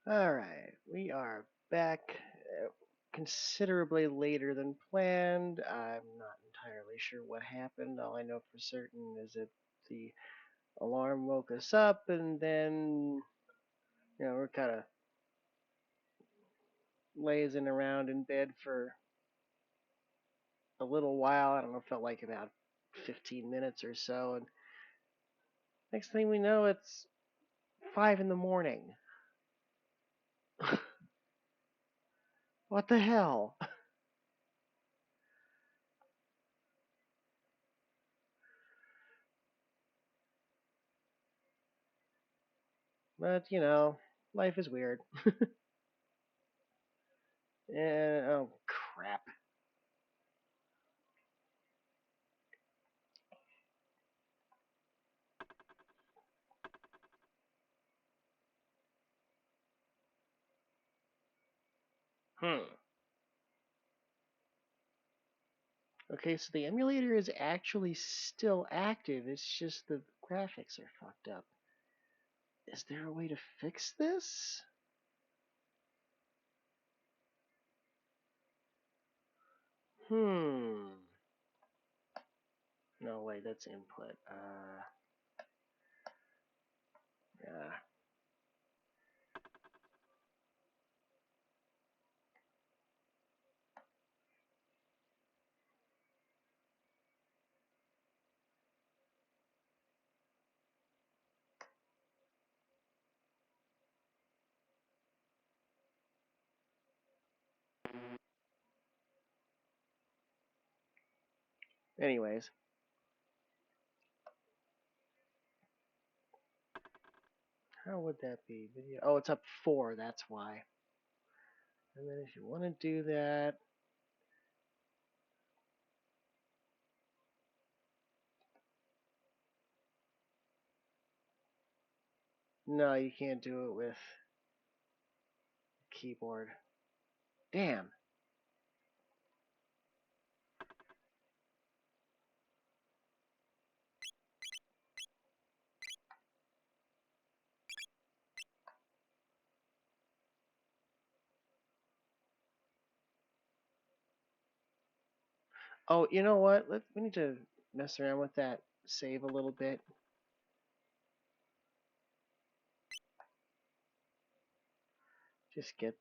Alright, we are back considerably later than planned. I'm not entirely sure what happened. All I know for certain is that the alarm woke us up, and then, we're kind of lazing around in bed for a little while. I don't know, felt like about 15 minutes or so, and next thing we know, it's 5 in the morning. What the hell? But, life is weird. Oh, crap. Hmm. Okay, so the emulator is actually still active. It's just the graphics are fucked up. Is there a way to fix this? Hmm. No, wait, that's input. Yeah. Anyways. How would that be? Video. Oh, it's up 4, that's why. And then if you want to do that, no, you can't do it with keyboard. Damn. Oh, you know what? We need to mess around with that save a little bit. Just get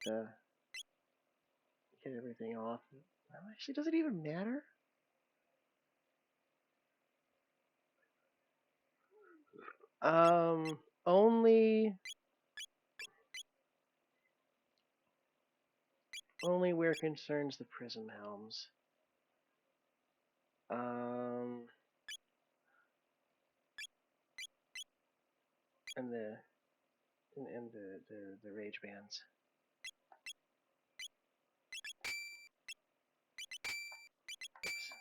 everything off. Well, actually, does it even matter? Only where it concerns the prism helms. Um, and the rage bands. Oops.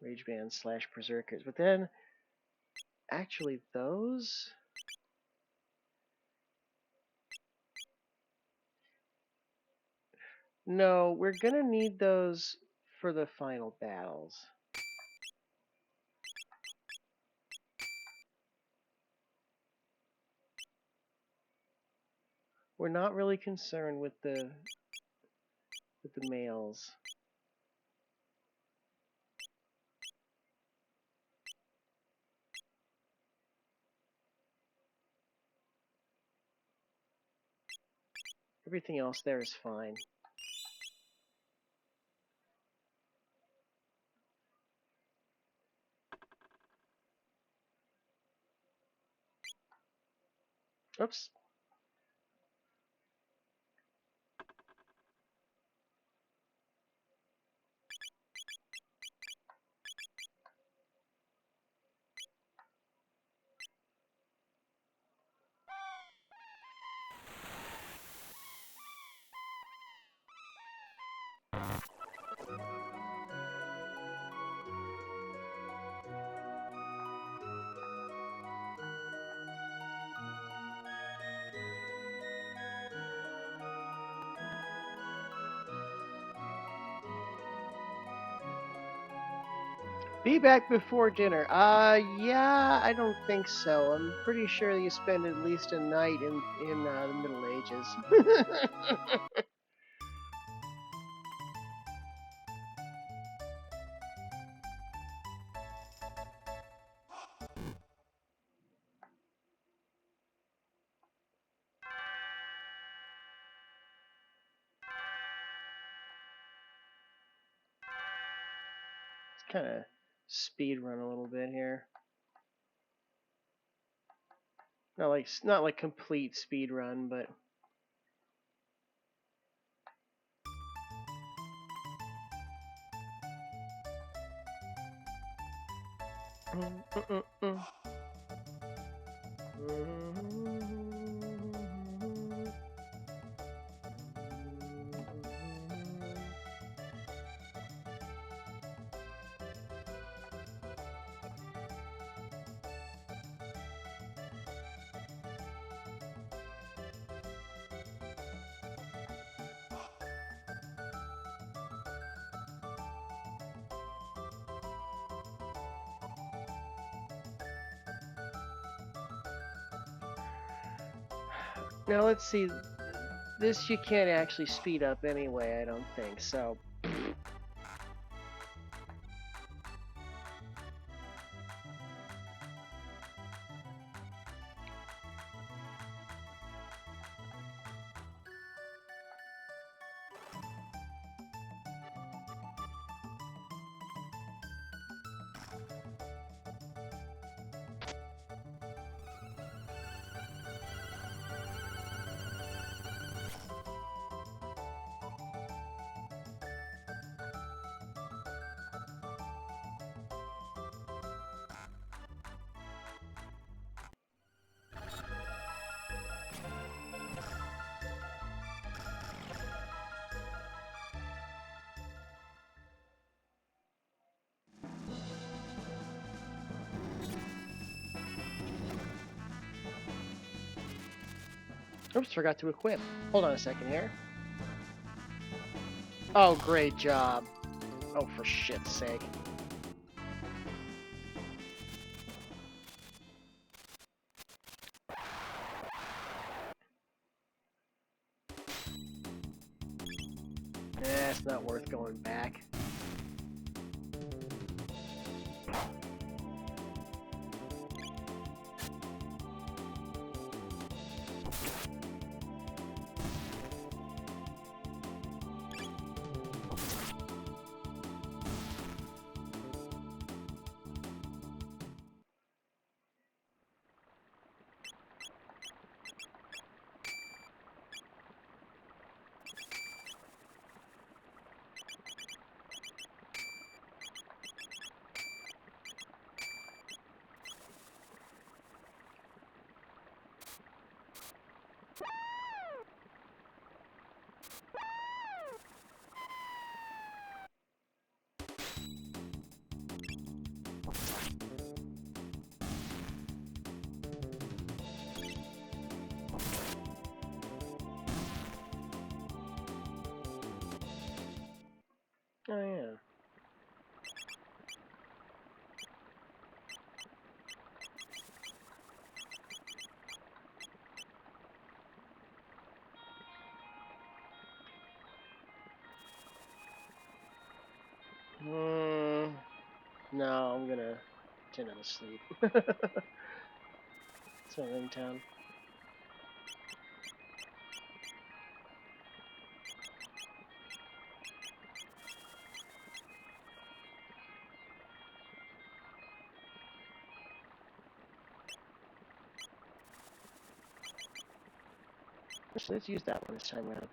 Rage bands / berserkers. But then, actually, those. No, we're gonna need those for the final battles. We're not really concerned with the males. Everything else there is fine. Oops. Be back before dinner. Yeah, I don't think so. I'm pretty sure you spend at least a night in the Middle Ages. Let's kind of speed run a little bit here. Not like complete speed run, but now let's see. This you can't actually speed up anyway, I don't think. So oops, forgot to equip. Hold on a second here. Oh, great job. Oh, for shit's sake. It's not worth going back. Oh, yeah. No, I'm gonna pretend I'm asleep. It's my ringtone. Actually, let's use that one this time around.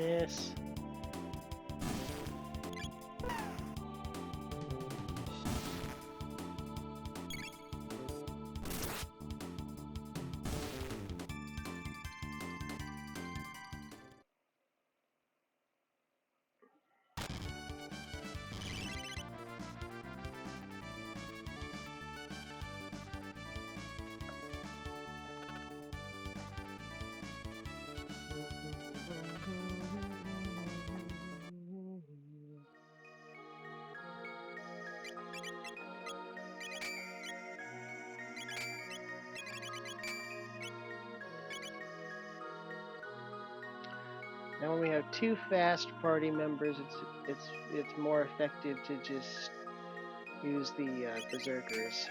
Miss. Now when we have two fast party members, it's more effective to just use the berserkers.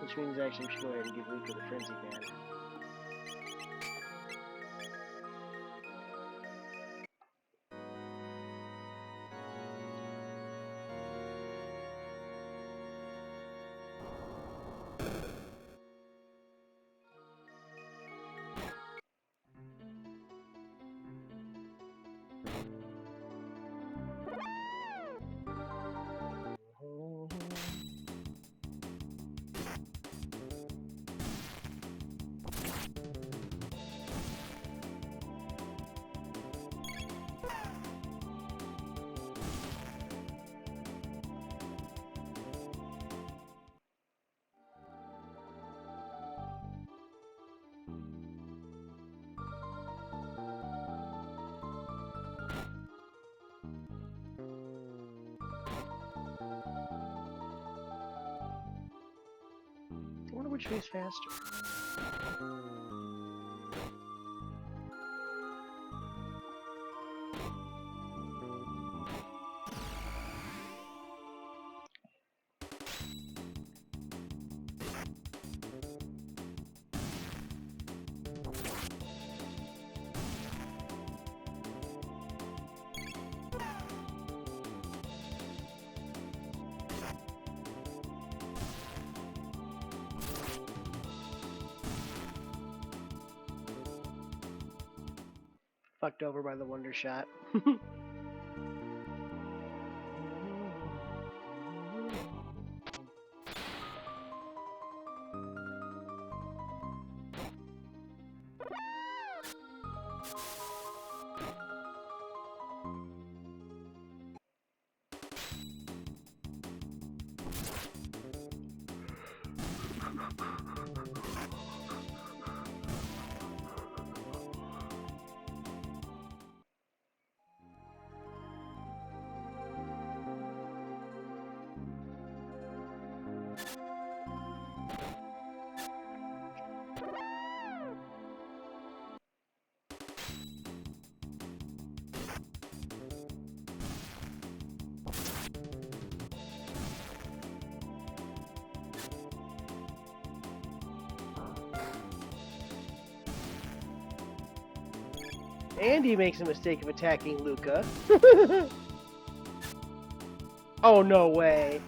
Which means actually we should go ahead and give Luca the frenzy band. I wonder which way is faster. Fucked over by the Wonder Shot. Andy makes a mistake of attacking Luca. Oh, no way.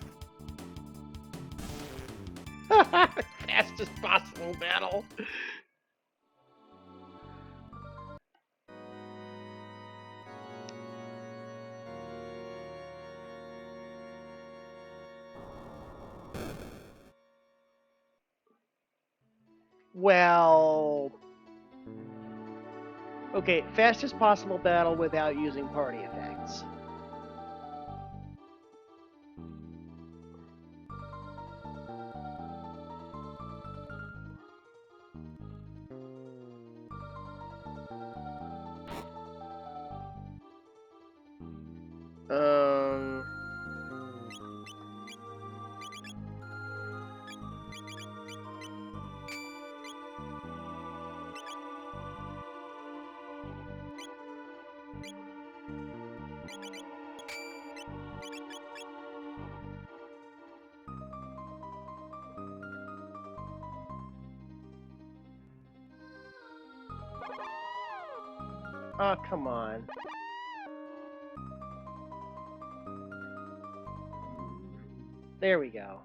Fastest possible battle. Well... Okay, fastest possible battle without using party effects. Um... Oh, come on. There we go.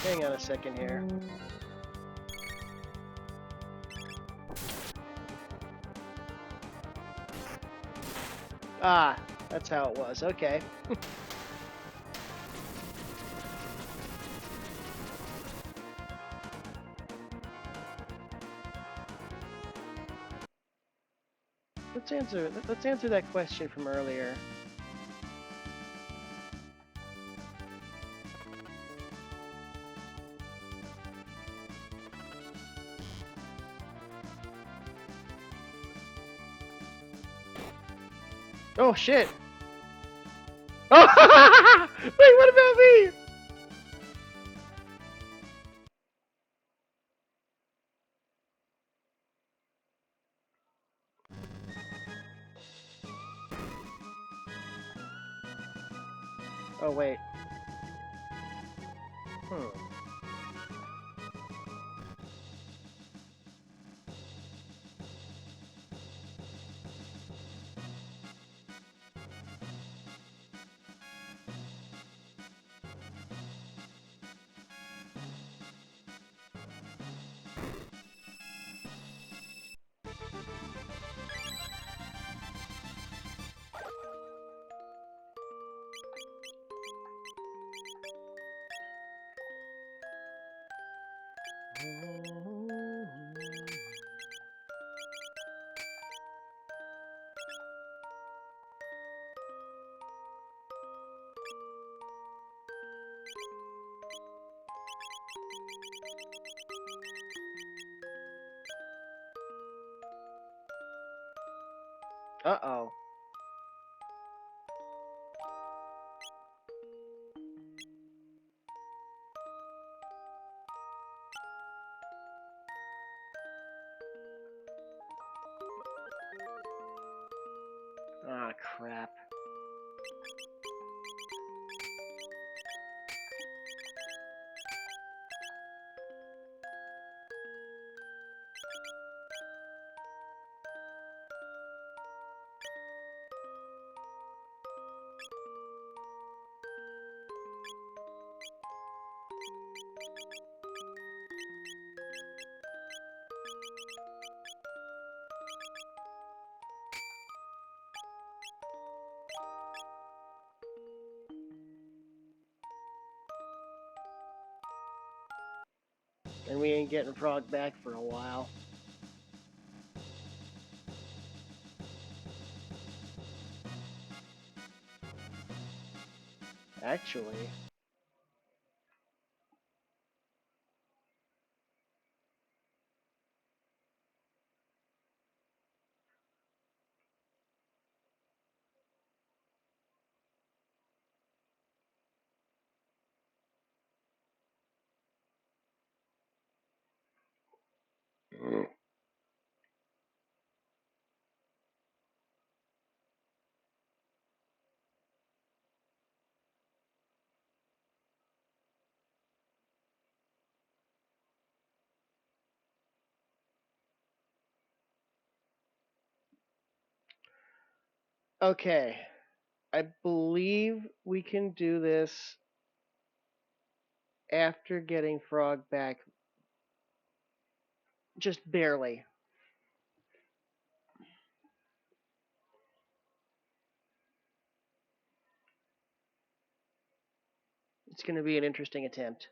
Hang on a second here. Ah, that's how it was. Okay. Let's answer that question from earlier. Oh shit! Oh! Wait, what about me? Oh wait. Hmm. Uh-oh. Ah, crap. And we ain't getting Frog back for a while. Actually. Okay. I believe we can do this after getting Frog back. Just barely. It's going to be an interesting attempt.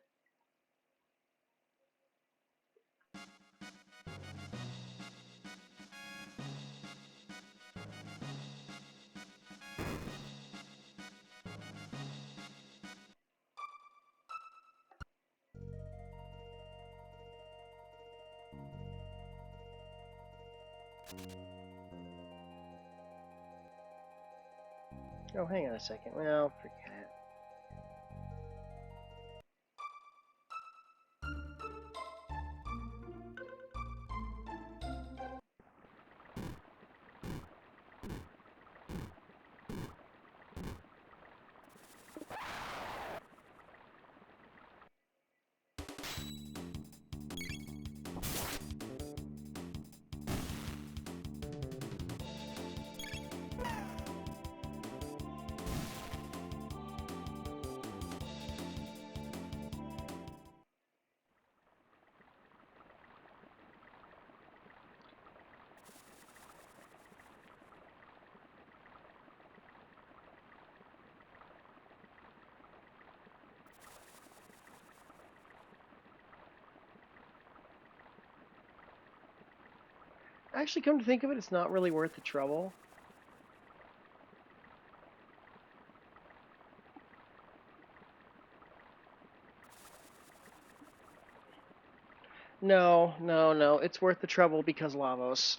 Oh, hang on a second. Well, forget it. Actually, come to think of it, it's not really worth the trouble. No, no, no. It's worth the trouble because Lavos.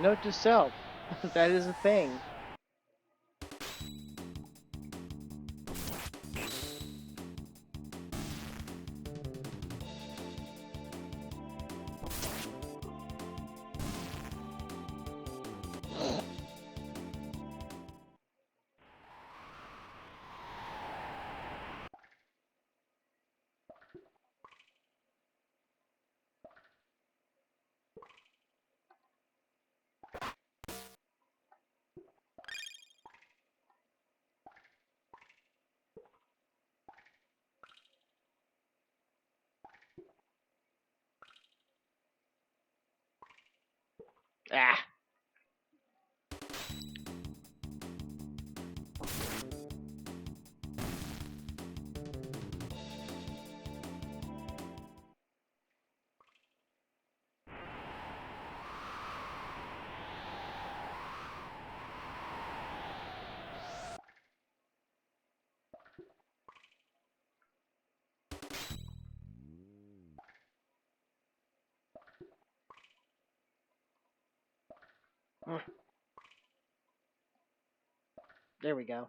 Note to self, that is a thing. Ah. There we go.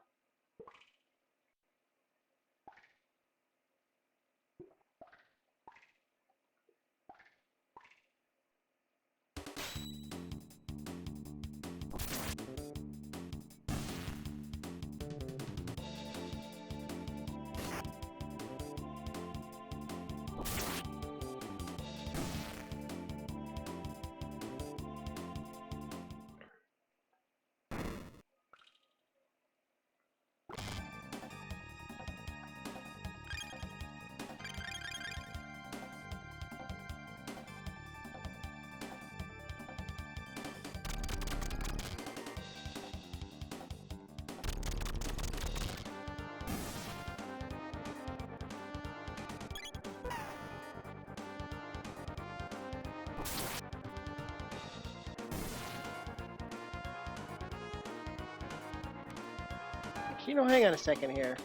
You know, hang on a second here.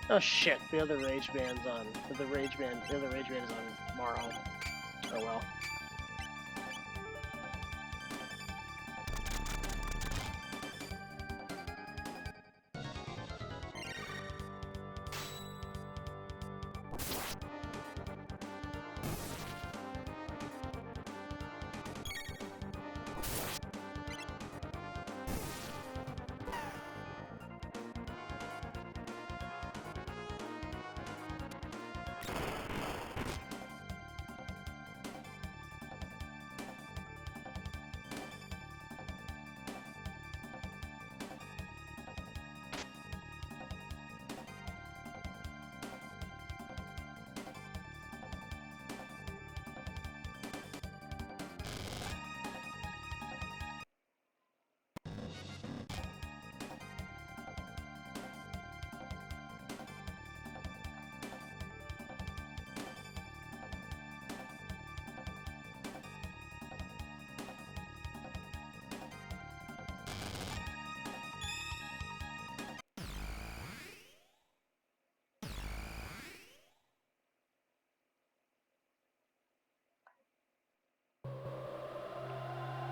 Oh shit, the other Rage Band's on. The other Rage Band is on tomorrow. Oh well.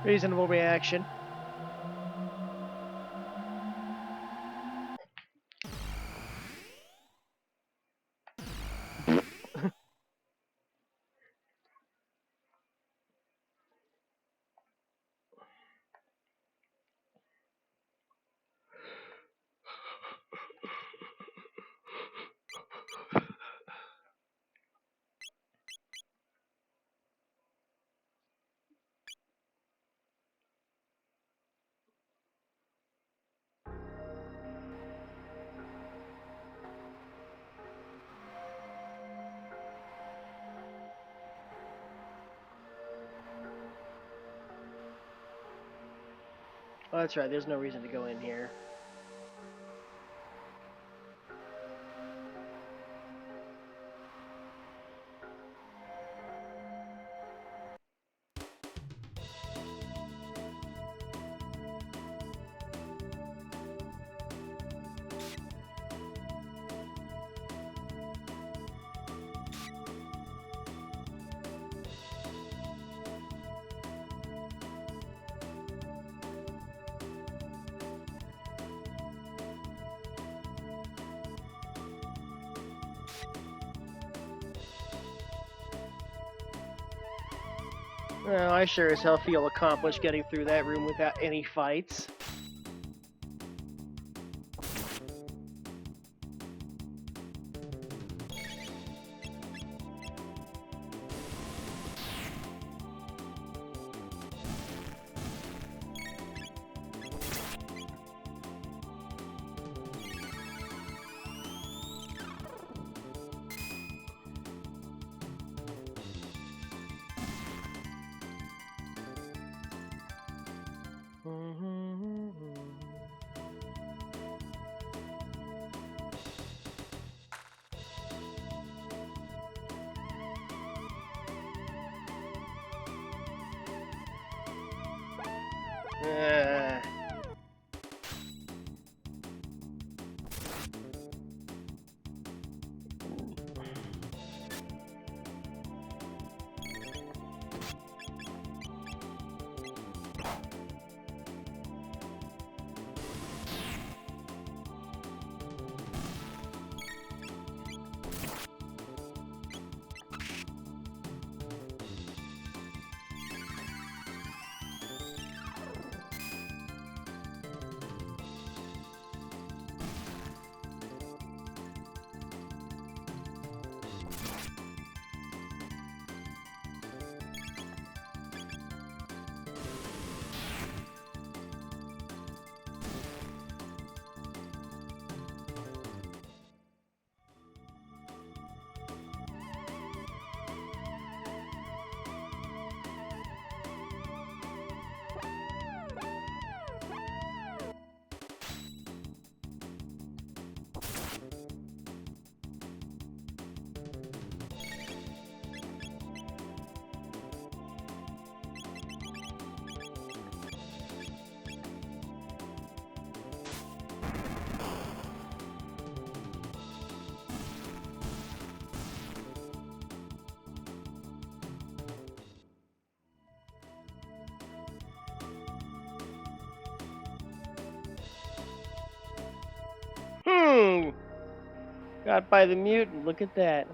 Reasonable reaction. Oh, that's right, there's no reason to go in here. Well, I sure as hell feel accomplished getting through that room without any fights. Uh, Got by the mutant, look at that.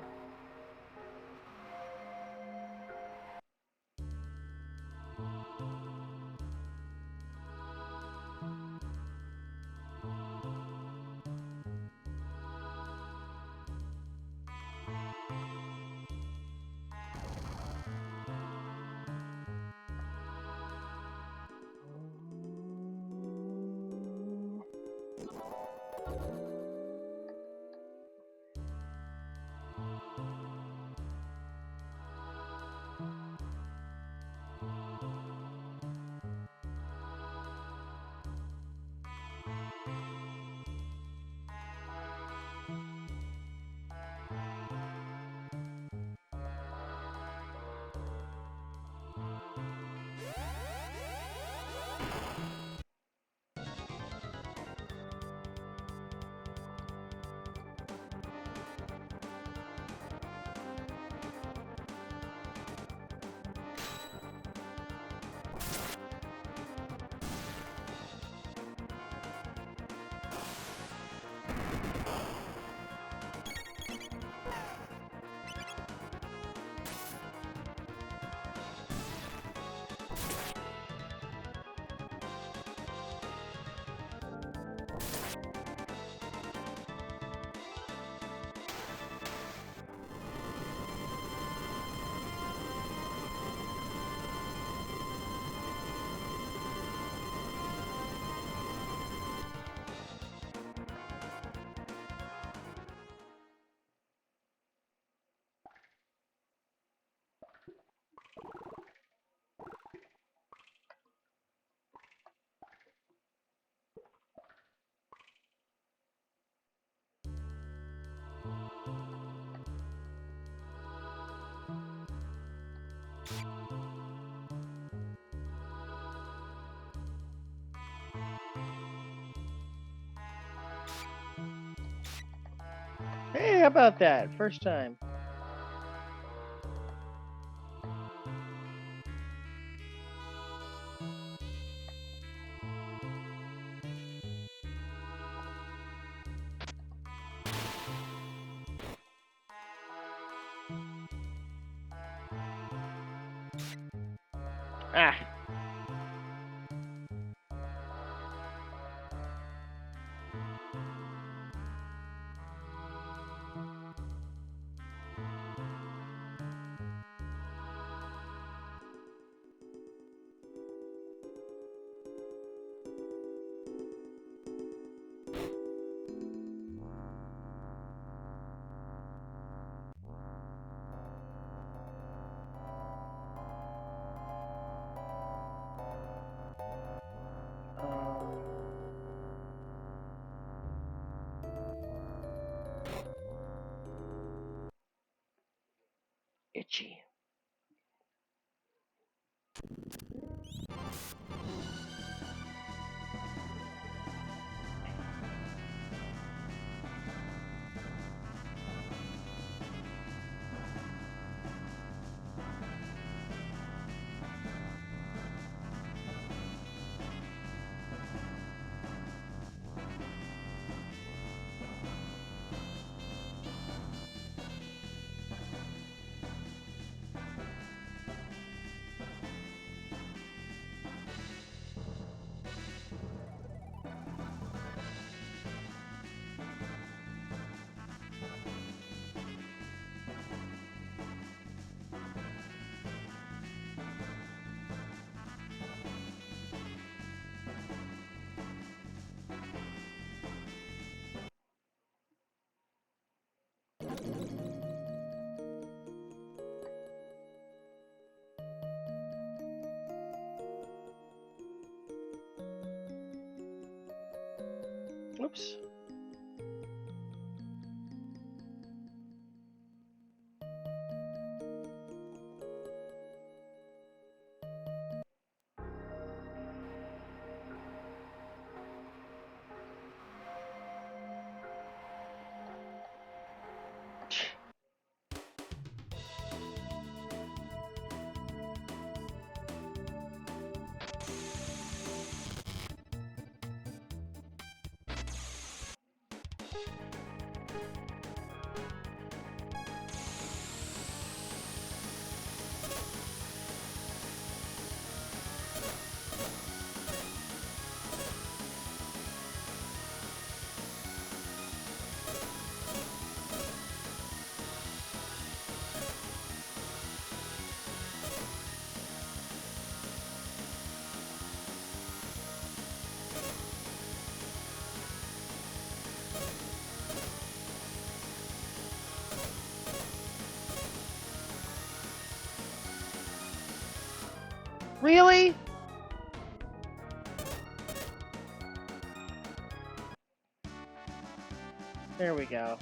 Hey, how about that? First time. Ah. Itchy. Oops. Really? There we go.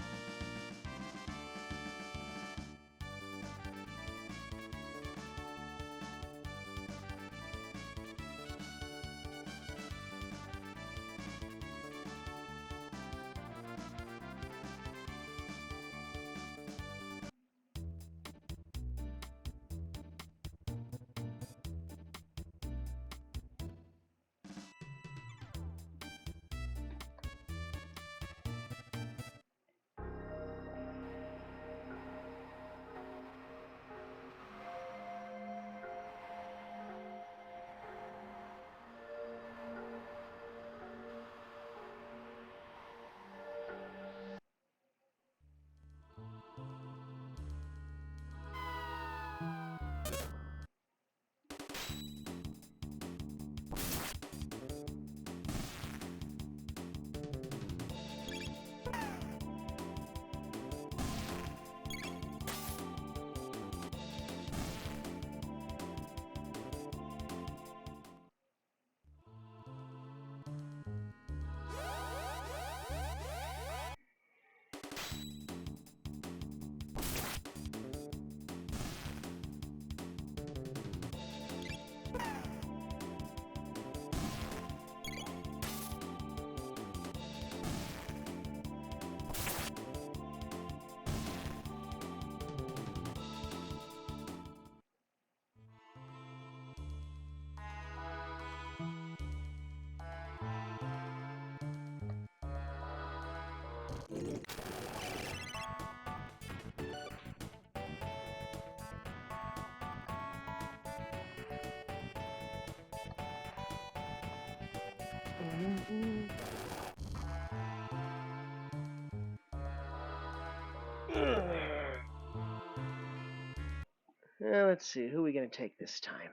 Let's see, who are we going to take this time?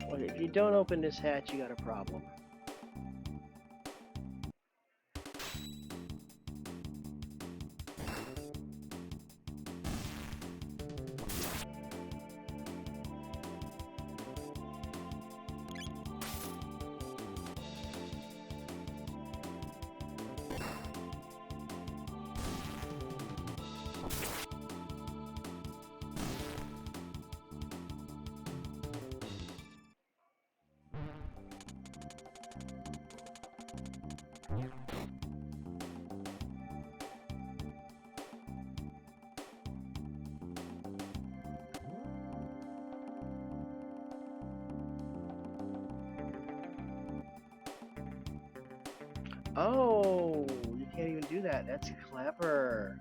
Well, if you don't open this hatch, you got a problem. Oh, you can't even do that. That's clever.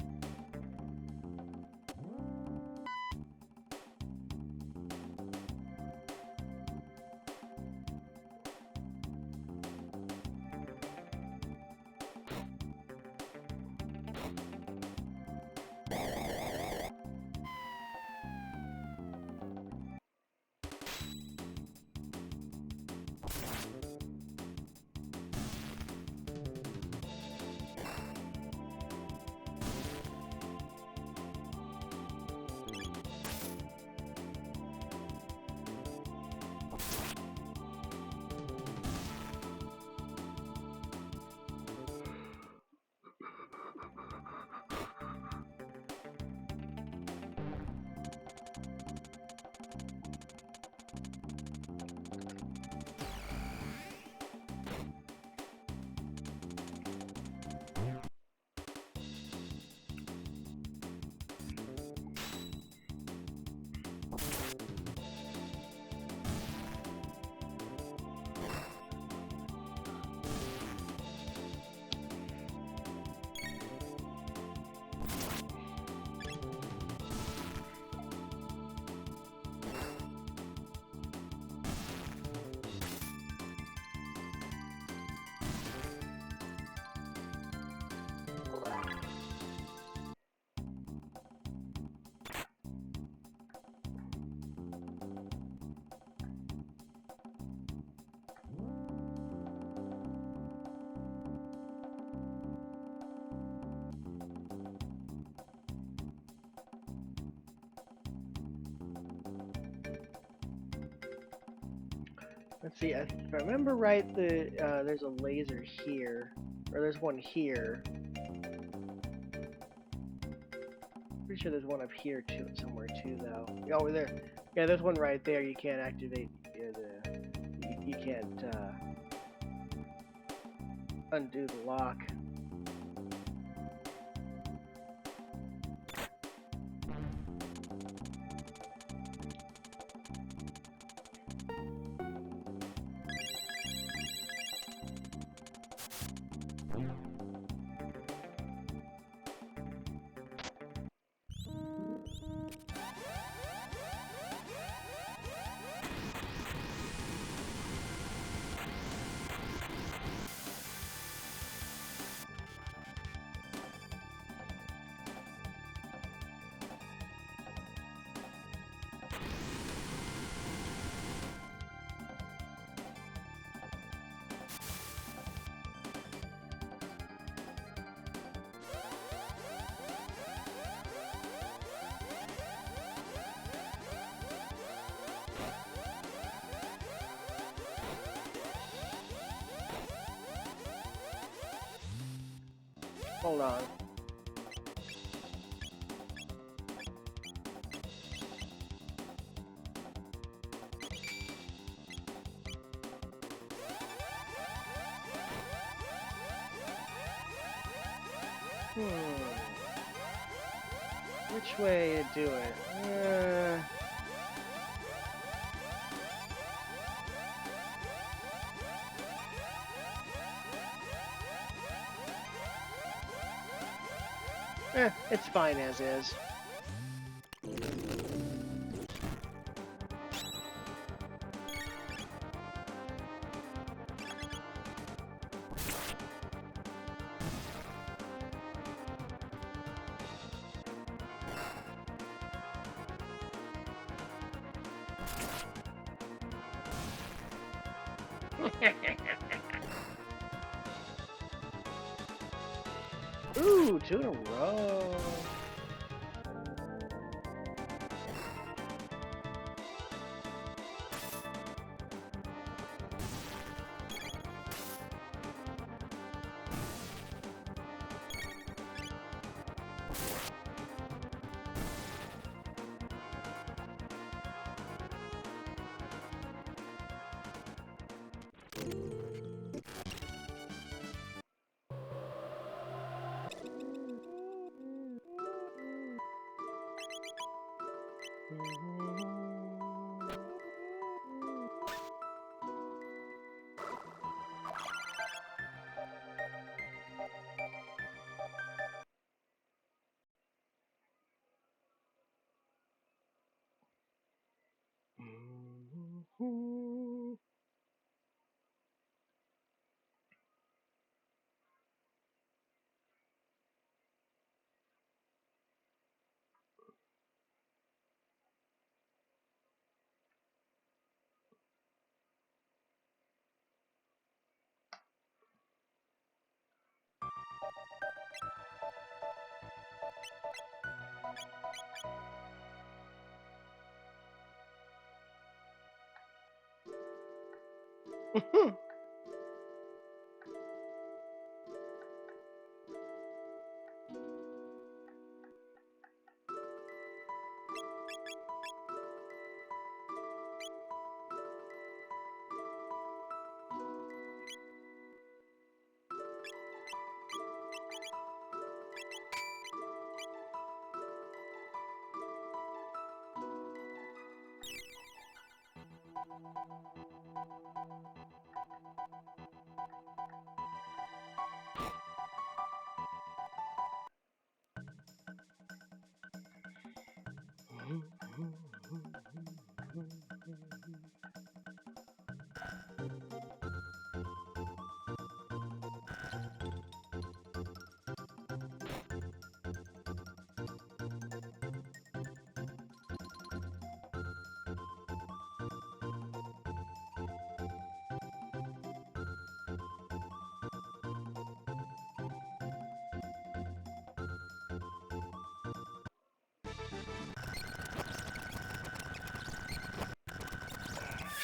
Let's see, if I remember right, there's a laser here, or there's one here. Pretty sure there's one up here too, somewhere too, though. Oh, there. Yeah, there's one right there. You can't activate you can't undo the lock. Hold on. Which way to do it? It's fine as is. Ooh, 2 in a row.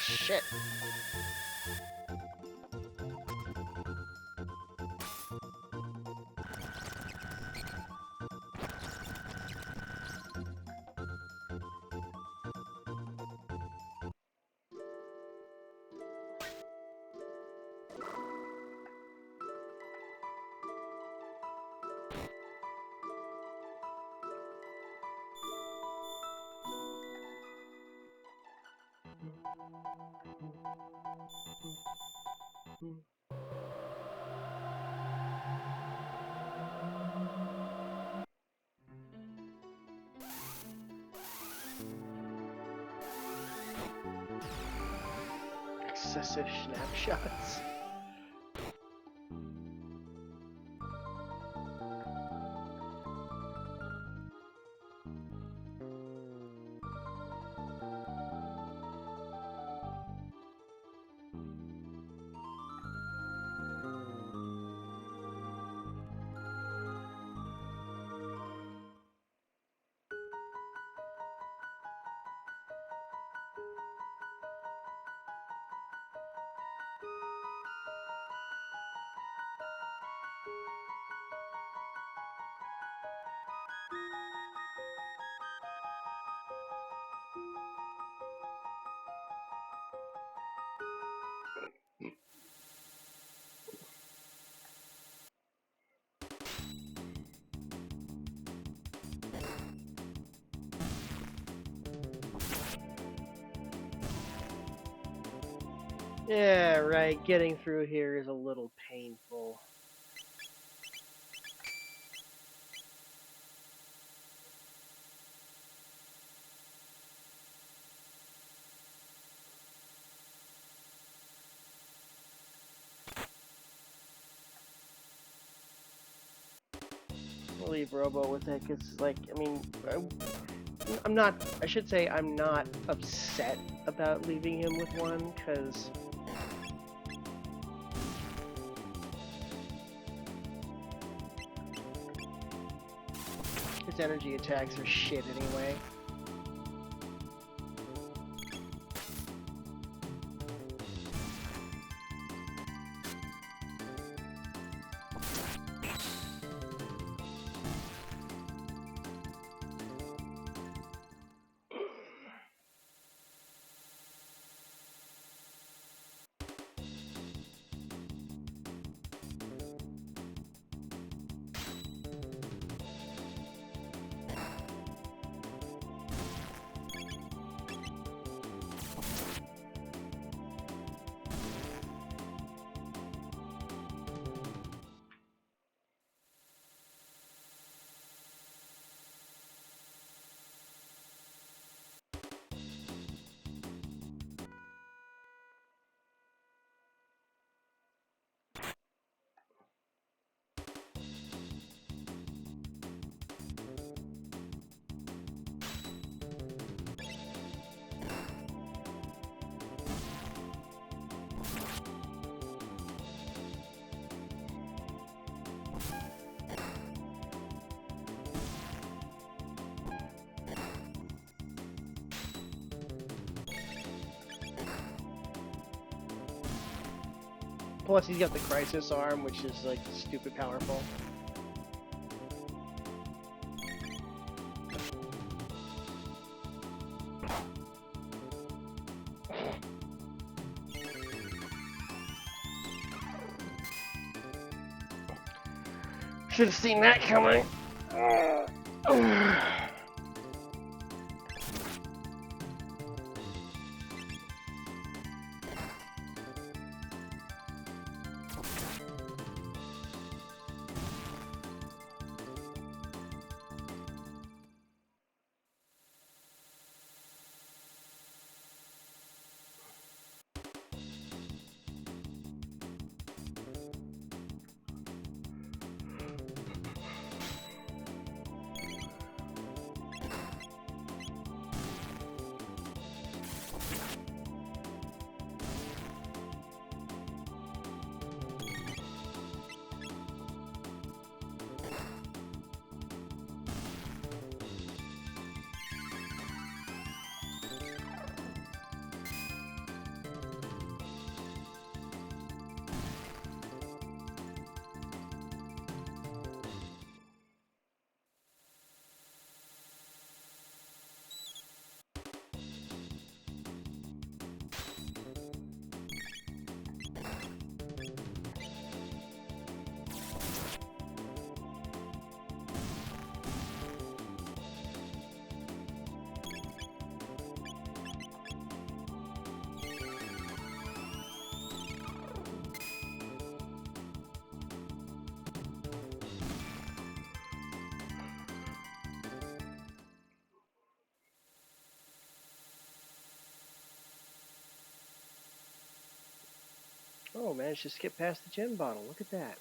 Shit. Excessive snapshots. Yeah, right. Getting through here is a little painful. I'll leave Robo with it because, like, I mean, I'm not. I should say I'm not upset about leaving him with one because his energy attacks are shit anyway. Plus he's got the crisis arm, which is like stupid powerful. Should have seen that coming. Oh, managed to skip past the gem bottle. Look at that.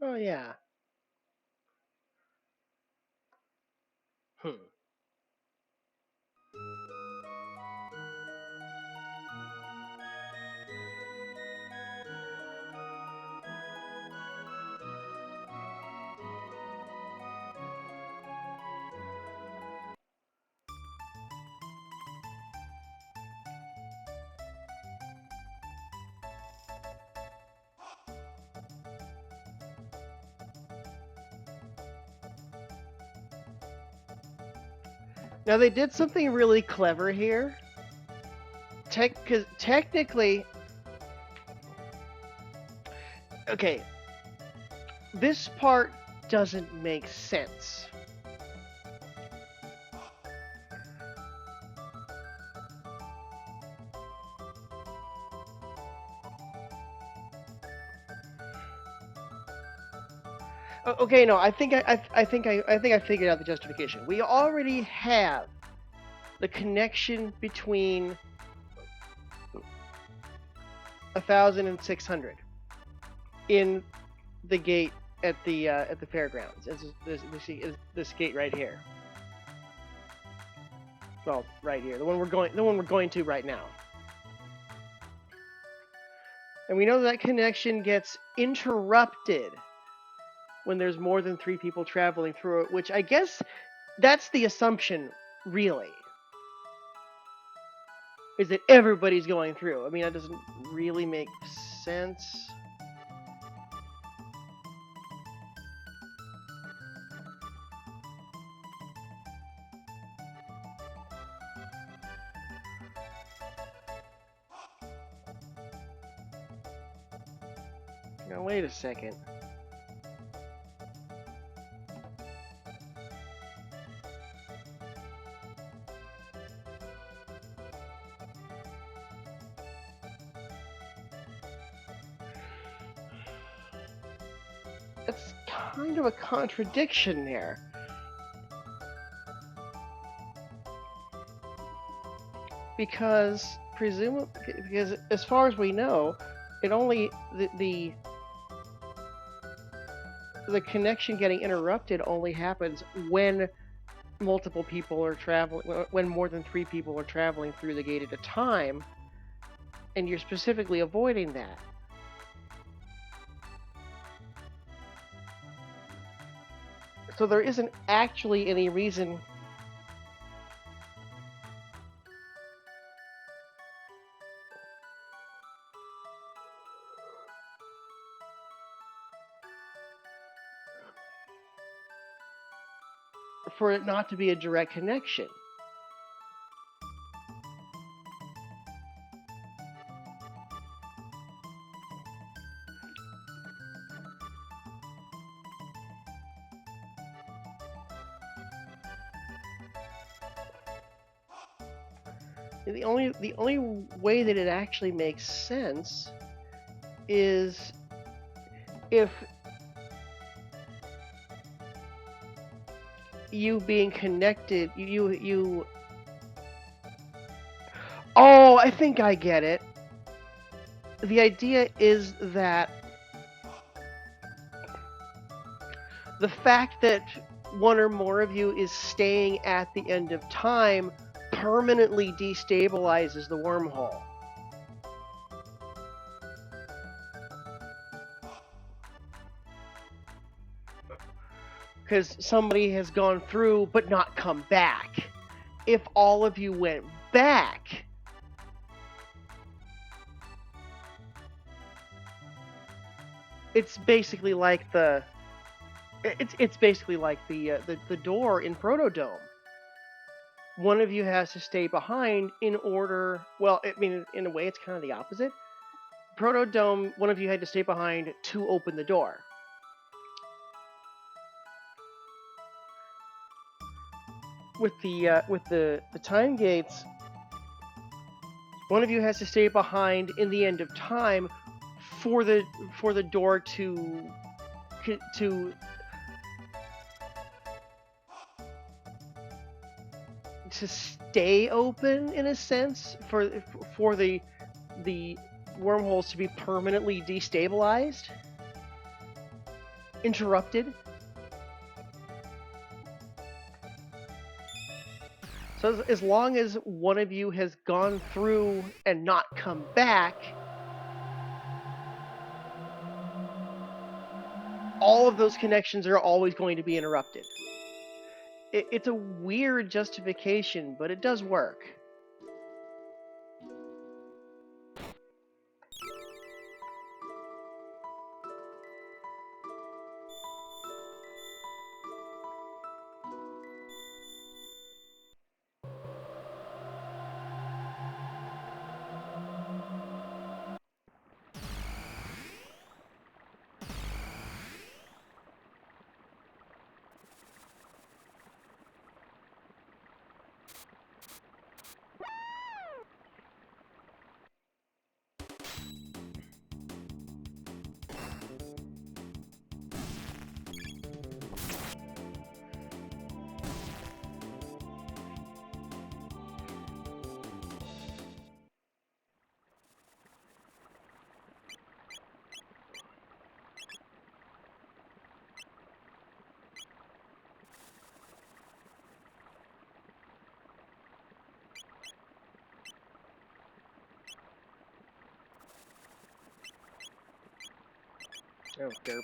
Oh, yeah. Hmm. Now they did something really clever here. Because technically, okay, this part doesn't make sense. Okay, no, I think I figured out the justification. We already have the connection between 1,000 and 600 in the gate at the fairgrounds. It's this gate right here. Well, right here, the one we're going to right now. And we know that connection gets interrupted when there's more than 3 people traveling through it, which I guess that's the assumption, really, is that everybody's going through. I mean, that doesn't really make sense. Now, wait a second. That's kind of a contradiction there. Because because as far as we know, it only the connection getting interrupted only happens when multiple people are traveling, when more than 3 people are traveling through the gate at a time, and you're specifically avoiding that. So there isn't actually any reason for it not to be a direct connection. The only way that it actually makes sense is if you being connected, you. Oh, I think I get it. The idea is that the fact that one or more of you is staying at the end of time permanently destabilizes the wormhole. Because somebody has gone through but not come back. If all of you went back, it's basically like the door in Proto. One of you has to stay behind in order. Well, I mean, in a way, it's kind of the opposite. Proto, one of you had to stay behind to open the door. With the time gates, one of you has to stay behind in the end of time for the door to stay open, in a sense, for the wormholes to be permanently destabilized, interrupted. So as long as one of you has gone through and not come back, all of those connections are always going to be interrupted. It's a weird justification, but it does work. Oh, derp.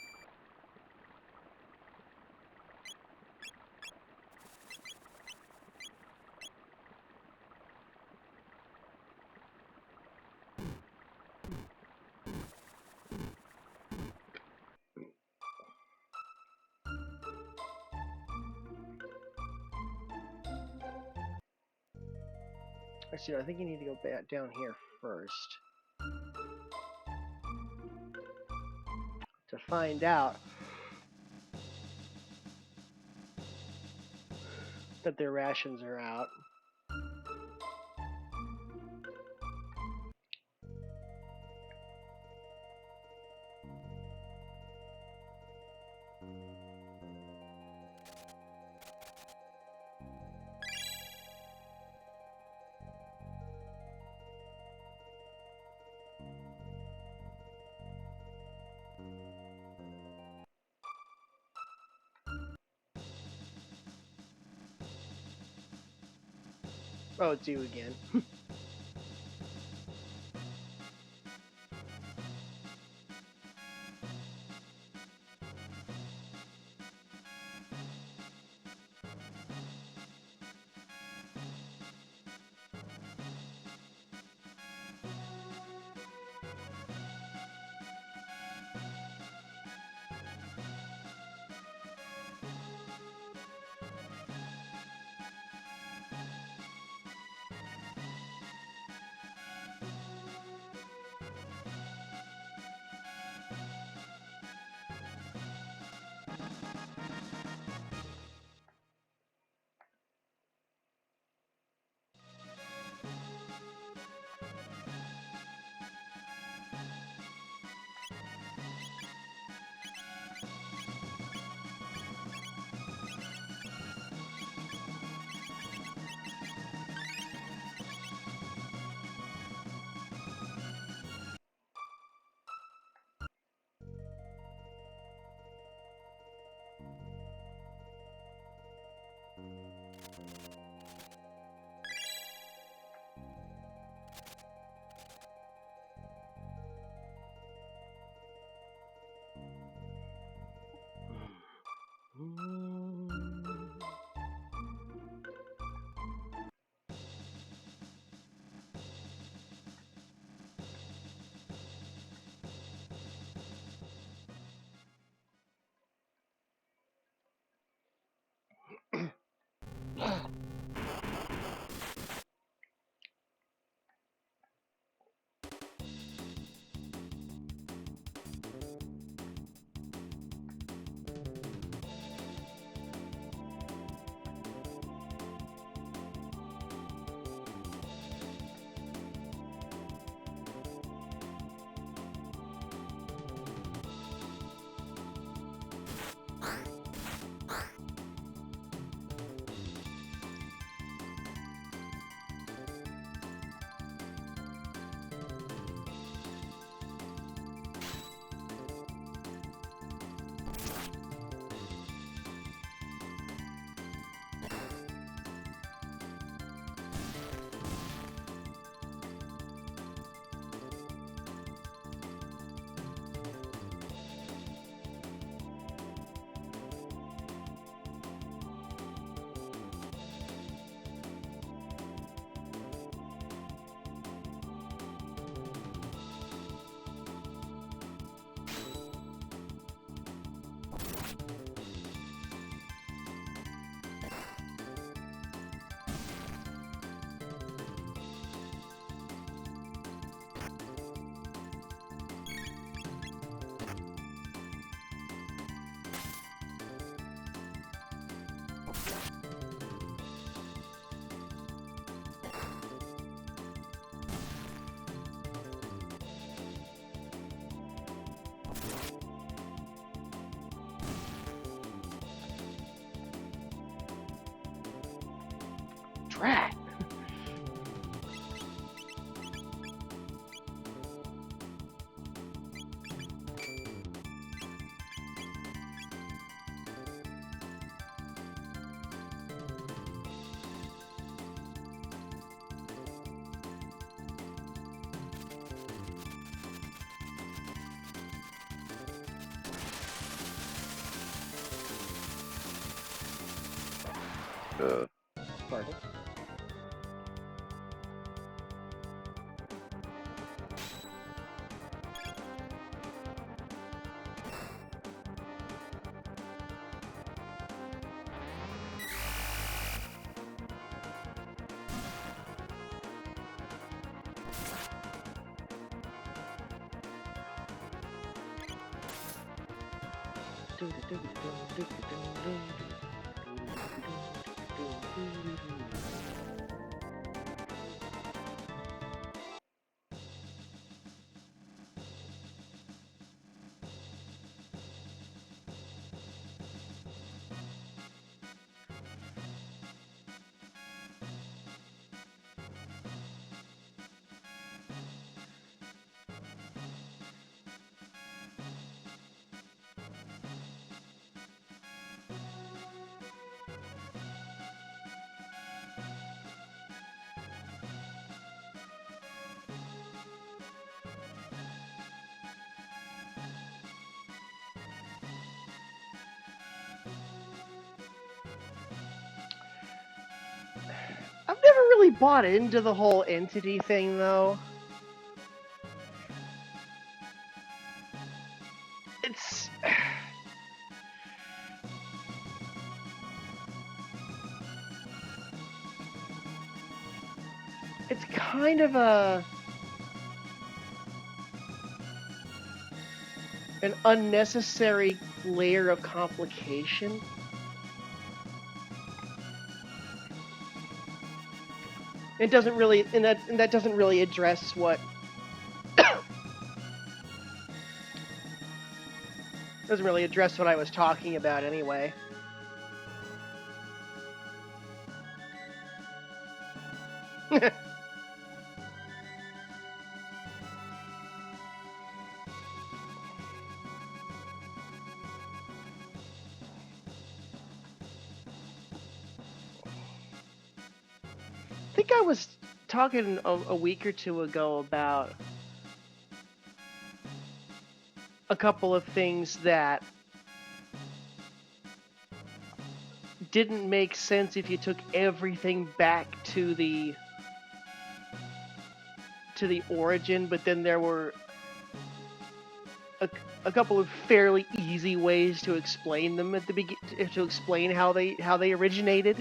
Actually, I think you need to go back down here first to find out that their rations are out. Oh, it's you again. Drat! Pardon? I've never really bought into the whole entity thing, though. It's it's kind of an unnecessary layer of complication. It doesn't really, and that doesn't really address what doesn't really address what I was talking about anyway. I think I was talking a week or two ago about a couple of things that didn't make sense if you took everything back to the origin, but then there were a, a couple of fairly easy ways to explain them at the to explain how they originated.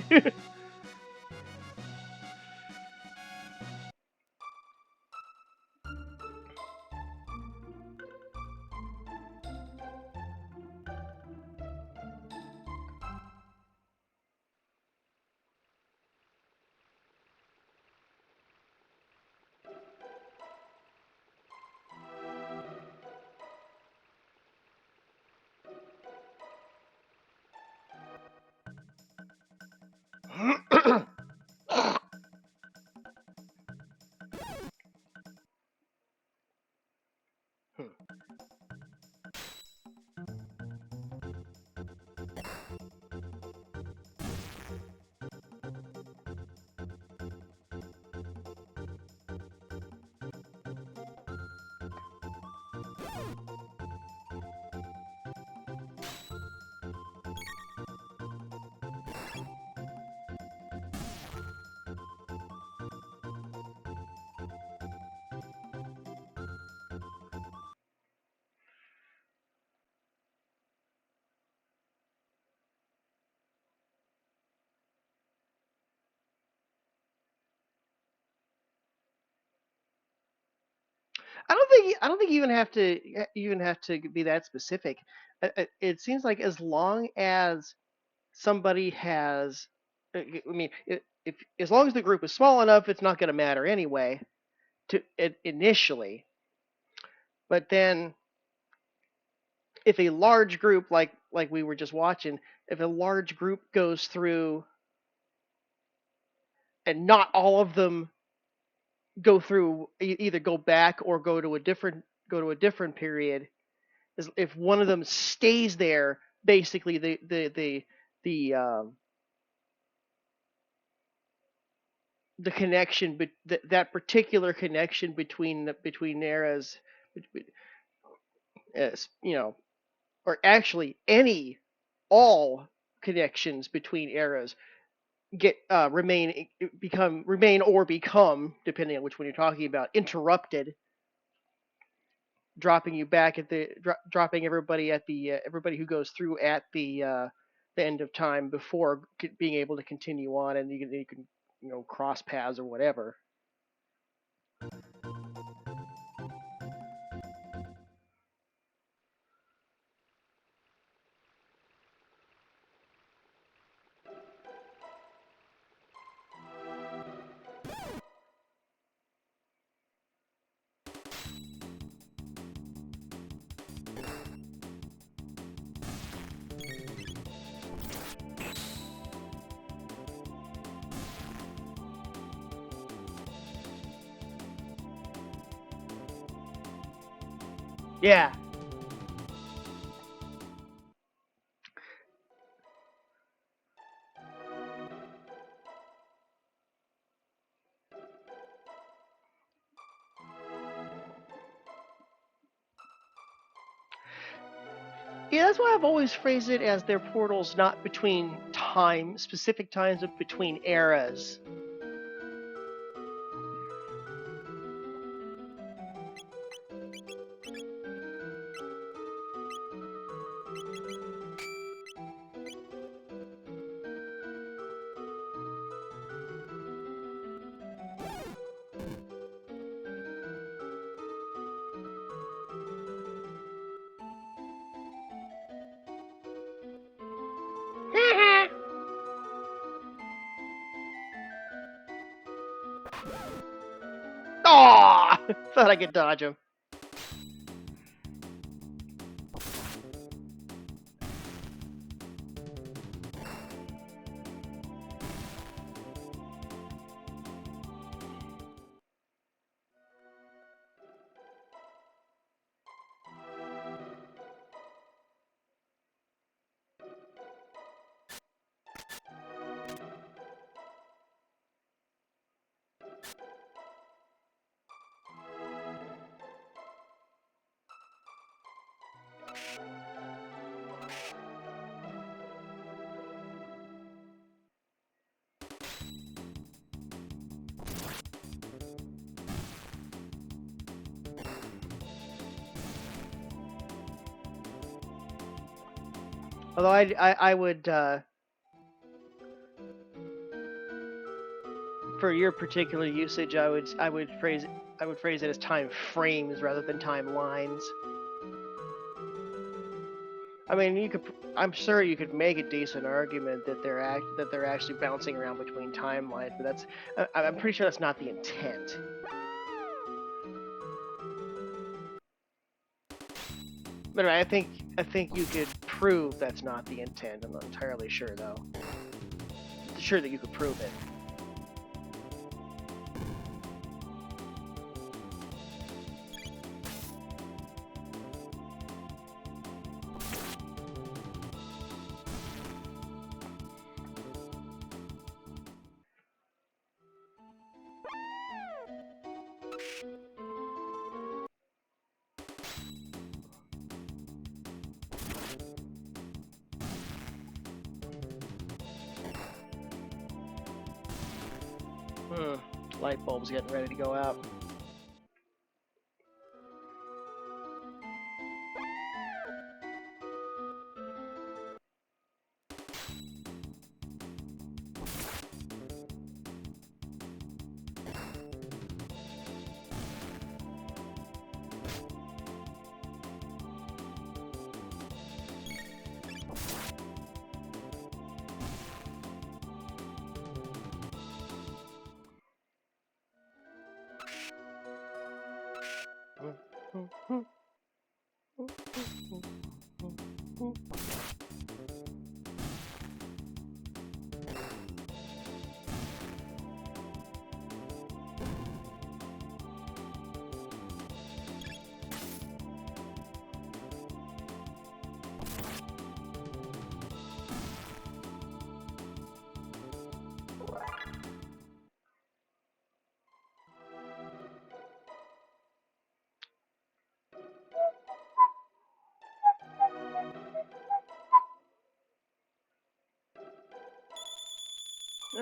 I don't think you even have to be that specific. It seems like as long as somebody has, I mean, if as long as the group is small enough, it's not going to matter anyway. To initially, but then if a large group like we were just watching, if a large group goes through and not all of them go through either go back or go to a different period, if one of them stays there, basically the connection, but that particular connection between eras, as or actually all connections between eras remain or become, depending on which one you're talking about, interrupted, dropping you back at dropping everybody at everybody who goes through at the end of time before being able to continue on, and you can cross paths or whatever. Yeah. Yeah, that's why I've always phrased it as they're portals not between specific times, but between eras. Aw! Thought I could dodge him. Although I would, for your particular usage, I would phrase it as time frames rather than time lines. I mean, I'm sure you could make a decent argument that they're actually bouncing around between timelines, but I'm pretty sure that's not the intent. But I think you could prove that's not the intent. I'm not entirely sure though. Sure that you could prove it. Light bulb's getting ready to go out.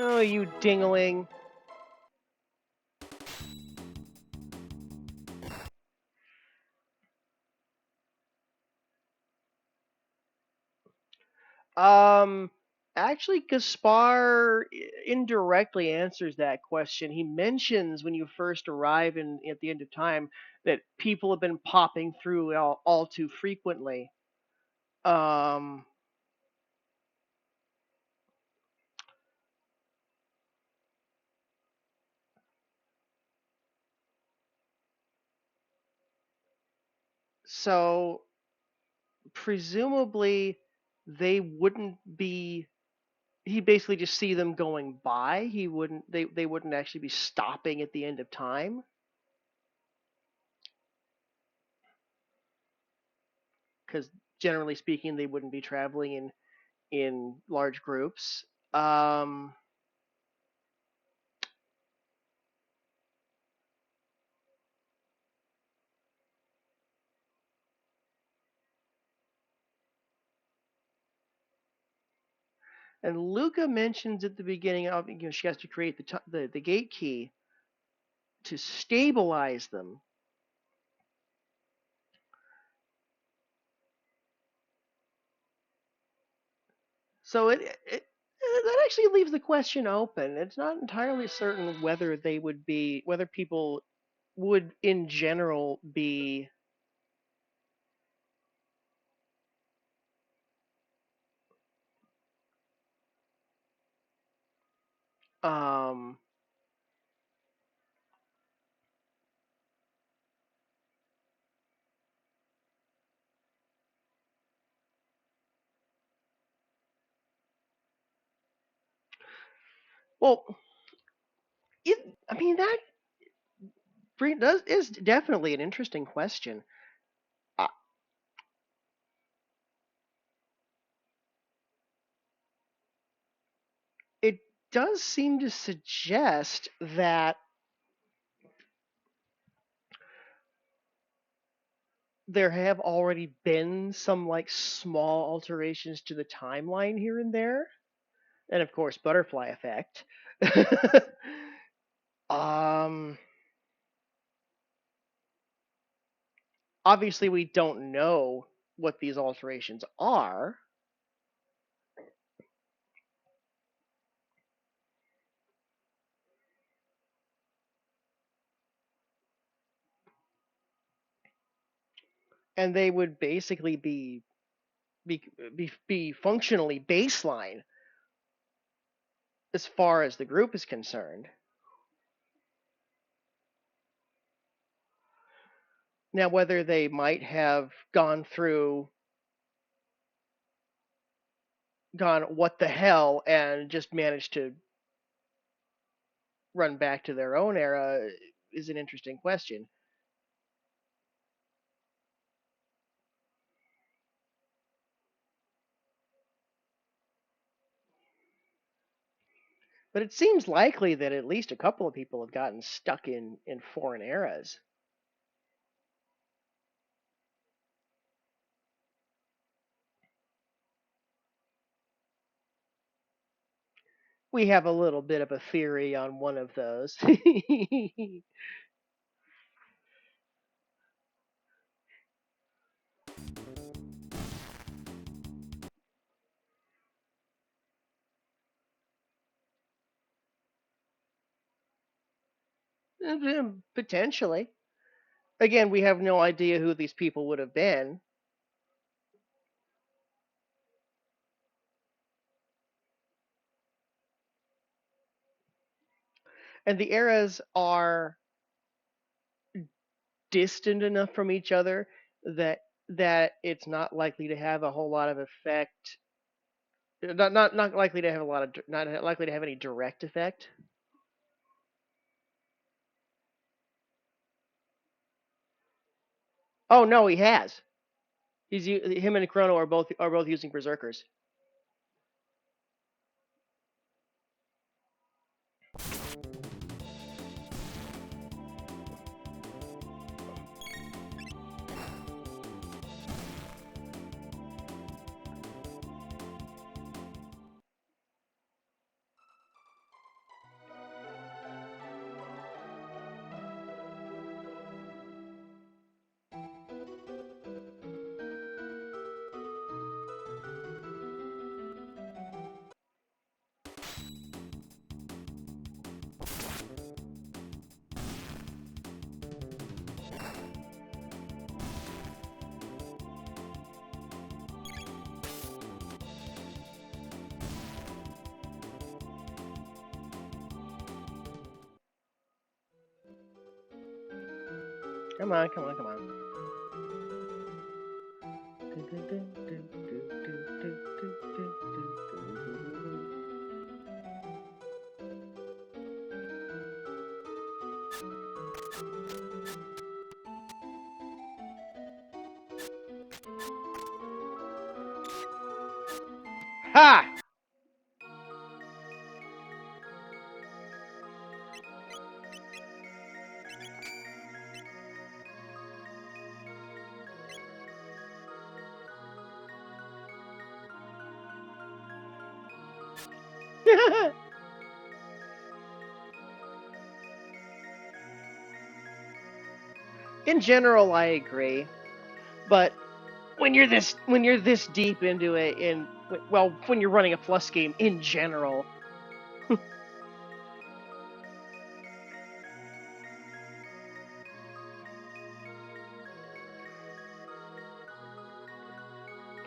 Oh, you dingling. Um, Actually, Gaspar indirectly answers that question. He mentions when you first arrive at the end of time that people have been popping through all too frequently. Um, so presumably they wouldn't be. He basically just see them going by. He wouldn't. They wouldn't actually be stopping at the end of time because generally speaking, they wouldn't be traveling in large groups. Um, and Luca mentions at the beginning of she has to create the gate key to stabilize them. So that actually leaves the question open. It's not entirely certain whether whether people would in general be um well I mean that is definitely an interesting question. Uh, it does seem to suggest that there have already been some like small alterations to the timeline here and there, and of course butterfly effect. um Obviously we don't know what these alterations are, and they would basically be functionally baseline as far as the group is concerned. Now, whether they might have gone what the hell and just managed to run back to their own era is an interesting question. But it seems likely that at least a couple of people have gotten stuck in foreign eras. We have a little bit of a theory on one of those. Potentially. Again, we have no idea who these people would have been. And the eras are distant enough from each other that it's not likely to have a whole lot of effect. Not likely to have a lot of not likely to have any direct effect. Oh no, he has. Him and Chrono are both using berserkers. Come on, come on, come on. Ha! In general, I agree, but when you're this deep into it, when you're running a plus game in general,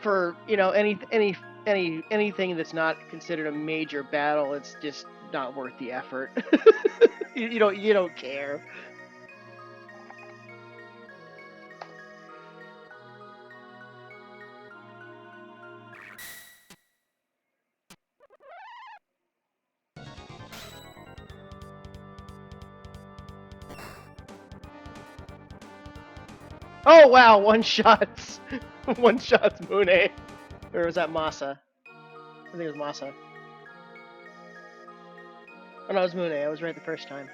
for anything that's not considered a major battle, it's just not worth the effort. You don't care. Oh wow, one shots, one shots Mune, or was that Masa? I think it was Masa. Oh no, it was Mune. I was right the first time.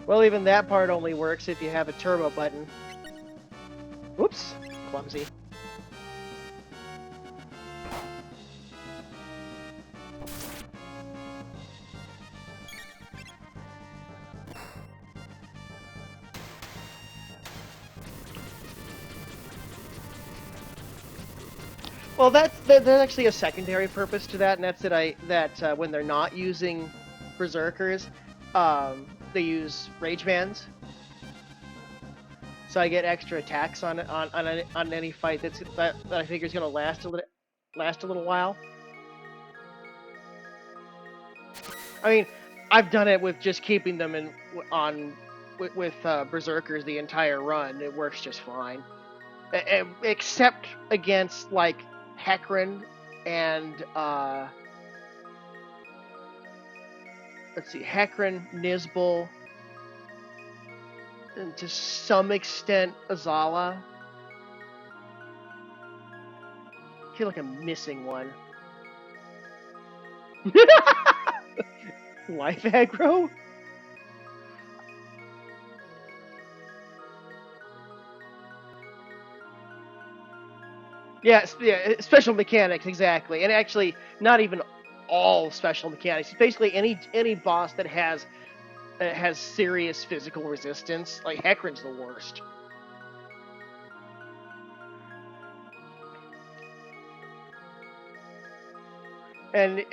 Well, even that part only works if you have a turbo button. Whoops, clumsy. Well, there's actually a secondary purpose to that, and that's that when they're not using berserkers, they use rage bands. So I get extra attacks on any fight that I figure is gonna last a little while. I mean, I've done it with just keeping them on with berserkers the entire run. It works just fine, except against like Hecarim and let's see, Hecarim, Nizbal, and to some extent Azala. I feel like I'm missing one. Life aggro? Yes, yeah, special mechanics exactly, and actually not even all special mechanics. It's basically any boss that has serious physical resistance. Like Hecarim's the worst. And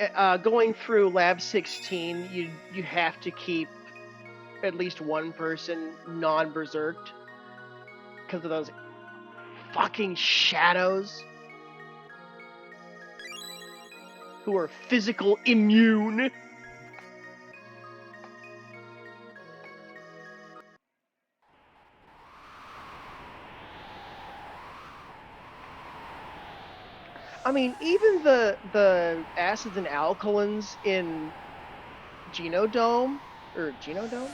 going through Lab 16, you have to keep at least one person non-berserked because of those fucking shadows who are physical immune. I mean, even the acids and alkalins in Genodome or Genodome?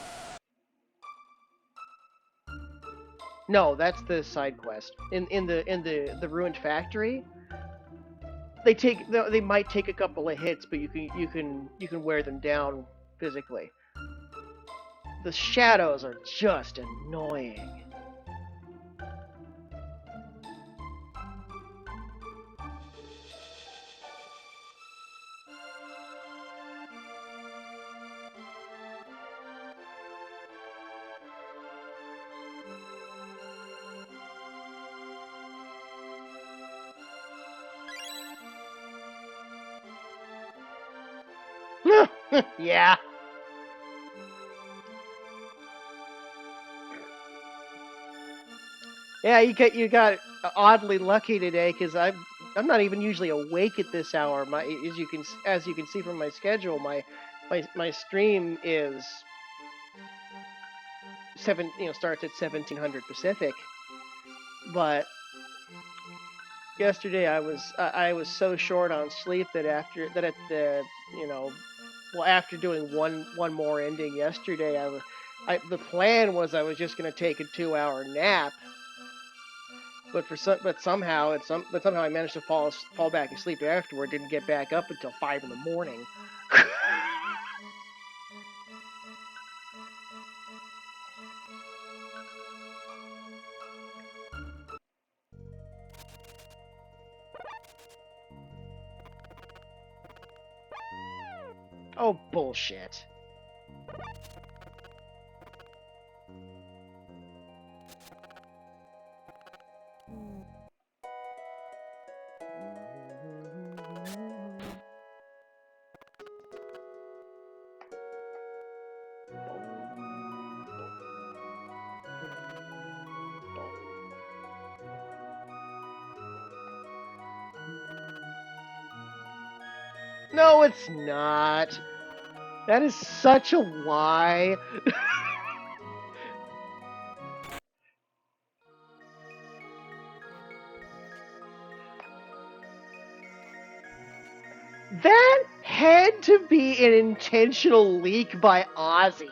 No, that's the side quest. In the ruined factory, they might take a couple of hits, but you can wear them down physically. The shadows are just annoying. Yeah. Yeah, you got oddly lucky today because I'm not even usually awake at this hour. My as you can see from my schedule, my stream is starts at 1700 Pacific. But yesterday I was so short on sleep that after that at the you know well after doing one more ending yesterday the plan was I was just gonna take a 2 hour nap. But somehow I managed to fall back asleep afterward. Didn't get back up until 5 in the morning. Oh bullshit! No, it's not. That is such a lie. That had to be an intentional leak by Ozzy.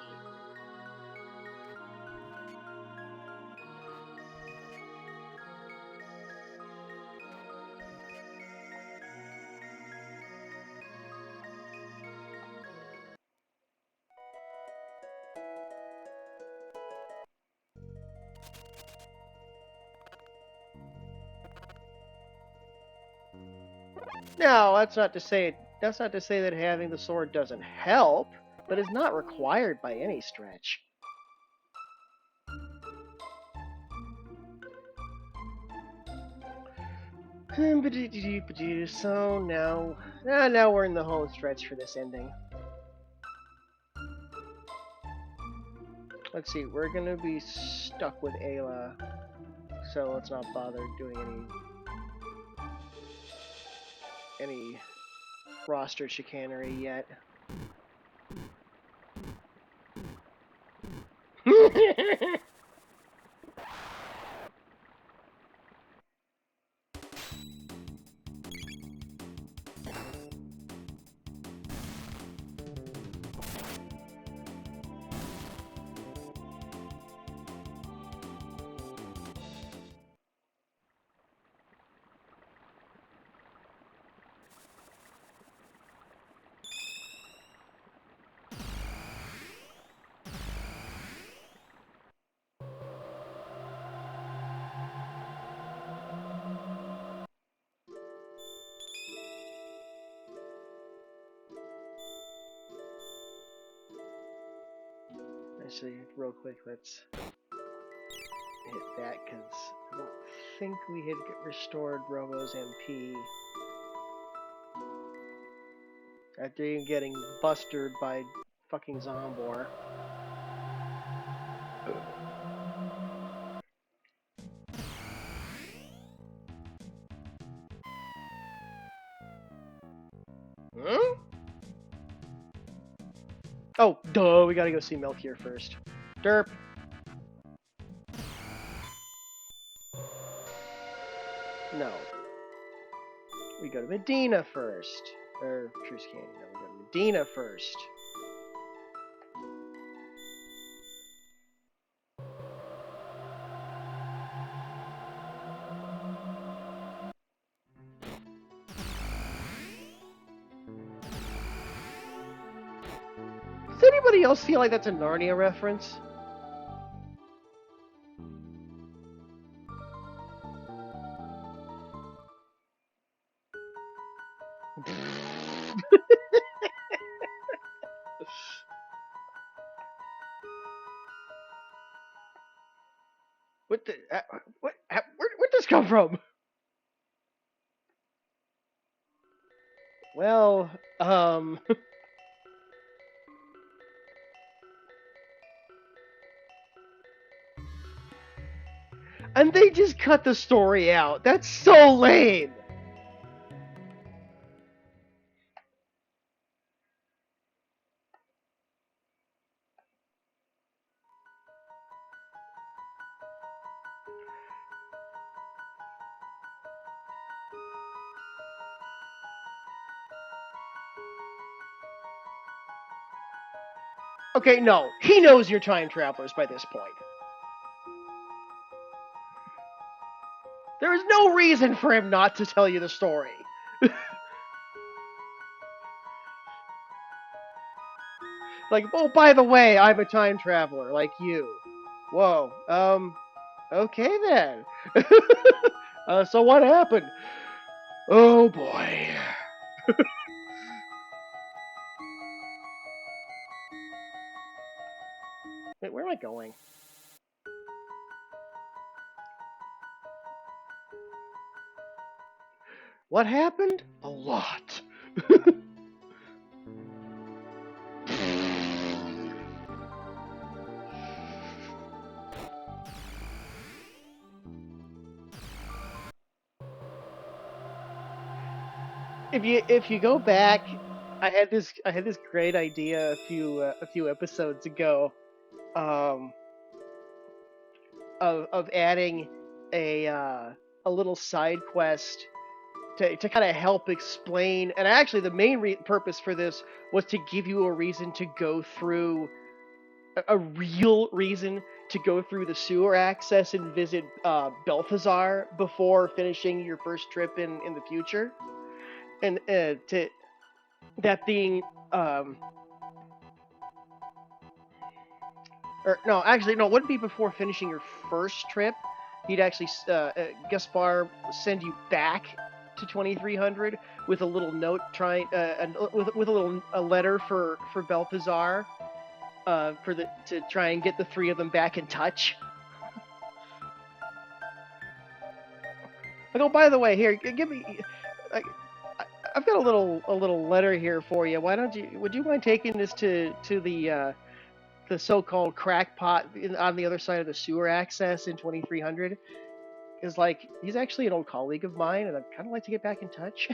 No, that's not to say that having the sword doesn't help, but it's not required by any stretch. So now we're in the home stretch for this ending. Let's see, we're gonna be stuck with Ayla, so let's not bother doing any roster chicanery yet. Actually, real quick, let's hit that because I don't think we had restored Robo's MP after him getting busted by fucking Zombor. Hmm? Oh, duh, we gotta go see Melchior first. Derp. No. We go to Medina first. Or Truce Canyon. No, we go to Medina first. Does anybody else feel like that's a Narnia reference? What the? Where'd this come from? Well, And they just cut the story out. That's so lame. Okay, no. He knows you're time travelers by this point. There is no reason for him not to tell you the story. Like, oh, by the way, I'm a time traveler, like you. Whoa, okay then. So what happened? Oh boy. Wait, where am I going? What happened? A lot. If you go back, I had this great idea a few episodes ago, um, of adding a little side quest to kind of help explain. And actually, the main purpose for this was to give you a reason to go through a real reason to go through the sewer access and visit Balthazar before finishing your first trip in the future, and to that being or no, actually no, it wouldn't be before finishing your first trip. He'd actually Gaspar send you back to 2300 with a little note trying with a letter for Balthazar to try and get the three of them back in touch. Like, oh, by the way, here, give me. I, I've got a little letter here for you. Why don't you? Would you mind taking this to the so-called crackpot on the other side of the sewer access in 2300? Is like he's actually an old colleague of mine, and I'd kind of like to get back in touch.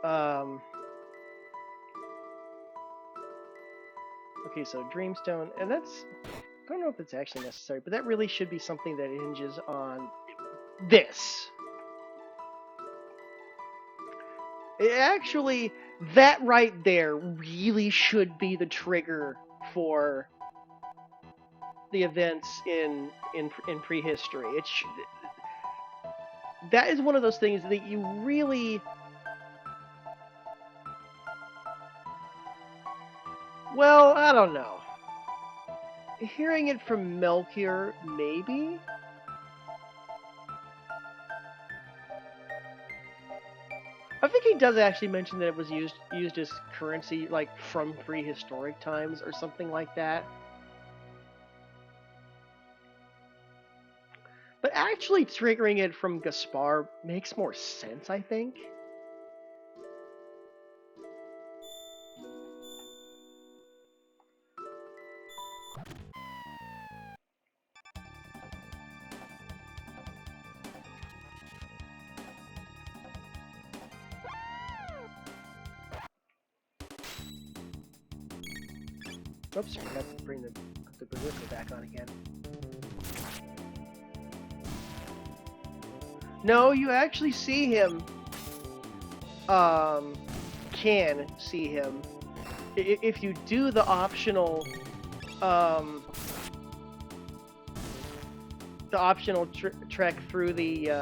um. Okay, so Dreamstone, and that's. I don't know if it's actually necessary, but that really should be something that hinges on this. Actually, that right there really should be the trigger for the events in prehistory. That is one of those things that you really, well, I don't know. Hearing it from Melchior, maybe. I think he does actually mention that it was used as currency, like from prehistoric times or something like that. But actually triggering it from Gaspar makes more sense, I think. Oops, I forgot to bring the berserker back on again. No, you actually see him. Can see him if you do the optional, trek through the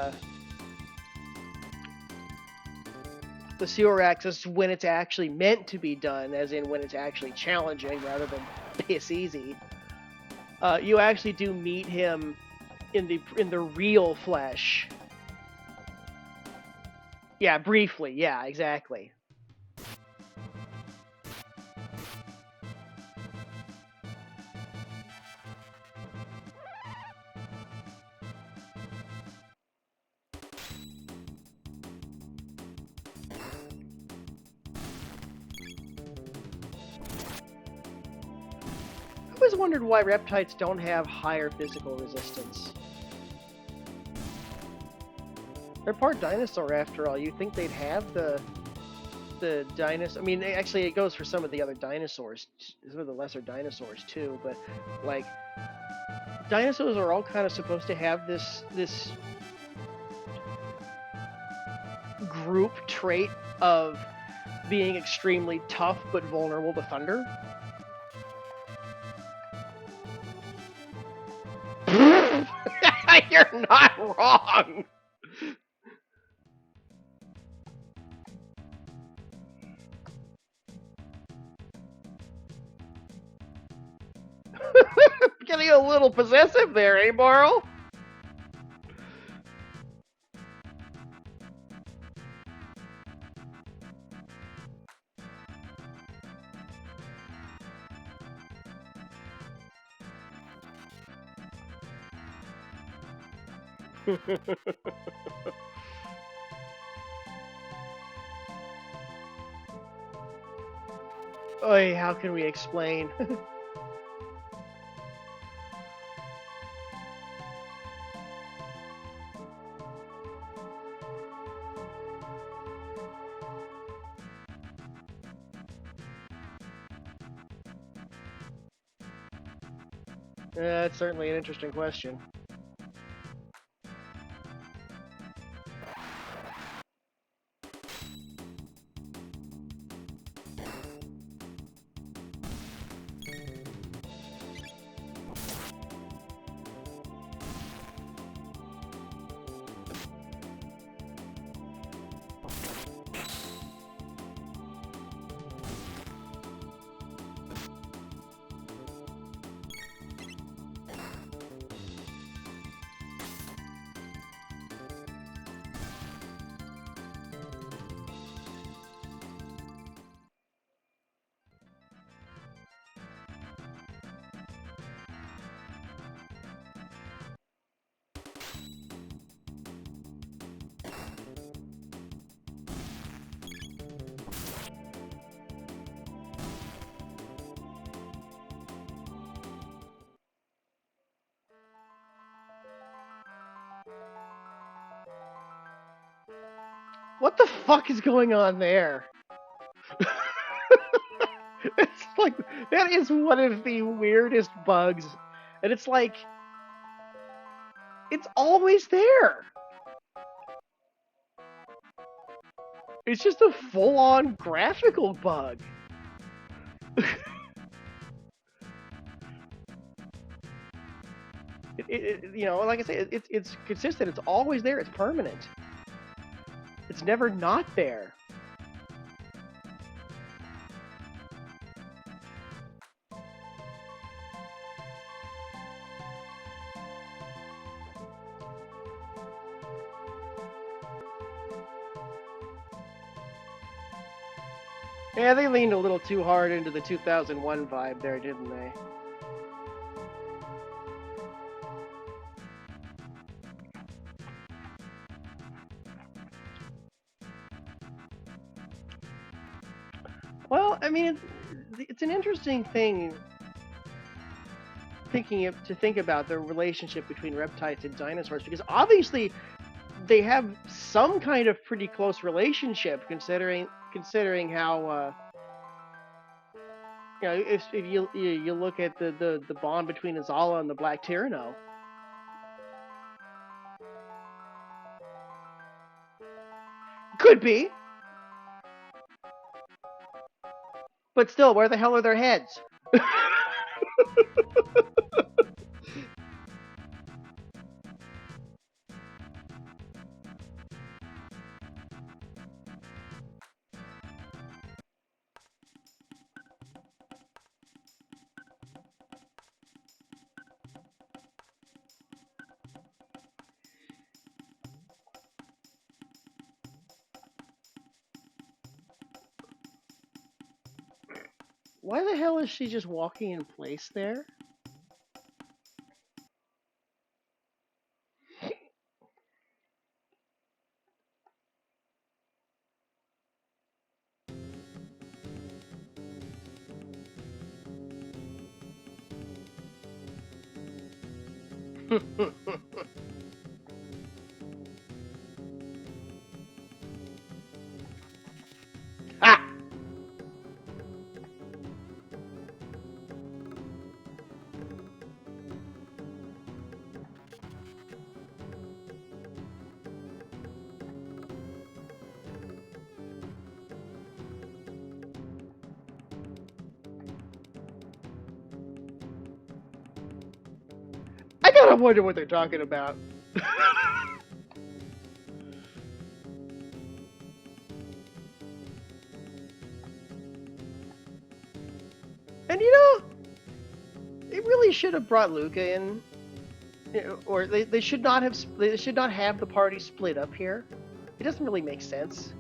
sewer access when it's actually meant to be done, as in when it's actually challenging rather than piss easy. You actually do meet him in the real flesh. Yeah, briefly. Yeah, exactly. always wondered why reptiles don't have higher physical resistance. They're part dinosaur after all. You'd think they'd have the dinosaur. I mean, actually, it goes for some of the other dinosaurs, some of the lesser dinosaurs too. But like, dinosaurs are all kind of supposed to have this group trait of being extremely tough but vulnerable to thunder. You're not wrong. Getting a little possessive there, eh, Barl? Oy, how can we explain? That's certainly an interesting question. What the fuck is going on there? It's like, that is one of the weirdest bugs. And it's like, it's always there. It's just a full-on graphical bug. You know, like I say, it's consistent. It's always there. It's permanent. It's never not there. Yeah, they leaned a little too hard into the 2001 vibe there, didn't they? Well, I mean, it's an interesting thing to think about the relationship between reptiles and dinosaurs, because obviously they have some kind of pretty close relationship, considering how you know, if you look at the bond between Azala and the Black Tyranno. Could be, but still, where the hell are their heads? Why the hell is she just walking in place there? Ha! I gotta wonder what they're talking about. And they really should have brought Luca in, or they should not have. They should not have the party split up here. It doesn't really make sense.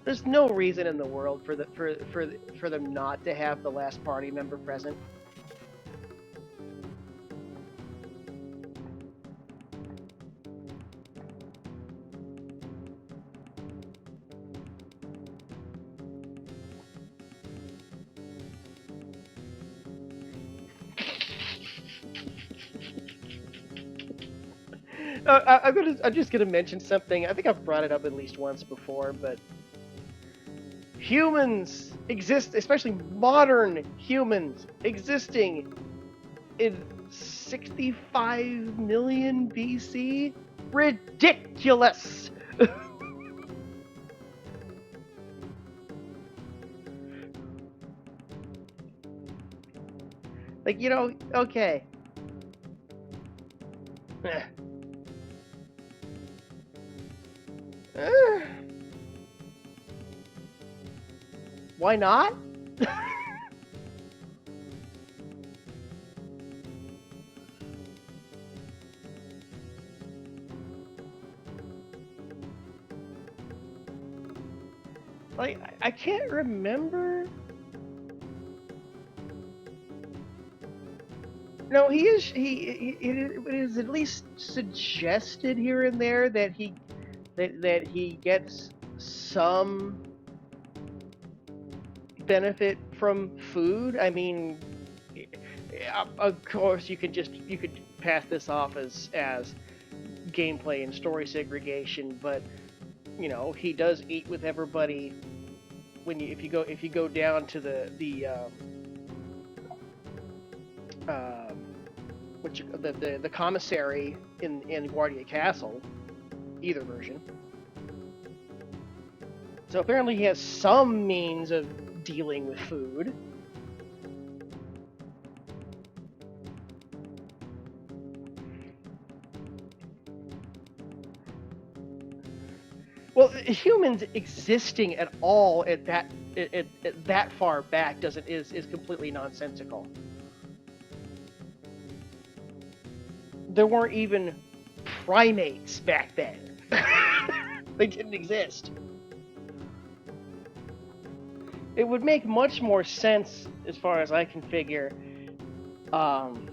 There's no reason in the world for them not to have the last party member present. I'm just gonna mention something. I think I've brought it up at least once before, but humans exist, especially modern humans existing in 65 million BC. Ridiculous. Like okay. Eh. Eh. Why not? Like I can't remember. No, it is at least suggested here and there that he gets some benefit from food. I mean, of course you could pass this off as gameplay and story segregation, but he does eat with everybody when if you go down to um, the commissary in Guardia Castle, either version. So apparently he has some means of dealing with food. Well, humans existing at all at that far back doesn't is completely nonsensical. There weren't even primates back then. They didn't exist. It would make much more sense, as far as I can figure, um,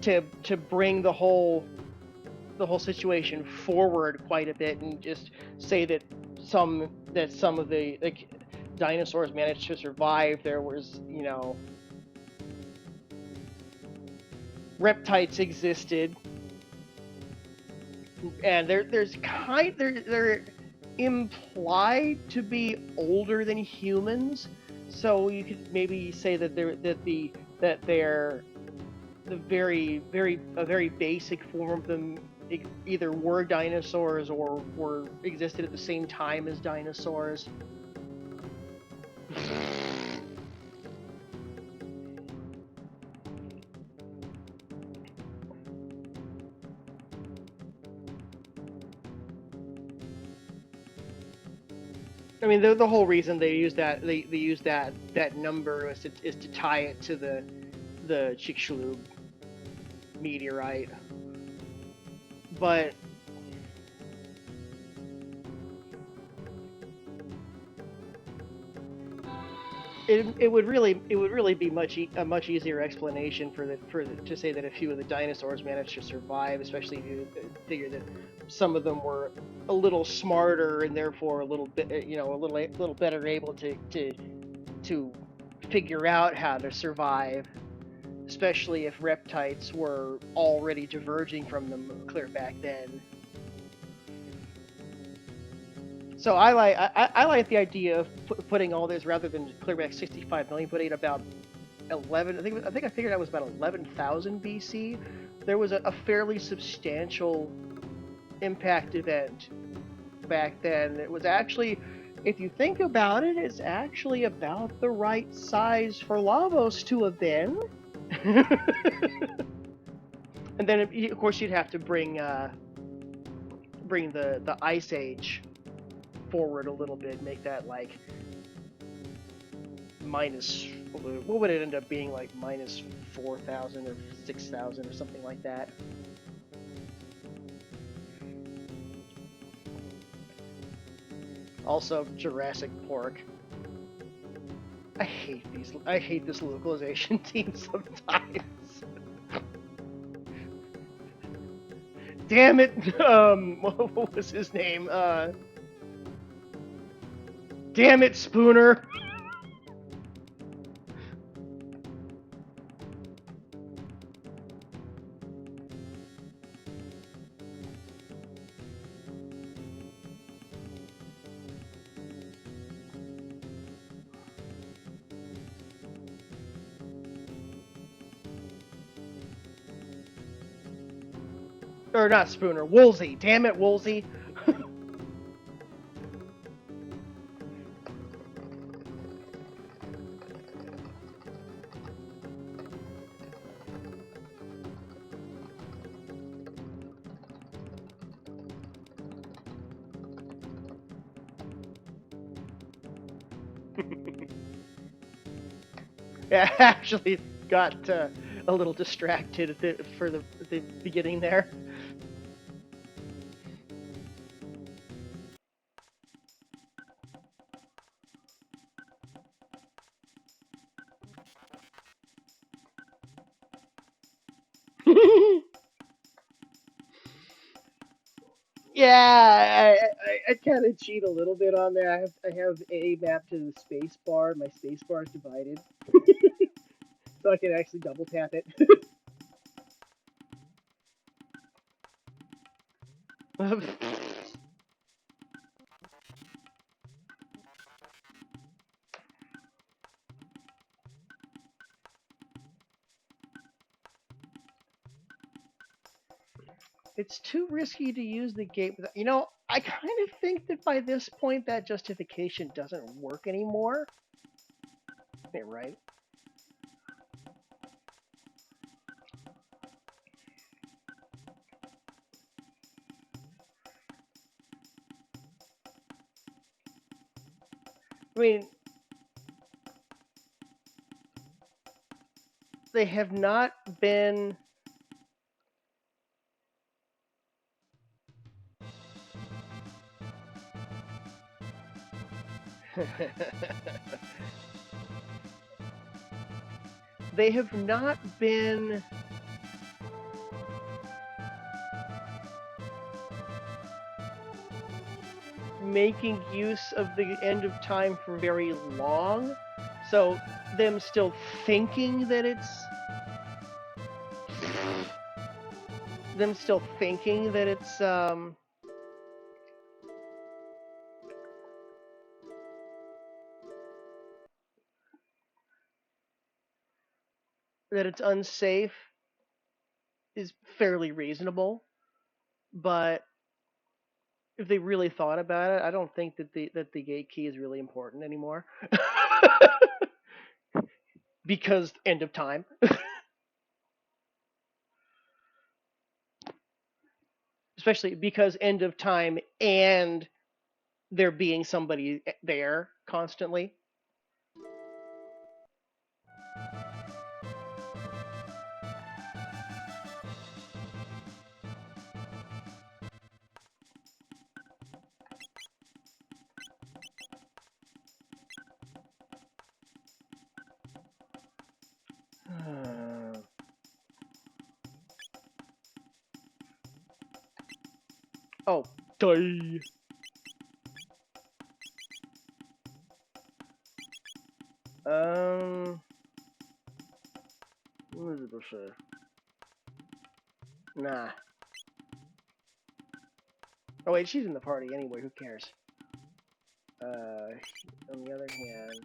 to bring the whole situation forward quite a bit and just say that some of the dinosaurs managed to survive. There was reptiles existed, and they're implied to be older than humans. So you could maybe say that they're the a very basic form of them either were dinosaurs or were existed at the same time as dinosaurs. I mean, the whole reason they use they use that number is to tie it to the Chicxulub meteorite, but it would really be a much easier explanation to say that a few of the dinosaurs managed to survive, especially if you figure that some of them were a little smarter and therefore a little bit a little better able to figure out how to survive, especially if reptites were already diverging from them clear back then. So I like the idea of putting all this rather than clear back 65 million, putting it about 11. I think I figured out was about 11,000 BC. There was a fairly substantial impact event back then. It was actually, if you think about it, it's actually about the right size for Lavos to have been. And then, of course, you'd have to bring the Ice Age forward a little bit, make that like minus, what would it end up being, like minus 4,000 or 6,000 or something like that. Also, Jurassic Pork. I hate this localization team sometimes. Damn it! What was his name? Damn it, Spooner! Or not Spooner, Woolsey. Damn it, Woolsey. Yeah, I actually got a little distracted for the beginning there. Yeah, I kind of cheat a little bit on there. I have A mapped to the space bar. My space bar is divided, so I can actually double tap it. It's too risky to use the gate. You know, I kind of think that by this point that justification doesn't work anymore. Yeah, right. I mean, they have not been. They have not been making use of the end of time for very long. So them still thinking that it's them still thinking that it's that it's unsafe is fairly reasonable, but if they really thought about it, I don't think that the gate key is really important anymore. Because end of time. Especially because end of time and there being somebody there constantly. Oh, die. Um, what is it for sure? Nah. Oh wait, she's in the party anyway. Who cares? On the other hand,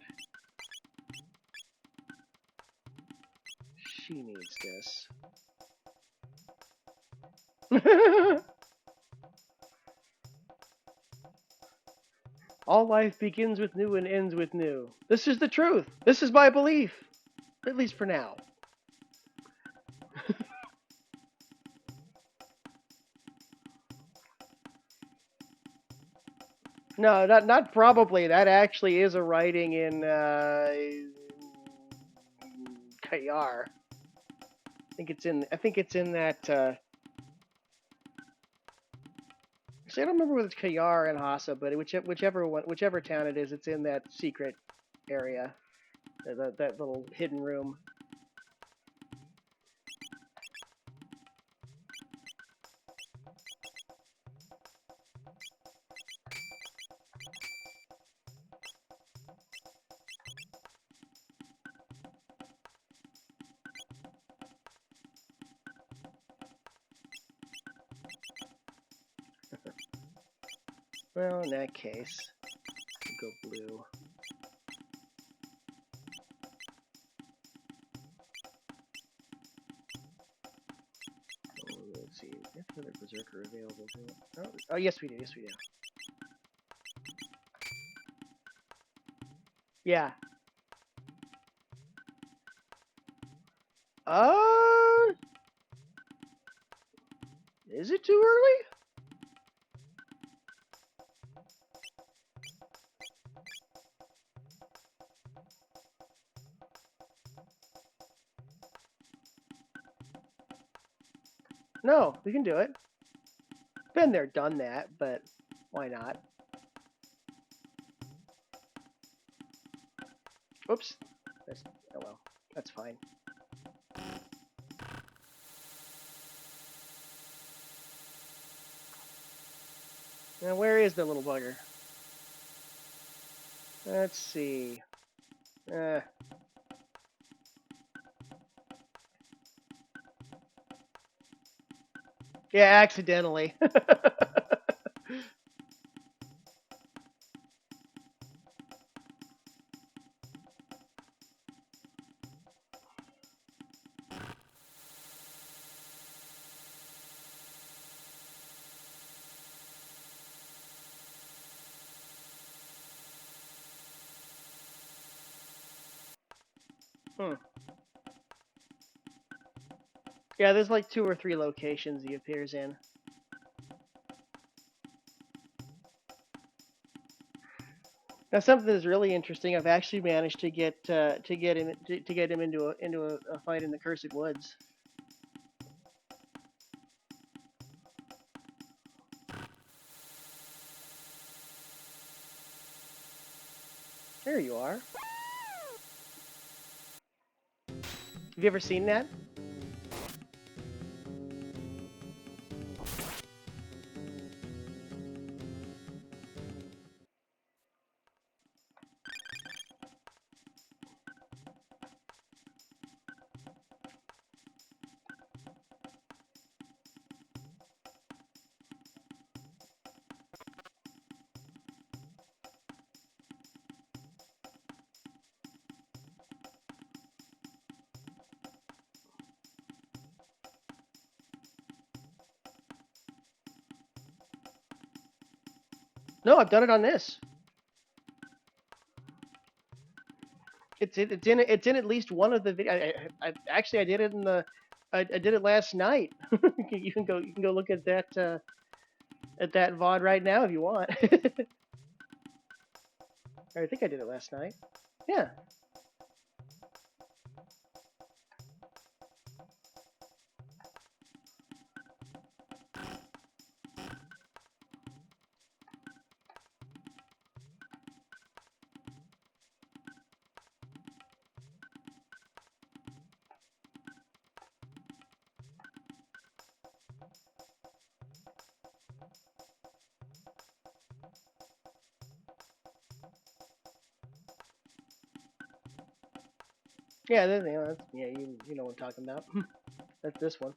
she needs this. All life begins with new and ends with new. This is the truth. This is my belief. At least for now. No, not probably. That actually is a writing in Kayar. I think it's in that. Actually, I don't remember whether it's Kayar and Hasa, but whichever town it is, it's in that secret area, that little hidden room. Well, in that case, we'll go blue. Let's see. We have another berserker available. Oh, yes, we do. Yes, we do. Yeah. Is it too early? No, we can do it. Been there, done that, but why not? Oops. Oh well, that's fine. Now, where is the little bugger? Let's see. Yeah, accidentally. Hmm. Yeah, there's like 2 or 3 locations he appears in. Now, something that's really interesting. I've actually managed to get him into a fight in the Cursed Woods. There you are. Have you ever seen that? No, I've done it on this. It's in at least one of the videos. I did it in the I did it last night. You can go look at that VOD right now if you want. I think I did it last night. Yeah. Yeah, yeah, you know what I'm talking about. That's this one.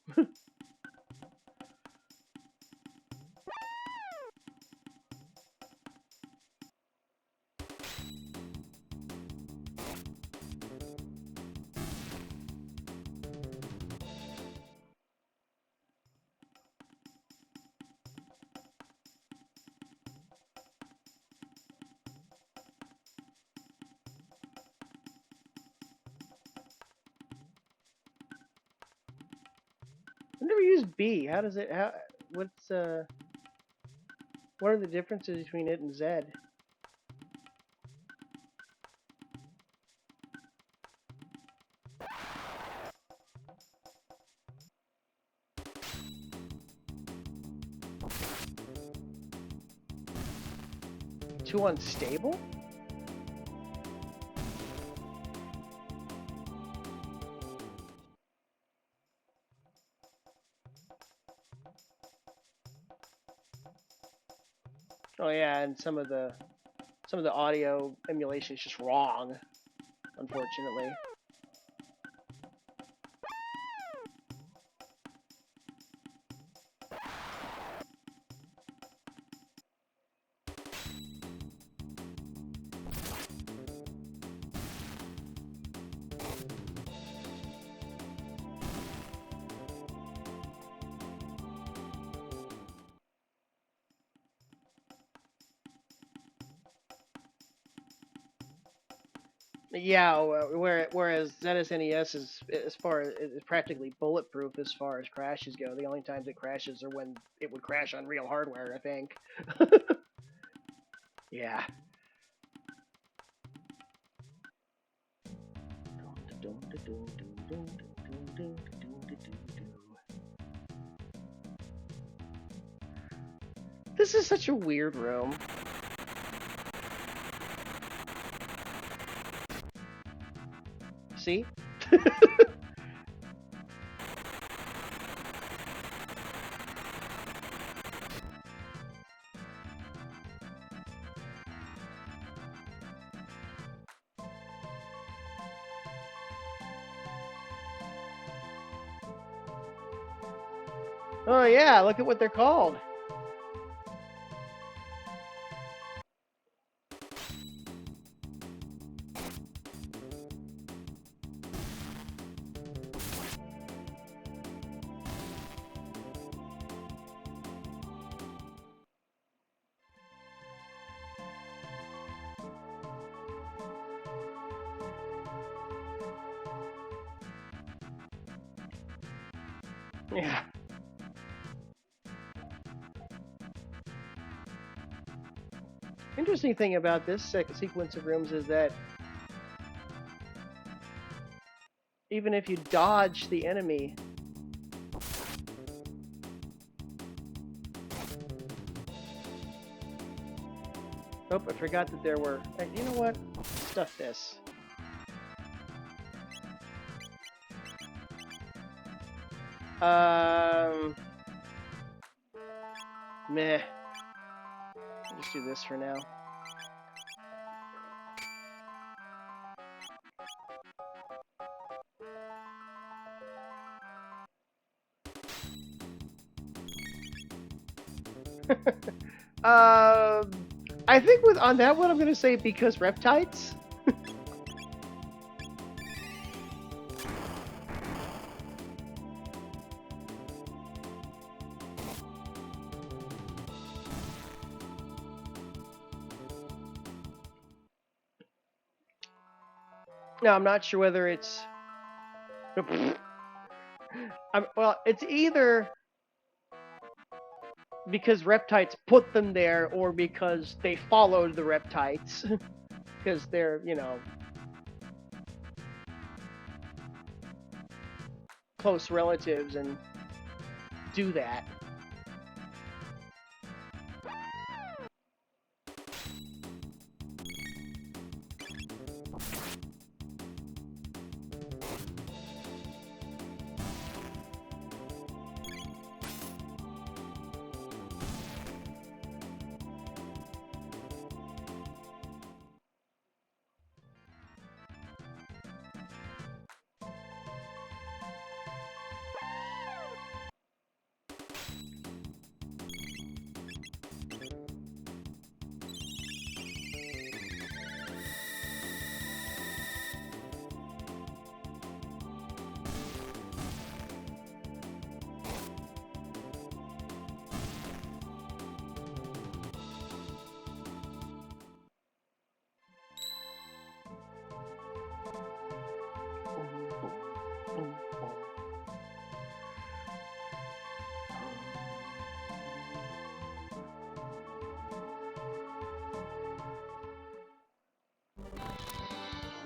I've never used B. How does it? How? What's What are the differences between it and Z? Too unstable? Oh yeah, and some of the audio emulation is just wrong, unfortunately. Yeah, whereas ZSNES is as far as is practically bulletproof as far as crashes go. The only times it crashes are when it would crash on real hardware, I think. Yeah. This is such a weird room. See? Oh yeah, look at what they're called. Yeah. Interesting thing about this sequence of rooms is that even if you dodge the enemy, oh, I forgot that there were. You know what? Stuff this. Meh. I'll just do this for now. Um, I think with on that one, I'm gonna say because reptites. No, I'm not sure whether it's. Well, it's either because reptites put them there or because they followed the reptites. Because they're, close relatives and do that.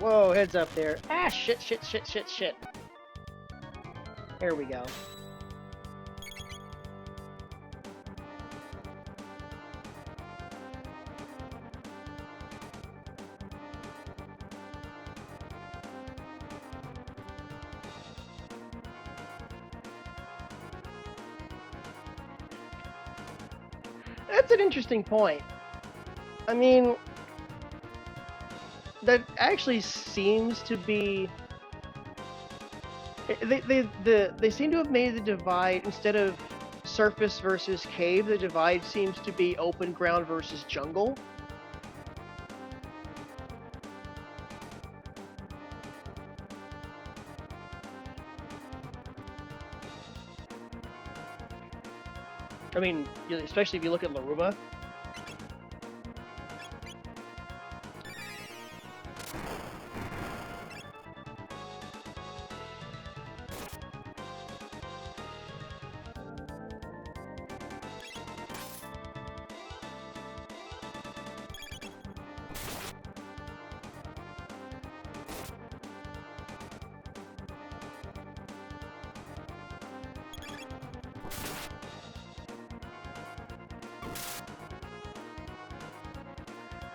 Whoa, heads up there. Ah, shit, shit, shit, shit, shit. There we go. That's an interesting point. I mean, that actually seems to be. They seem to have made the divide instead of surface versus cave. The divide seems to be open ground versus jungle. I mean, especially if you look at Laruba.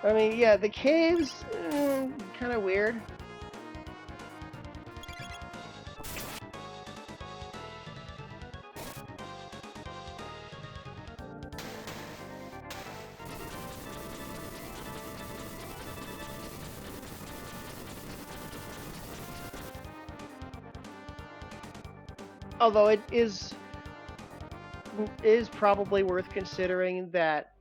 I mean, yeah, the caves, kind of weird. Although it is probably worth considering that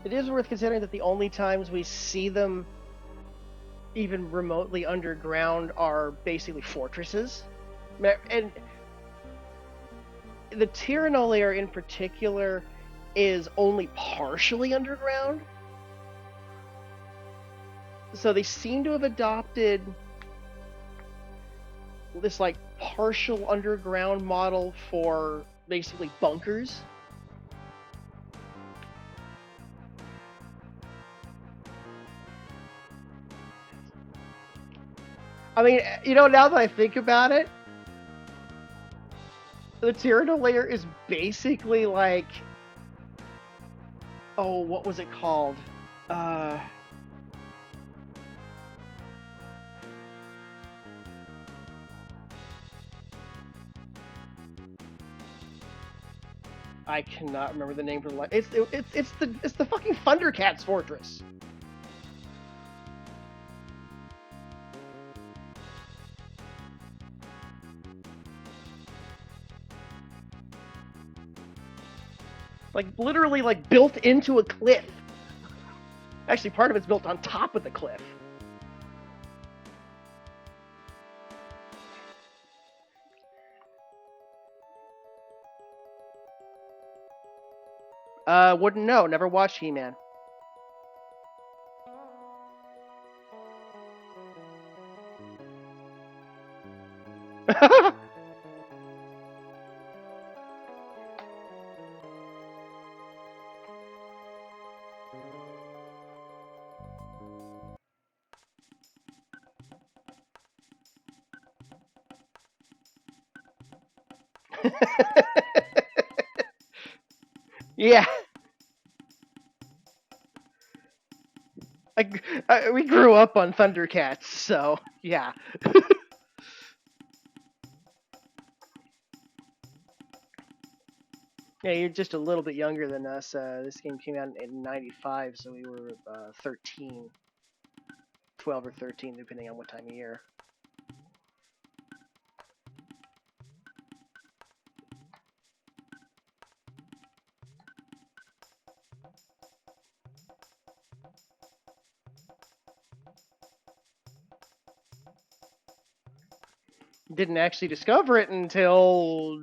it is worth considering that the only times we see them even remotely underground are basically fortresses. And the Tyranno layer in particular is only partially underground. So they seem to have adopted this like partial underground model for basically bunkers. I mean, now that I think about it, the Tyranno layer is basically like, oh, what was it called? I cannot remember the name for the life. It's the fucking Thundercats fortress. Like literally like built into a cliff. Actually, part of it's built on top of the cliff. Wouldn't know. Never watched He-Man. Yeah. We grew up on Thundercats, so yeah. Yeah, you're just a little bit younger than us. This game came out in '95, so we were 13, 12 or 13, depending on what time of year. Didn't actually discover it until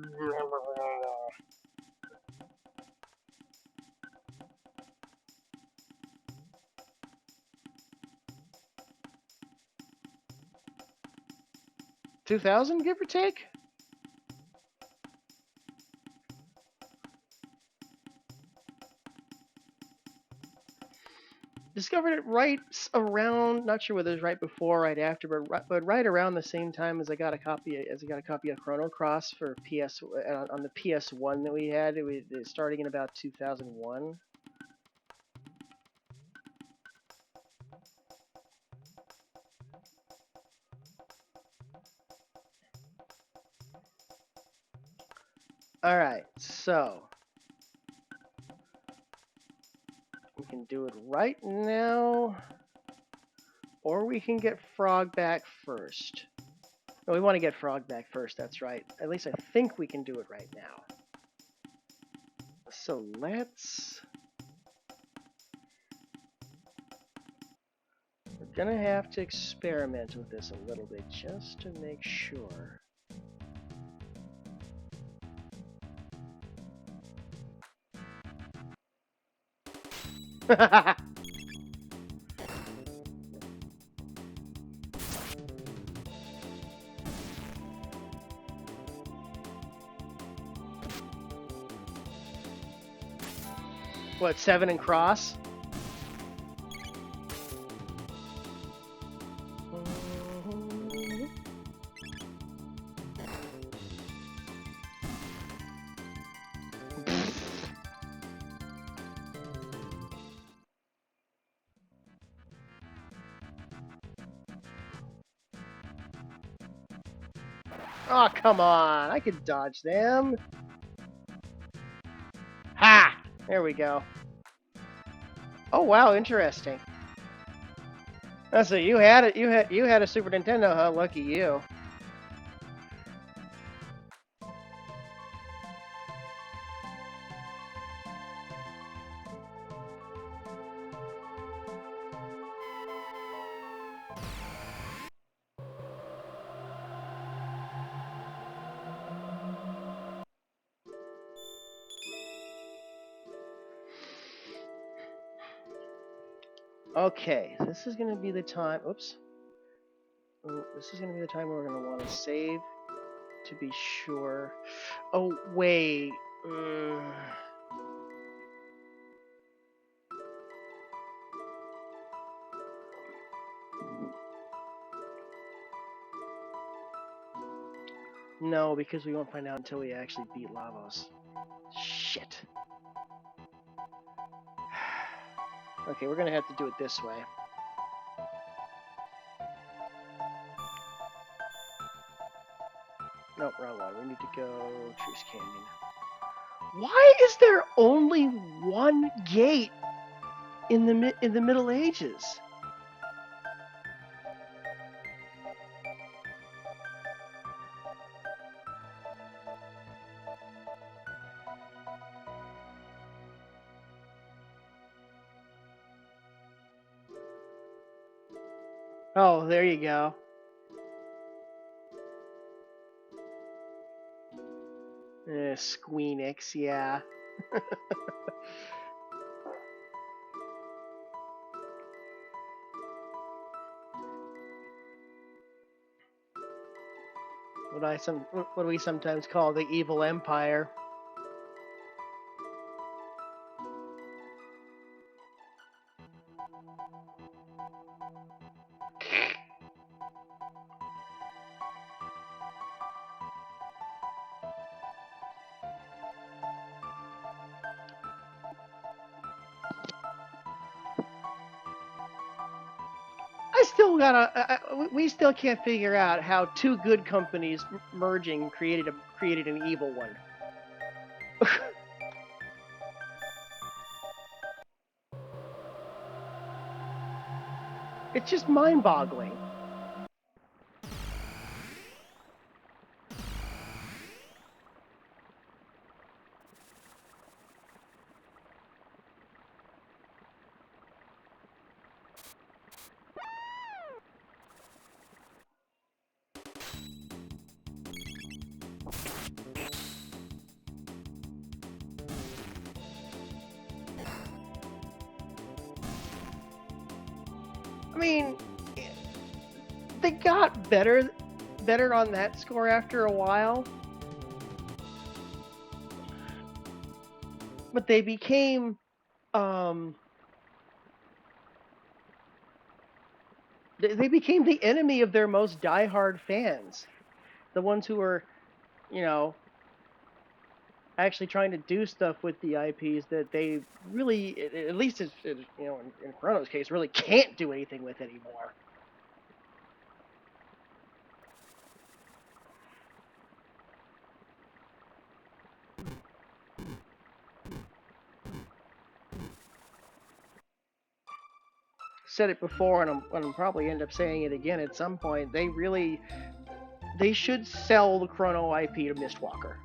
2000, give or take. Discovered it right around, not sure whether it was right before, right after, but right around the same time as I got a copy of Chrono Cross for PS on the PS1 that we had. It was starting in about 2001. All right, so we can do it right now, or we can get Frog back first. No, we want to get Frog back first. That's right. At least I think we can do it right now. So let's. We're gonna have to experiment with this a little bit just to make sure. What, 7 and cross? Oh, come on. I could dodge them. Ha! There we go. Oh, wow, interesting. So you had it. You had a Super Nintendo, huh? Lucky you. Okay, this is going to be the time. Oops. This is going to be the time where we're going to want to save to be sure. Oh, wait. No, because we won't find out until we actually beat Lavos. Shit. Okay, we're going to have to do it this way. Nope, wrong one. We need to go Truce Canyon. Why is there only one gate in the Middle Ages? Oh, there you go. Squeenix, yeah. What we sometimes call the evil empire. We still can't figure out how two good companies merging created an evil one. It's just mind-boggling. I mean, they got better. better on that score after a while. But they became they became the enemy of their most diehard fans. The ones who were, you know, actually trying to do stuff with the IPs that they really, at least in Chrono's case, really can't do anything with anymore. Said it before, and I'm probably end up saying it again at some point. They should sell the Chrono IP to Mistwalker.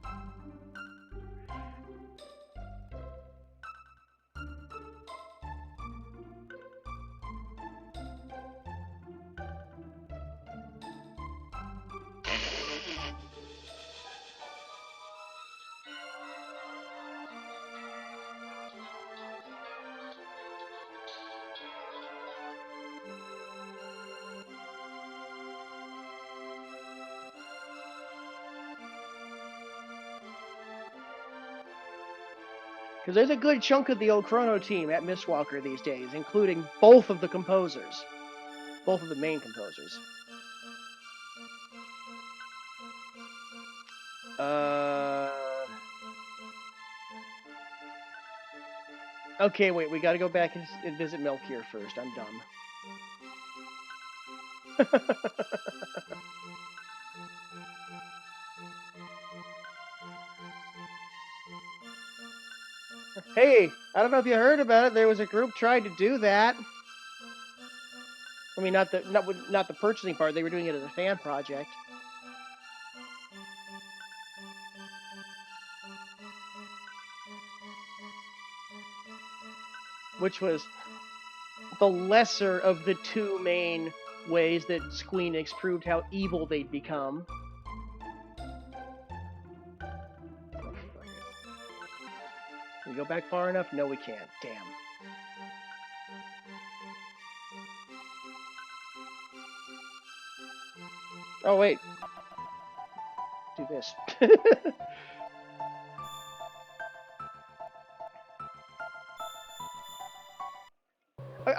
Because there's a good chunk of the old Chrono team at Mistwalker these days, including both of the composers, both of the main composers. Okay, wait, we gotta go back and visit Melchior first. I'm dumb. Hey, I don't know if you heard about it. There was a group trying to do that. I mean, not the purchasing part. They were doing it as a fan project. Which was the lesser of the two main ways that Squeenix proved how evil they'd become. Can we go back far enough? No, we can't. Damn. Oh, wait. Do this.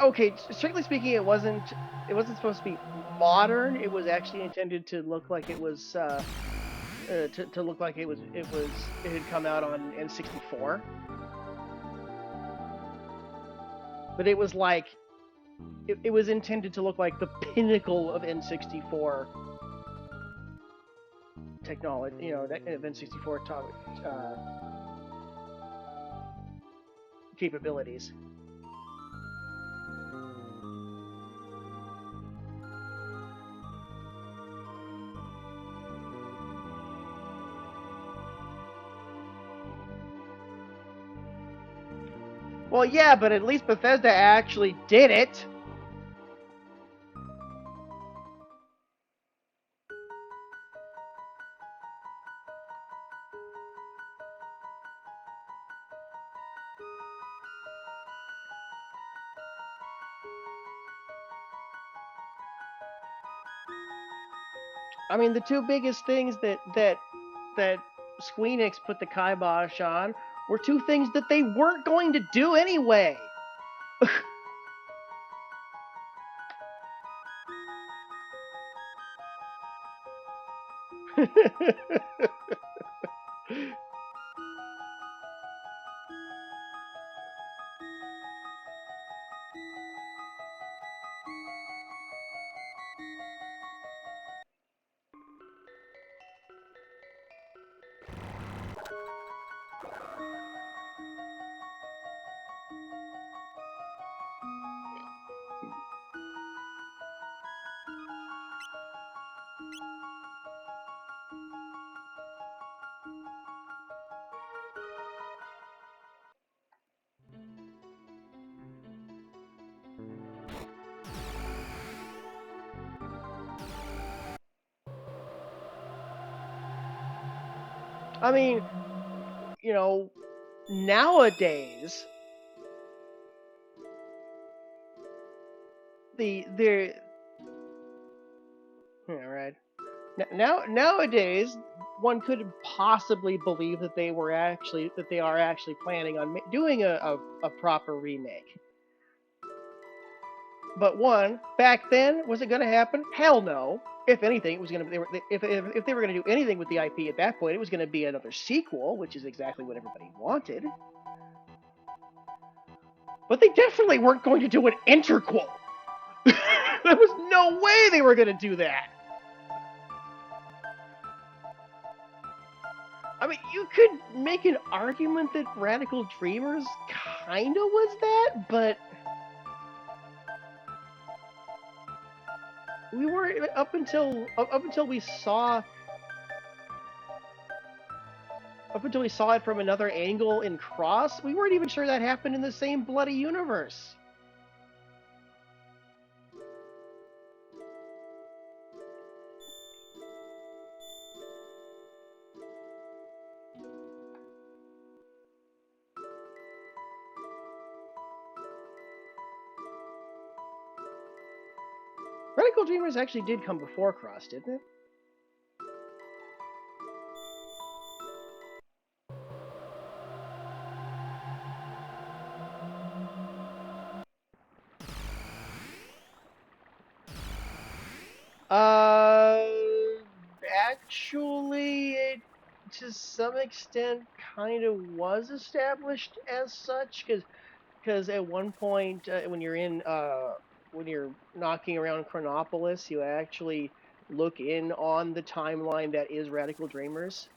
Okay, strictly speaking, it wasn't supposed to be modern. It was actually intended to look like it was to look like it had come out on N64. But it was like it was intended to look like the pinnacle of N64 technology, you know, that N64 capabilities. Well, yeah, but at least Bethesda actually did it. I mean, the two biggest things that Squeenix put the kibosh on were two things that they weren't going to do anyway. I mean, you know, nowadays the yeah, right. Nowadays, one could possibly believe that they are actually planning on doing a proper remake. But one, back then, was it going to happen? Hell no. If anything, it was going to. If they were going to do anything with the IP at that point, it was going to be another sequel, which is exactly what everybody wanted. But they definitely weren't going to do an interquel. There was no way they were going to do that. I mean, you could make an argument that Radical Dreamers kind of was that, but we weren't up until we saw it from another angle in Cross. We weren't even sure that happened in the same bloody universe. Radical Dreamers actually did come before Cross, didn't it? Uh, Actually, it to some extent kind of was established as such, because at one point when you're knocking around Chronopolis, you actually look in on the timeline that is Radical Dreamers.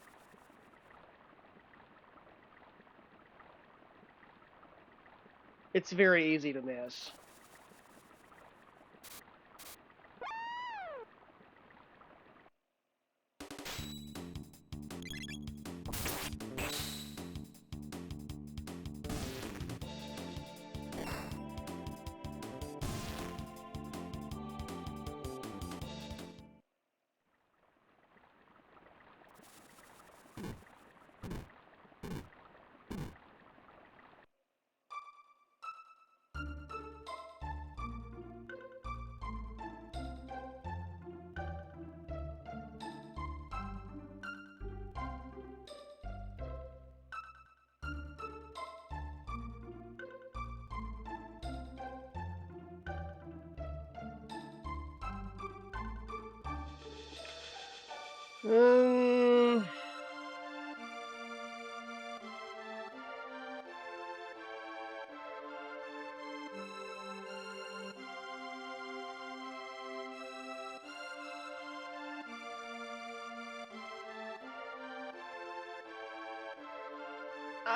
It's very easy to miss. Um, uh,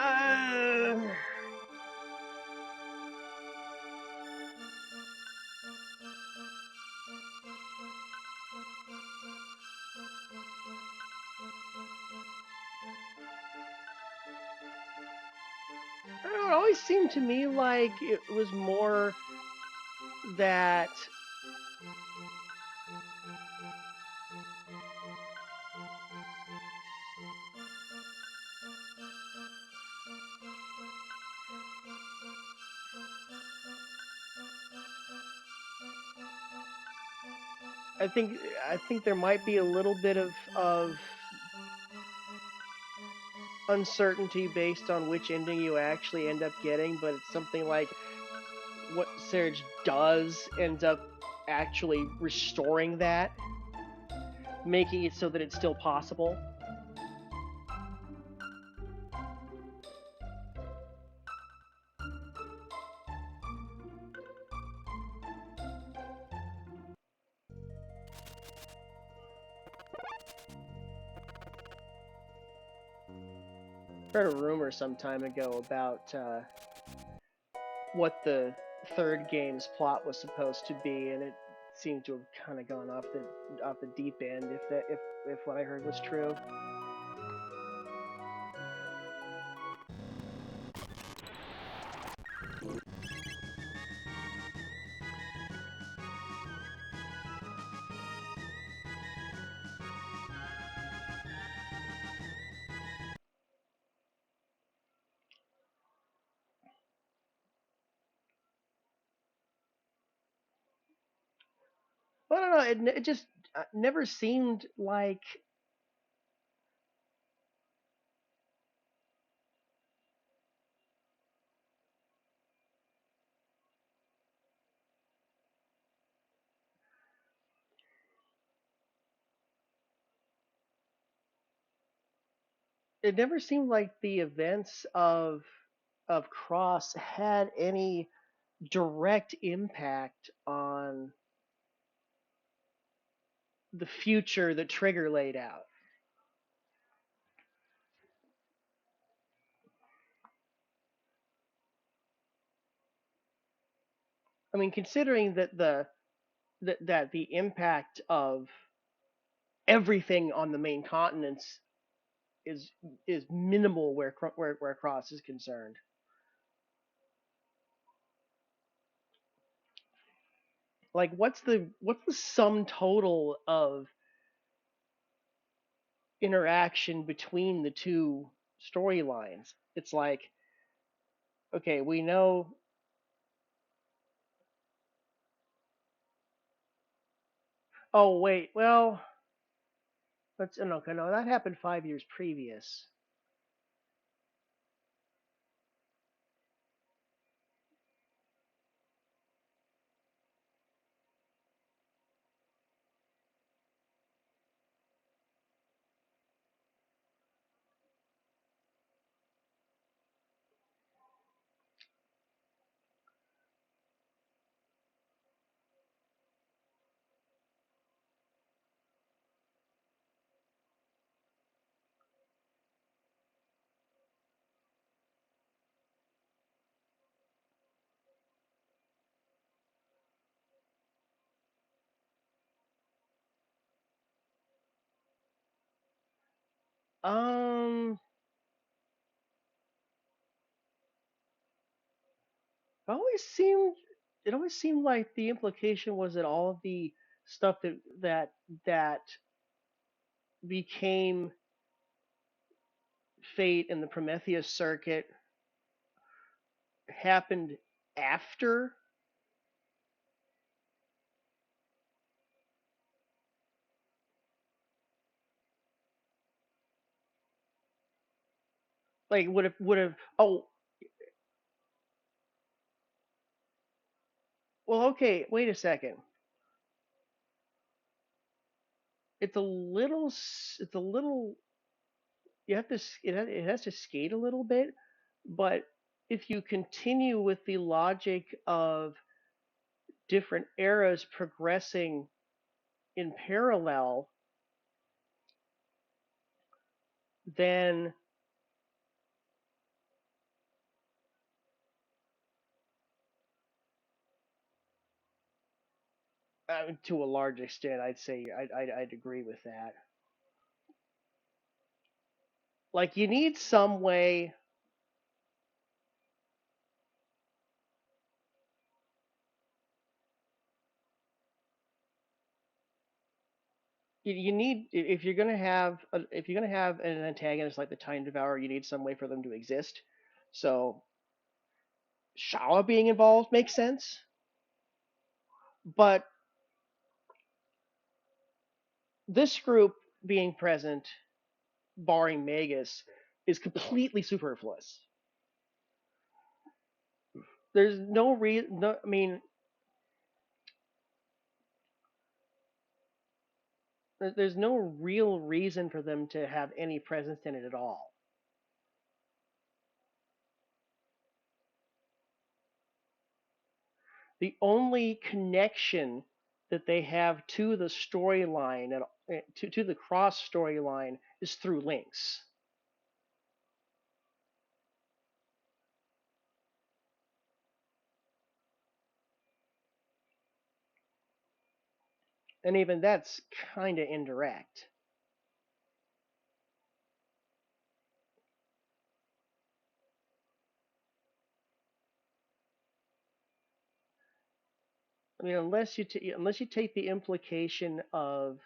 I don't know, it always seemed to me like it was more that I think I think there might be a little bit of uncertainty based on which ending you actually end up getting, but it's something like what Serge does ends up actually restoring that, making it so that it's still possible. Heard a rumor some time ago about what the third game's plot was supposed to be, and it seemed to have kind of gone off the deep end. If what I heard was true. But I don't know. It just never seemed like the events of Cross had any direct impact on the future that Trigger laid out. I mean, considering that the impact of everything on the main continents is minimal where Cross is concerned. Like, what's the sum total of interaction between the two storylines? It's like, okay, we know. Oh wait, well, let's no, okay, no, that happened 5 years previous. Um, it always seemed it always seemed like the implication was that all of the stuff that became Fate and the Prometheus circuit happened after, like would have oh, well, okay, wait a second. It's a little you have to it has to skate a little bit, but if you continue with the logic of different eras progressing in parallel, then to a large extent, I'd say I'd agree with that. Like, you need some way. You need, if you're gonna have an antagonist like the Time Devourer, you need some way for them to exist. So Shaw being involved makes sense, but this group being present, barring Magus, is completely superfluous. There's no reason. No, I mean, there's no real reason for them to have any presence in it at all. The only connection that they have to the storyline and to the cross storyline is through links, and even that's kind of indirect. I mean, unless you take the implication of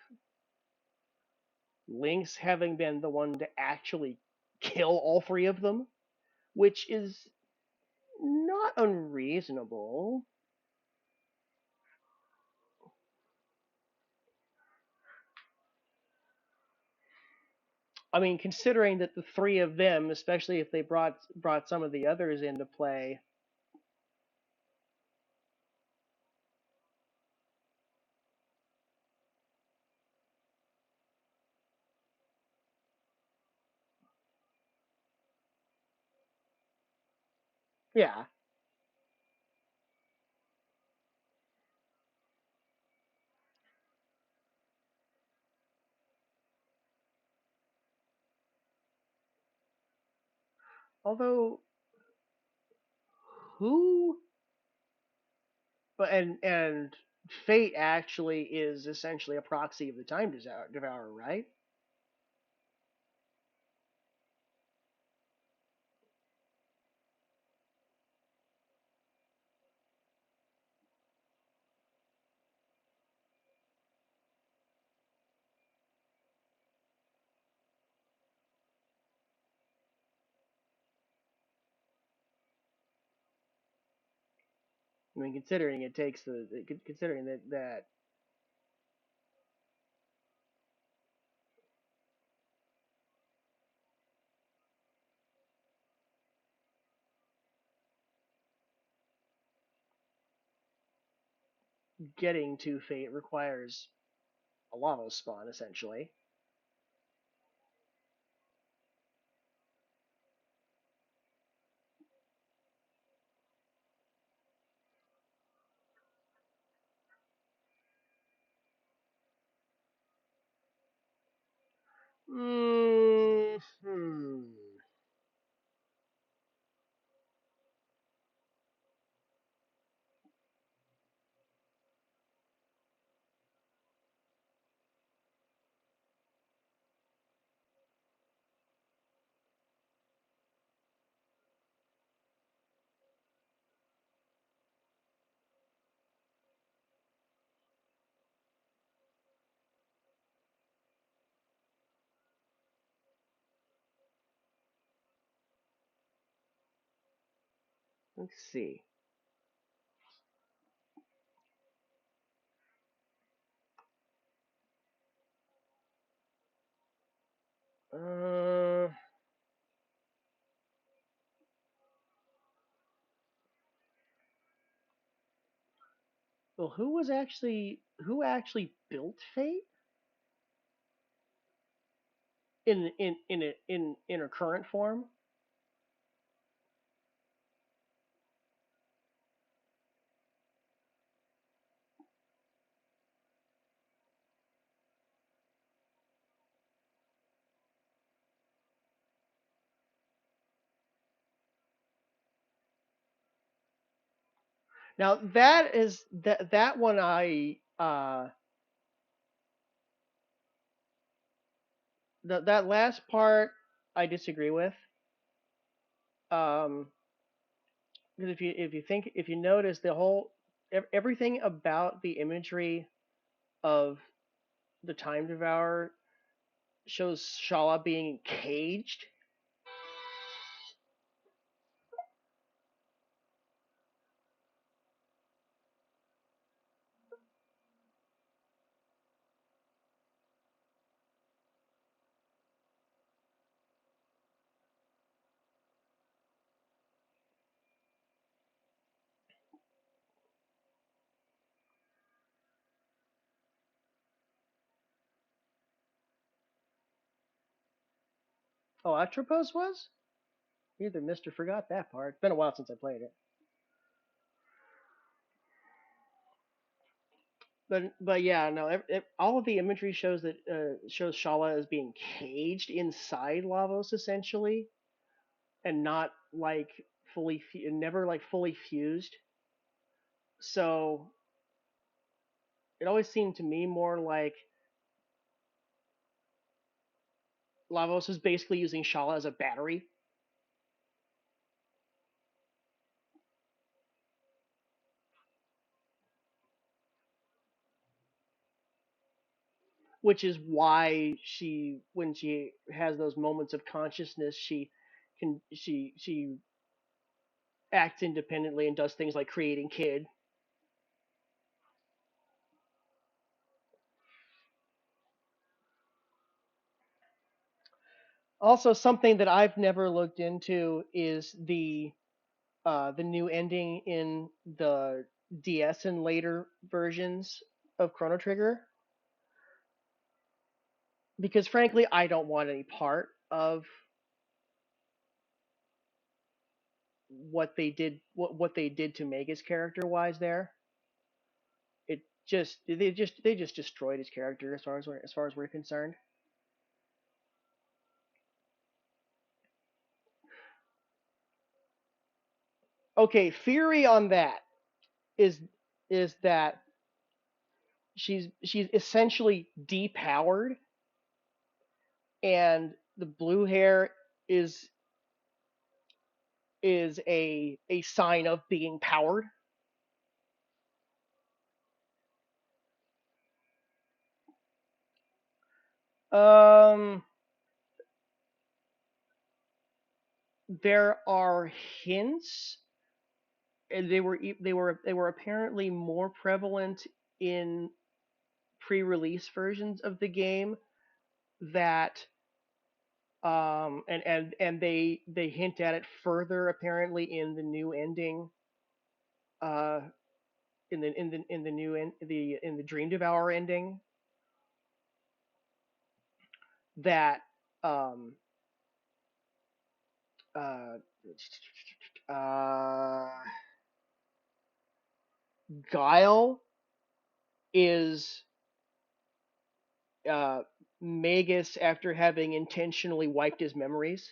Link's having been the one to actually kill all three of them, which is not unreasonable. I mean, considering that the three of them, especially if they brought some of the others into play, yeah. Although who, but and fate actually is essentially a proxy of the devourer, right? I mean, considering it takes considering that getting to fate requires a lava spawn essentially. Hmm. Let's see. Uh, well, who actually built Fate in her current form? Now that one that last part I disagree with. Um, because if you notice the whole everything about the imagery of the Time Devourer shows Shala being caged. Oh, Atropos was? Either missed or forgot that part. It's been a while since I played it. But yeah, no. All of the imagery shows Shala as being caged inside Lavos essentially, and not like never like fully fused. So it always seemed to me more like Lavos is basically using Shala as a battery, which is why when she has those moments of consciousness, she acts independently and does things like creating kid. Also, something that I've never looked into is the new ending in the DS and later versions of Chrono Trigger, because frankly, I don't want any part of what they did to Mega's character wise there. It just they just destroyed his character as far as we're concerned. Okay, theory on that is is that she's essentially depowered, and the blue hair is a sign of being powered. Um, there are hints, and they were apparently more prevalent in pre-release versions of the game that and they hint at it further apparently in the new ending uh in the new in the Dream Devourer ending that um uh uh Guile is uh Magus after having intentionally wiped his memories.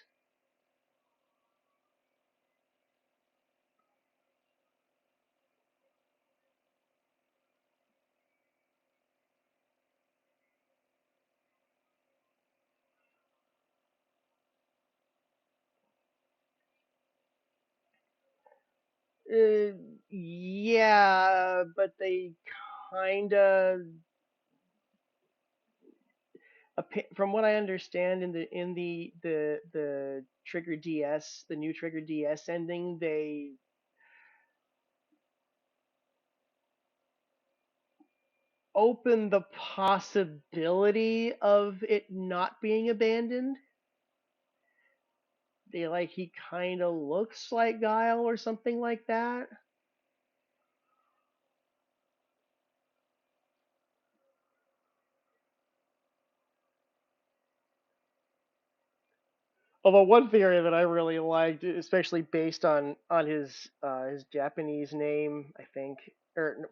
Uh, yeah, but they kind of, from what I understand in the Trigger DS, the new Trigger DS ending, they open the possibility of it not being abandoned. They like he kind of looks like Guile or something like that. Although one theory that I really liked, especially based on his Japanese name, I think, or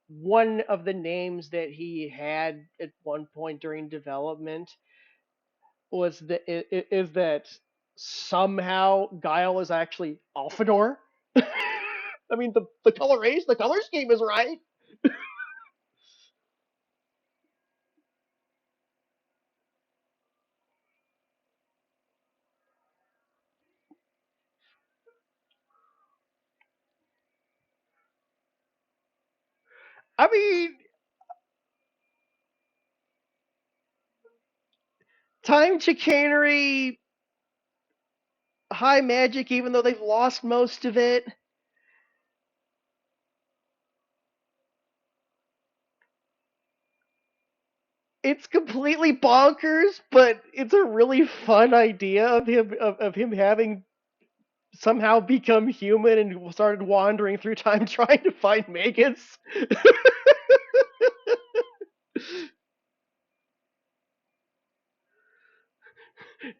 one of the names that he had at one point during development was that is that somehow Guile is actually Alphador. I mean, the color scheme is right. I mean, time chicanery, high magic, even though they've lost most of it. It's completely bonkers, but it's a really fun idea of him having somehow become human and started wandering through time trying to find Megas.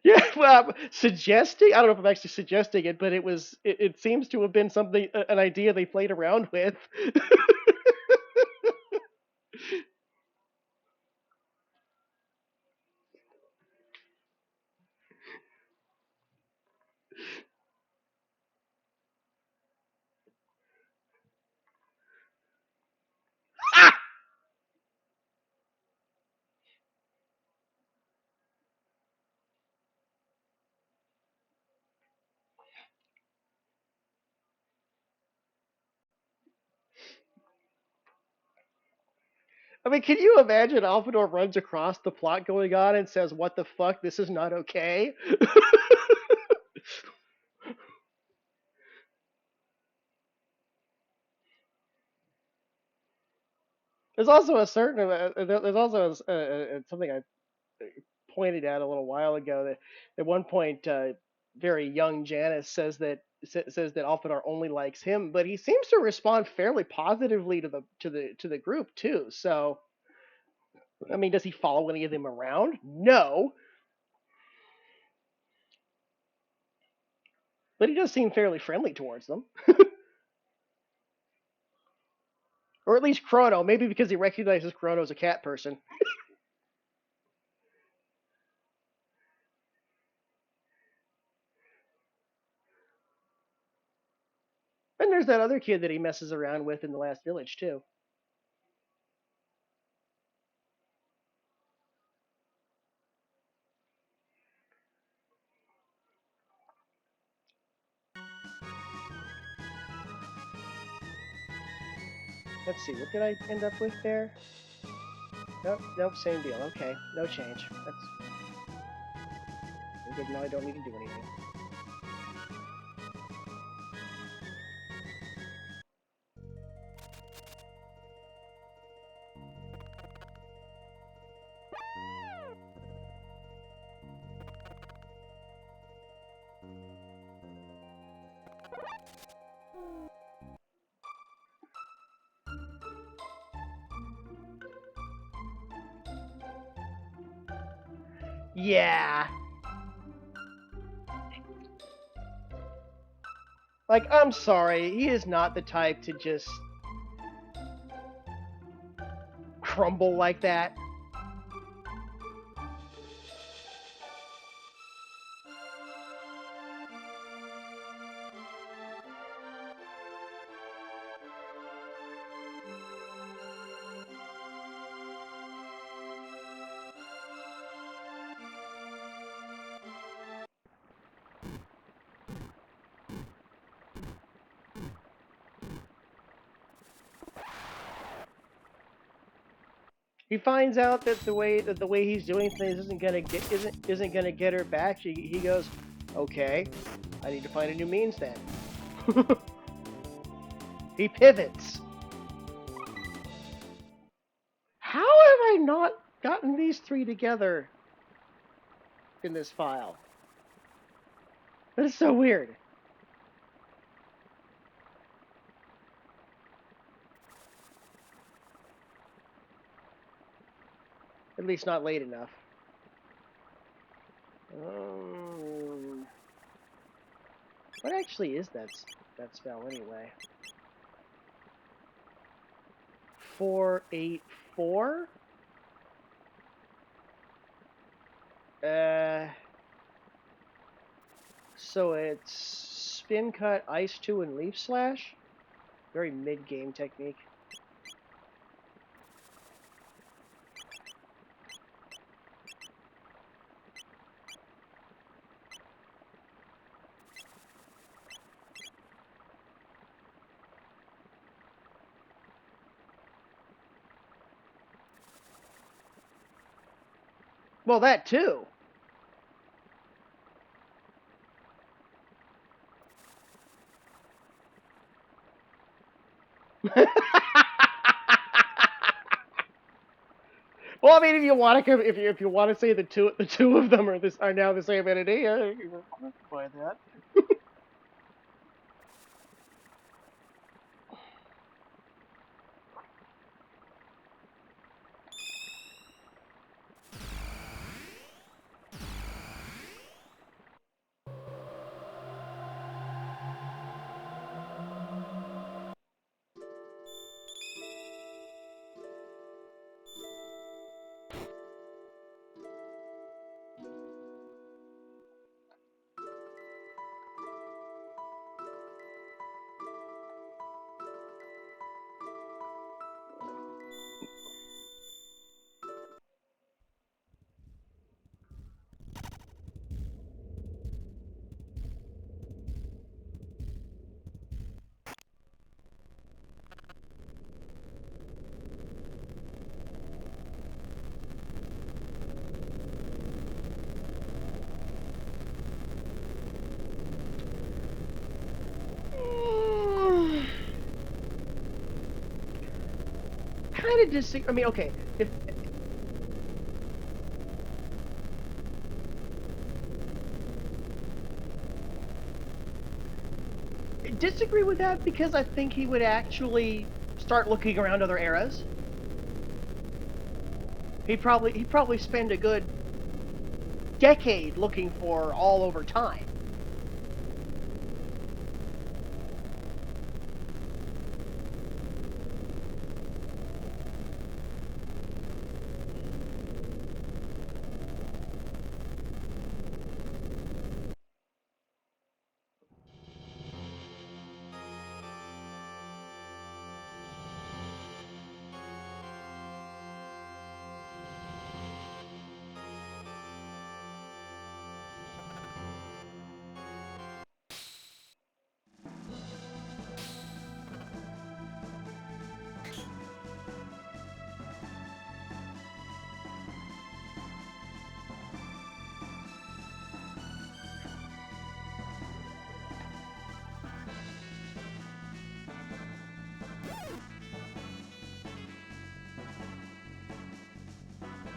Yeah, well, suggesting, I don't know if I'm actually suggesting it, but it seems to have been something, an idea they played around with. I mean, can you imagine Alphador runs across the plot going on and says, "What the fuck? This is not okay." There's also a certain, there's also something I pointed out a little while ago that at one point, very young Janice says that Alphanar only likes him, but he seems to respond fairly positively to the group too. So, I mean, does he follow any of them around? No, but he does seem fairly friendly towards them, or at least Chrono. Maybe because he recognizes Chrono as a cat person. And there's that other kid that he messes around with in the last village too. Let's see, what did I end up with there? Nope, nope, same deal. Okay, no change. That's good. Now I don't need to do anything. Yeah. Like, I'm sorry, he is not the type to just crumble like that. He finds out that the way he's doing things isn't gonna get her back. He goes, okay, I need to find a new means then. He pivots. How have I not gotten these three together in this file? That is so weird. At least not late enough. What actually is that spell anyway? 484? So it's spin cut, ice 2, and leaf slash? Very mid-game technique. Well, that too. Well, I mean, if you want to if you want to say the two of them are now the same entity, you can find that. Kind of disagree. I mean, okay, Disagree with that because I think he would actually start looking around other eras. He'd probably spend a good decade looking for all over time.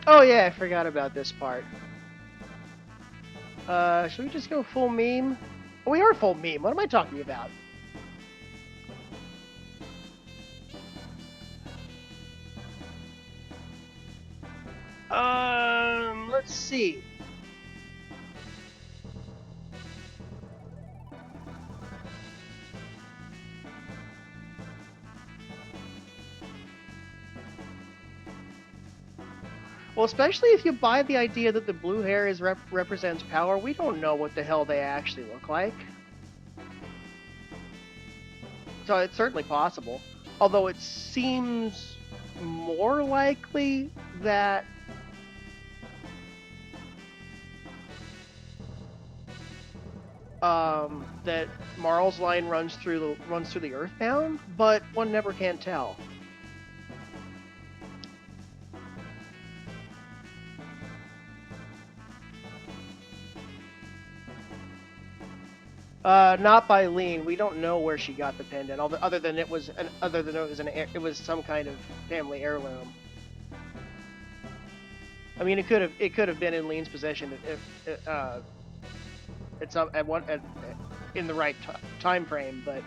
Oh yeah, I forgot about this part. Should we just go full meme? Oh, we are full meme. What am I talking about? Let's see. Well, especially if you buy the idea that the blue hair represents power, we don't know what the hell they actually look like. So it's certainly possible. Although it seems more likely that that Marl's line runs through the Earthbound, but one never can tell. Not by Lean. We don't know where she got the pendant, other than it was it was some kind of family heirloom. I mean, it could have been in Lean's possession if it's up at one in the right time frame, but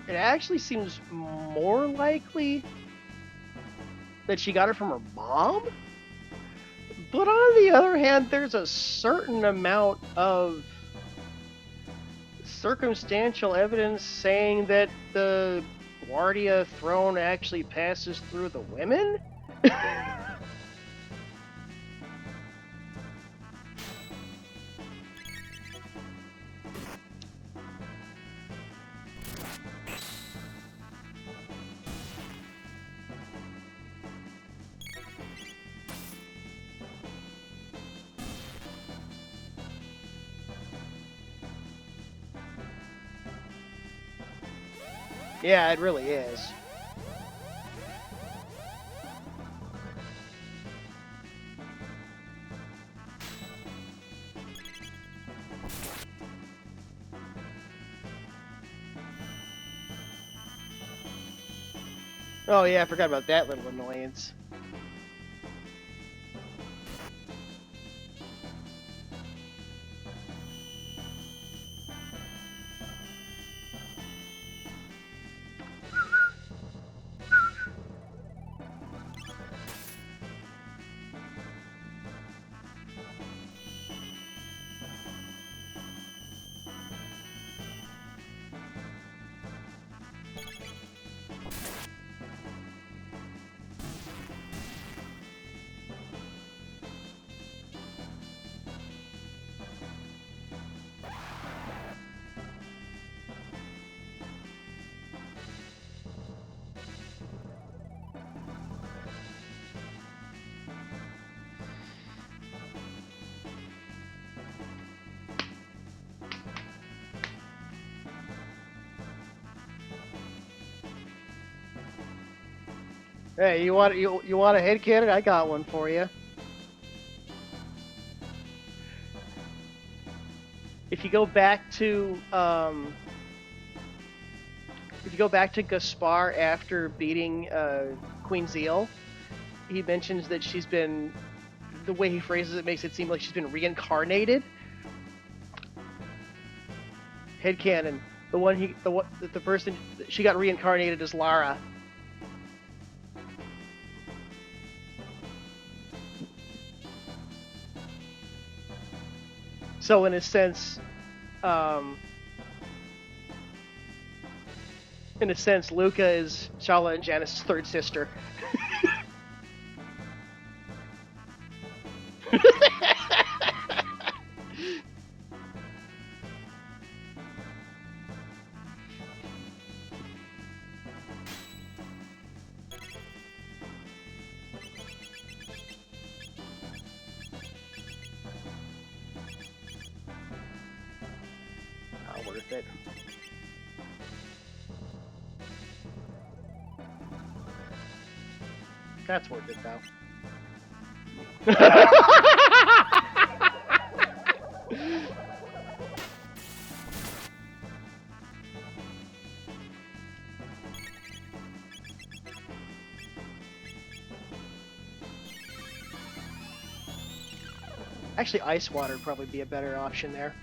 it actually seems more likely that she got it from her mom. But on the other hand, there's a certain amount of circumstantial evidence saying that the Guardia throne actually passes through the women. Yeah, it really is. Oh yeah, I forgot about that little annoyance. Hey, you want a head cannon? I got one for you. If you go back to Gaspar after beating Queen Zeal, he mentions that she's been the way he phrases it makes it seem like she's been reincarnated. Headcanon. The person she got reincarnated as Lara. So in a sense, Luca is Shala and Janice's third sister. Not worth it. That's worth it, though. Actually, ice water would probably be a better option there.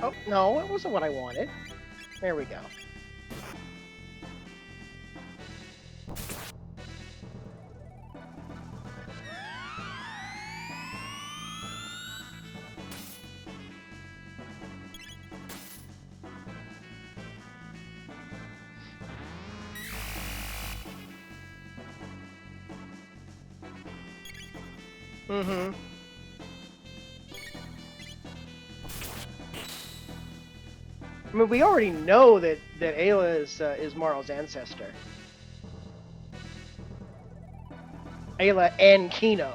Oh, no, it wasn't what I wanted. There we go. Mm-hmm. I mean, we already know that Ayla is Marl's ancestor. Ayla and Kino.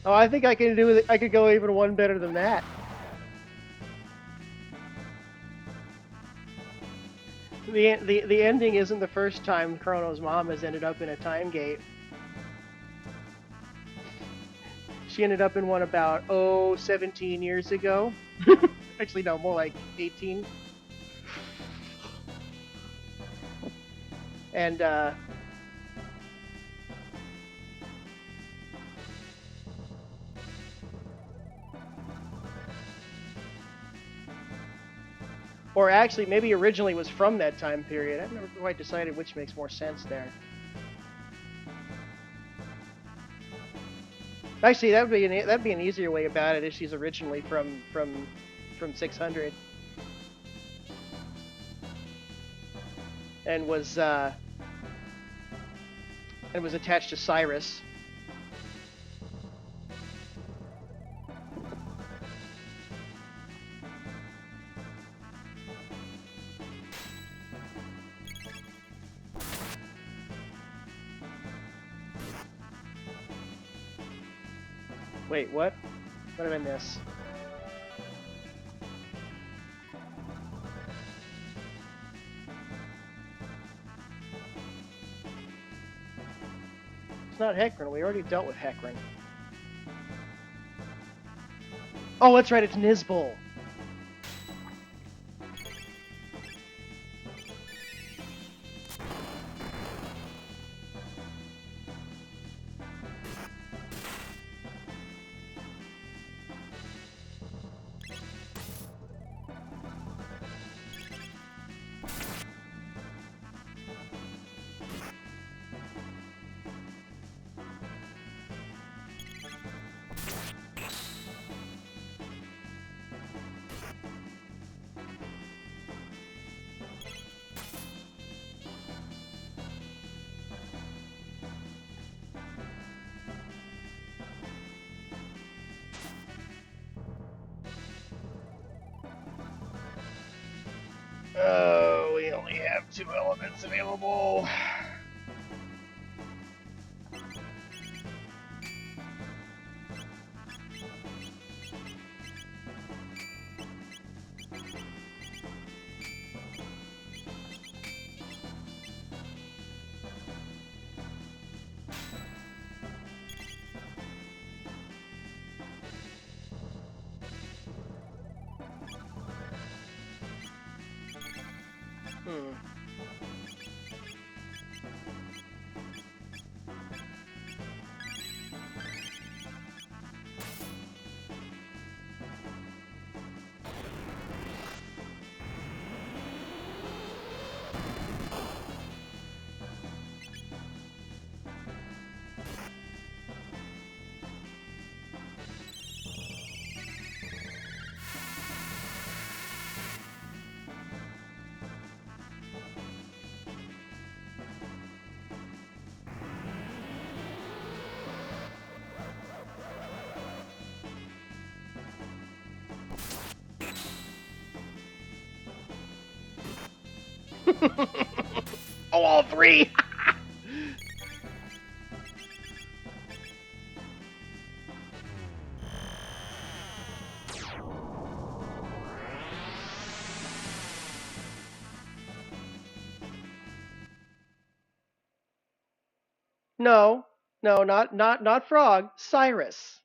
Oh, I think I can do it. I could go even one better than that. The ending isn't the first time Chrono's mom has ended up in a time gate. She ended up in one about 17 years ago. Actually, no, more like 18. And or actually, maybe originally was from that time period. I've never quite decided which makes more sense there. Actually, that'd be an easier way about it if she's originally from 600 and was attached to Cyrus. Wait, what? What did I miss? It's not Hecarim. We already dealt with Hecarim. Oh, that's right. It's Nizbul. Oh, we only have 2 elements available. Hmm. Oh, all 3! No, no, not Frog. Cyrus.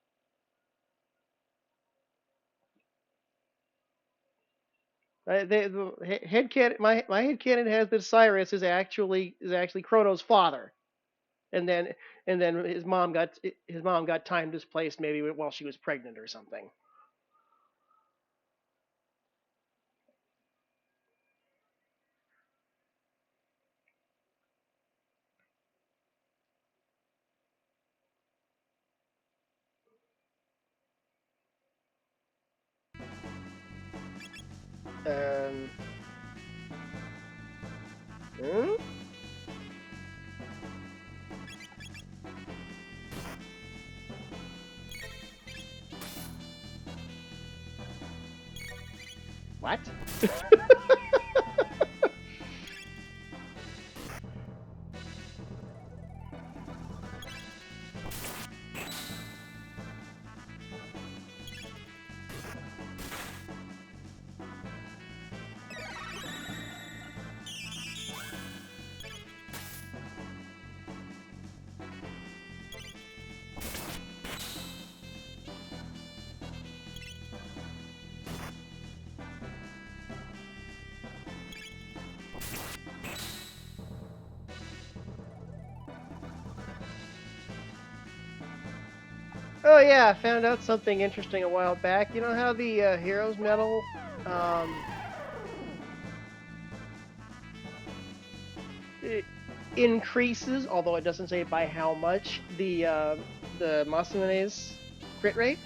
My headcanon has that Cyrus is actually Chrono's father, and then his mom got time displaced maybe while she was pregnant or something. Um. Hmm? What? Oh yeah, I found out something interesting a while back. You know how the Heroes Medal um, it increases, although it doesn't say by how much, the Masumene's crit rate?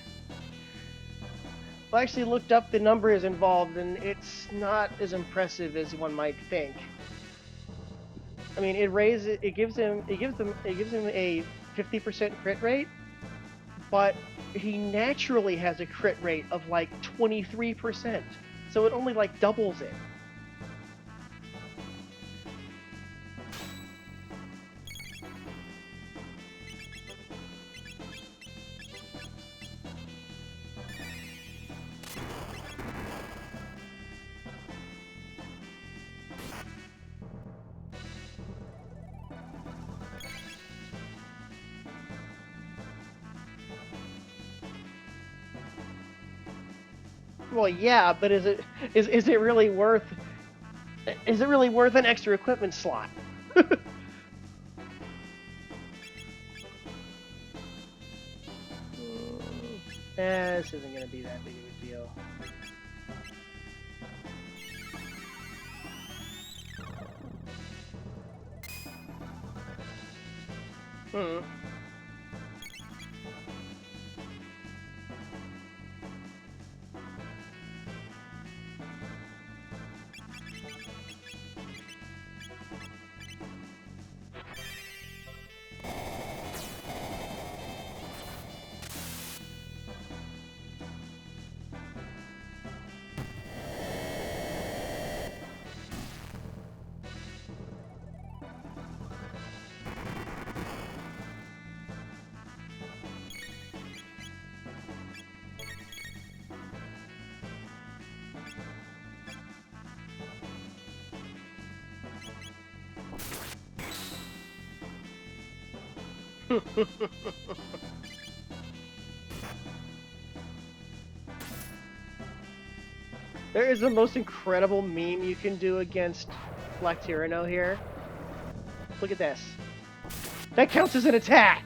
I actually looked up the numbers involved, and it's not as impressive as one might think. I mean, it gives him a 50% crit rate, but he naturally has a crit rate of like 23%. So it only like doubles it. Well, yeah, but is it really worth an extra equipment slot? This isn't gonna be that big of a deal. Hmm. There is the most incredible meme you can do against Black Tyranno here. Look at this. That counts as an attack!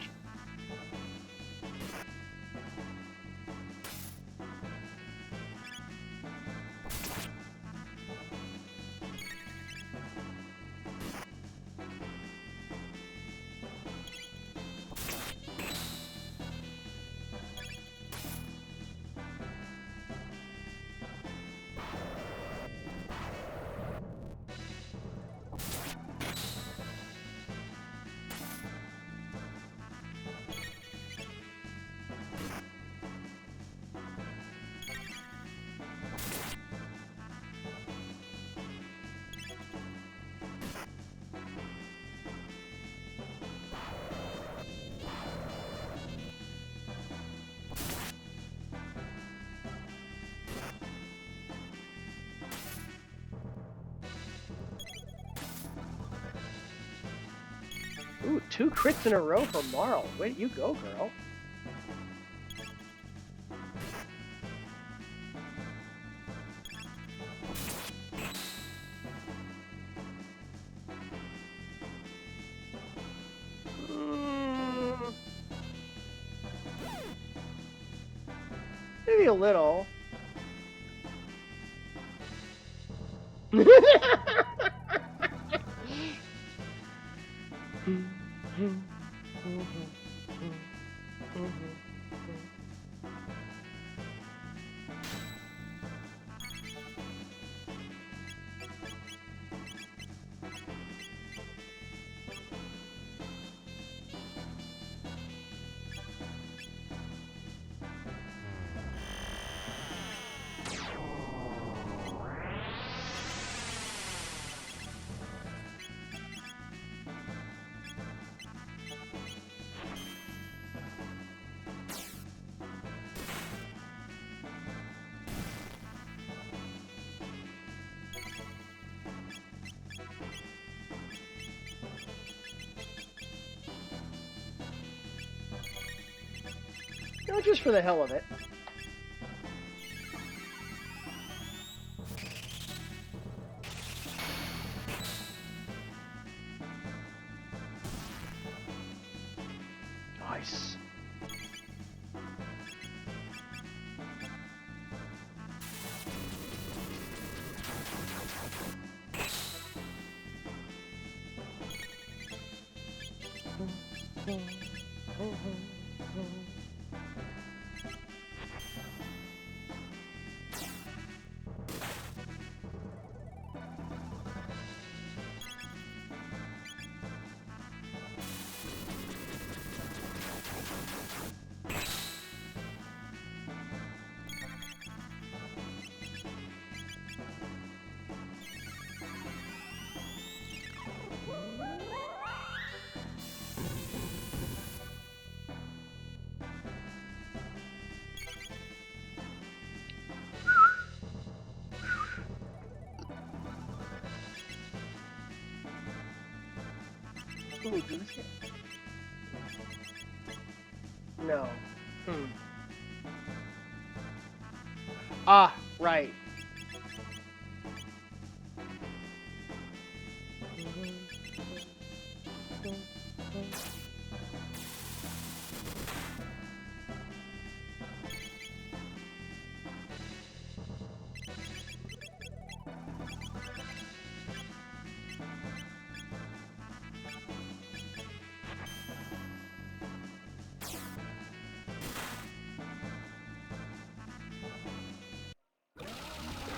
Ooh, 2 crits in a row for Marl. Way you go, girl. Maybe a little. No, just for the hell of it. Nice. Ooh, no. Ah, Right.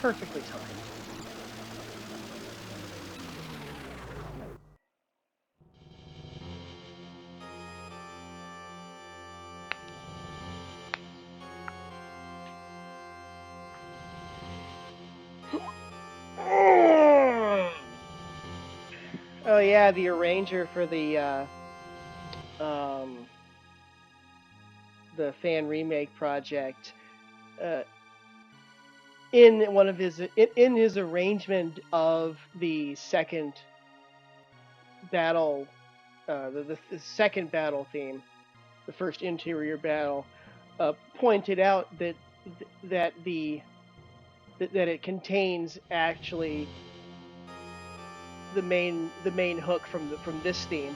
Perfectly timed. Oh yeah, the arranger for um, the fan remake project. Uh, in one of his in his arrangement of the second battle, the second battle theme, the first interior battle, pointed out that that it contains actually the main hook from this theme.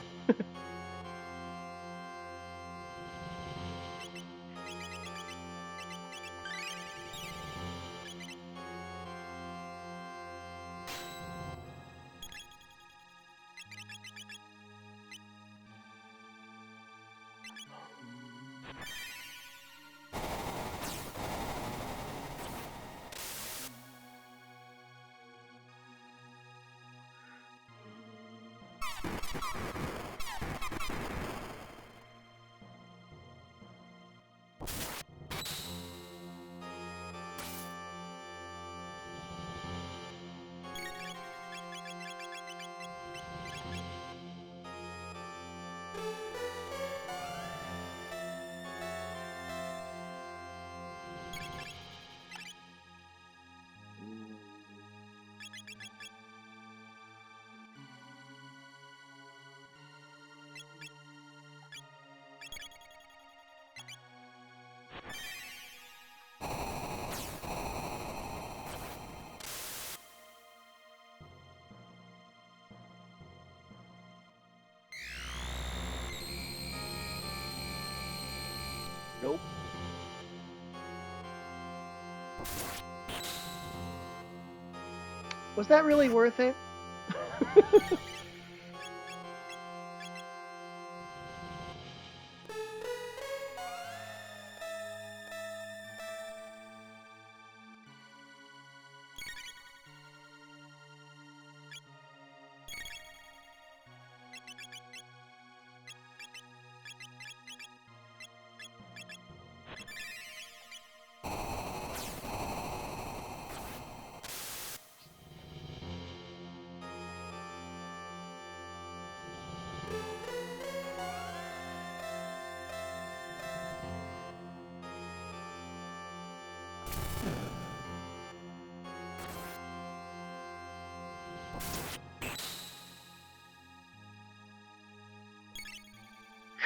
Nope. Was that really worth it?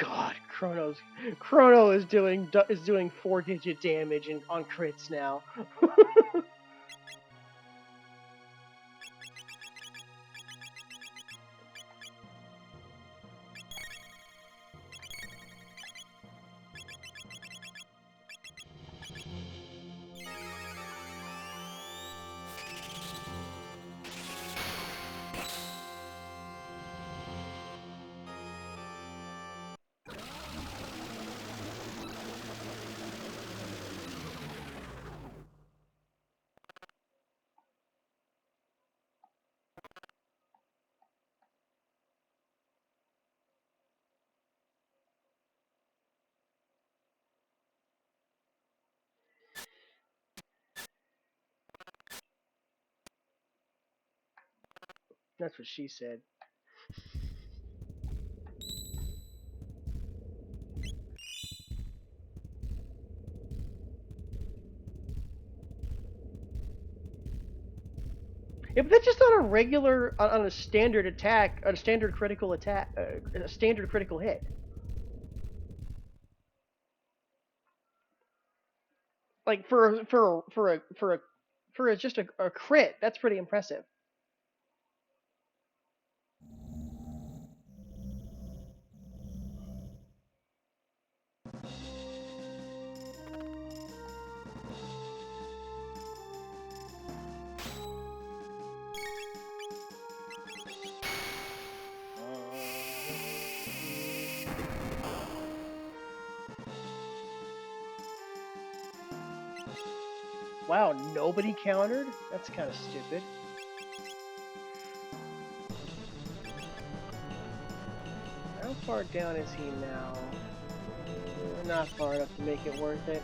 God, Chrono is doing 4-digit damage on crits now. That's what she said. Yeah, but that's just on a regular, on a standard attack, on a standard critical attack, a standard critical hit. Like for a For just a crit, that's pretty impressive. Wow, nobody countered? That's kind of stupid. How far down is he now? Not far enough to make it worth it.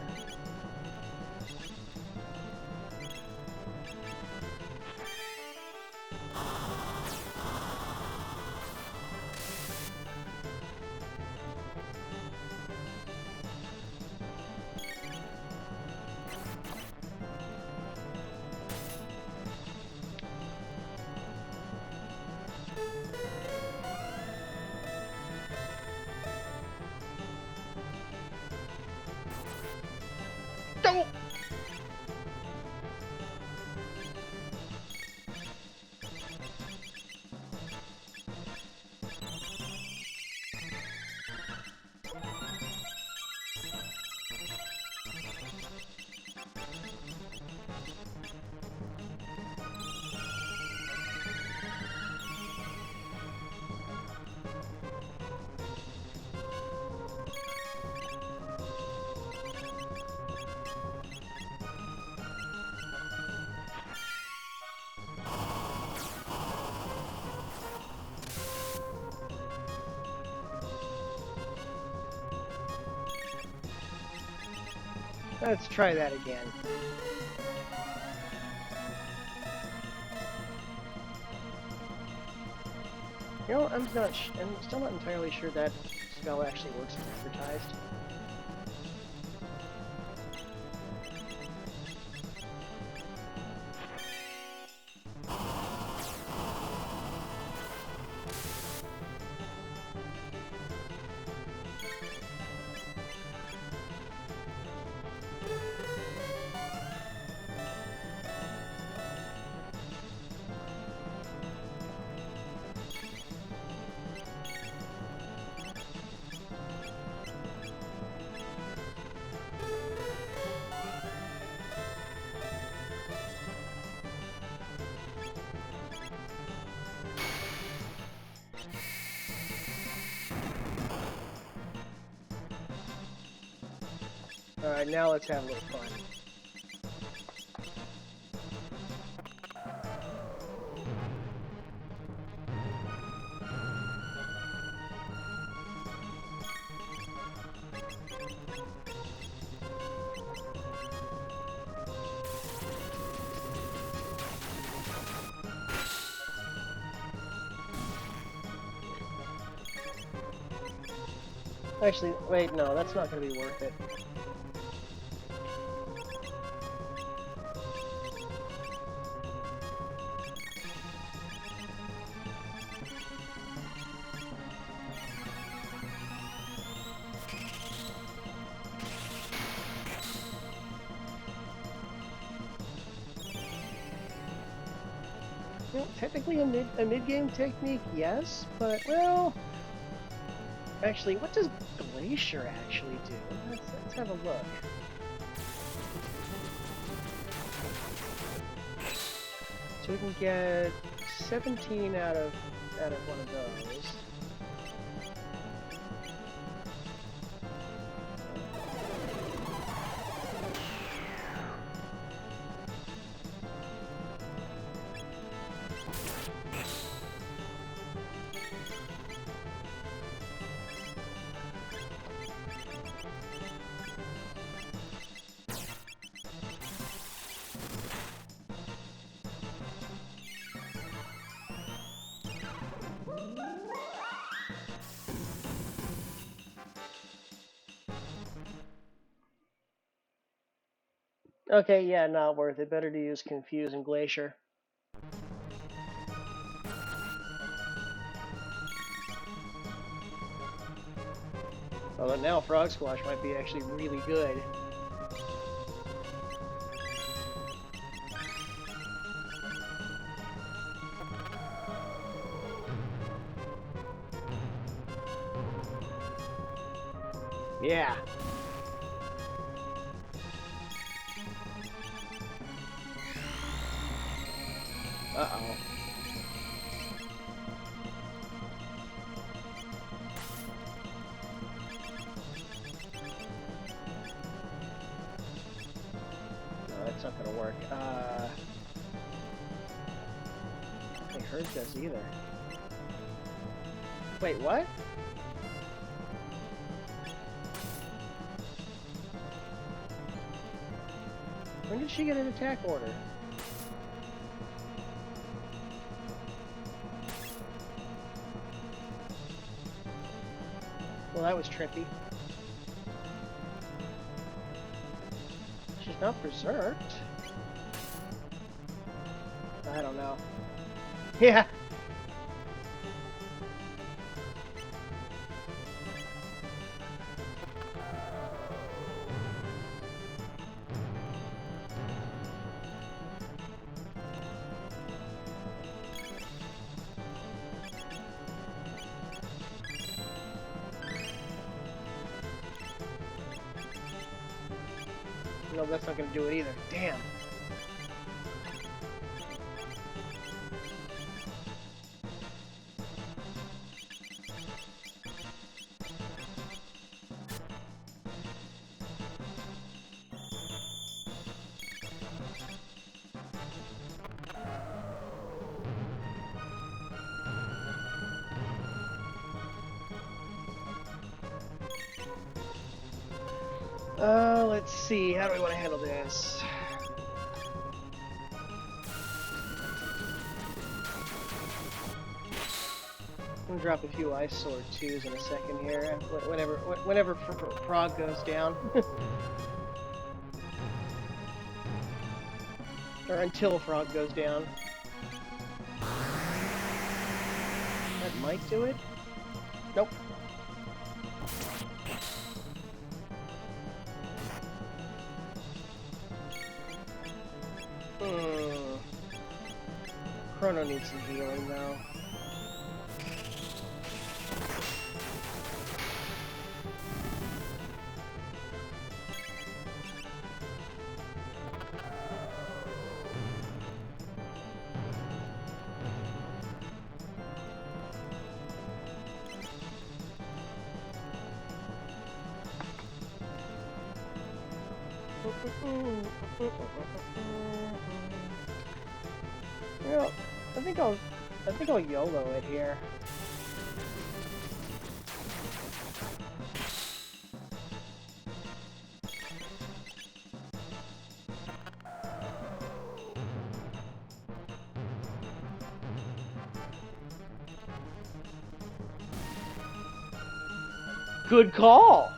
Don't! Let's try that again. You know, I'm still not entirely sure that spell actually works as advertised. Alright, now let's have a little fun. Actually, wait, no, that's not going to be worth it. Well, technically a mid-game technique, yes, but, well... Actually, what does Glacier actually do? Let's have a look. So we can get 17 out of one of those. Okay, yeah, not worth it. Better to use Confuse and Glacier. Although now Frog Squash might be actually really good. Yeah. Uh-oh. No, that's not gonna work. I don't think hers does either. Wait, what? When did she get an attack order? Well, that was trippy. She's not berserked. I don't know. Yeah. No, that's not gonna do it either. Damn. Let's see. How do we want to handle this? I'm gonna drop a few Ice Sword 2s in a second here. Whenever Frog goes down. Or until Frog goes down. That might do it. Nope. Chrono needs some healing though. Well, I think I'll YOLO it here. Good call.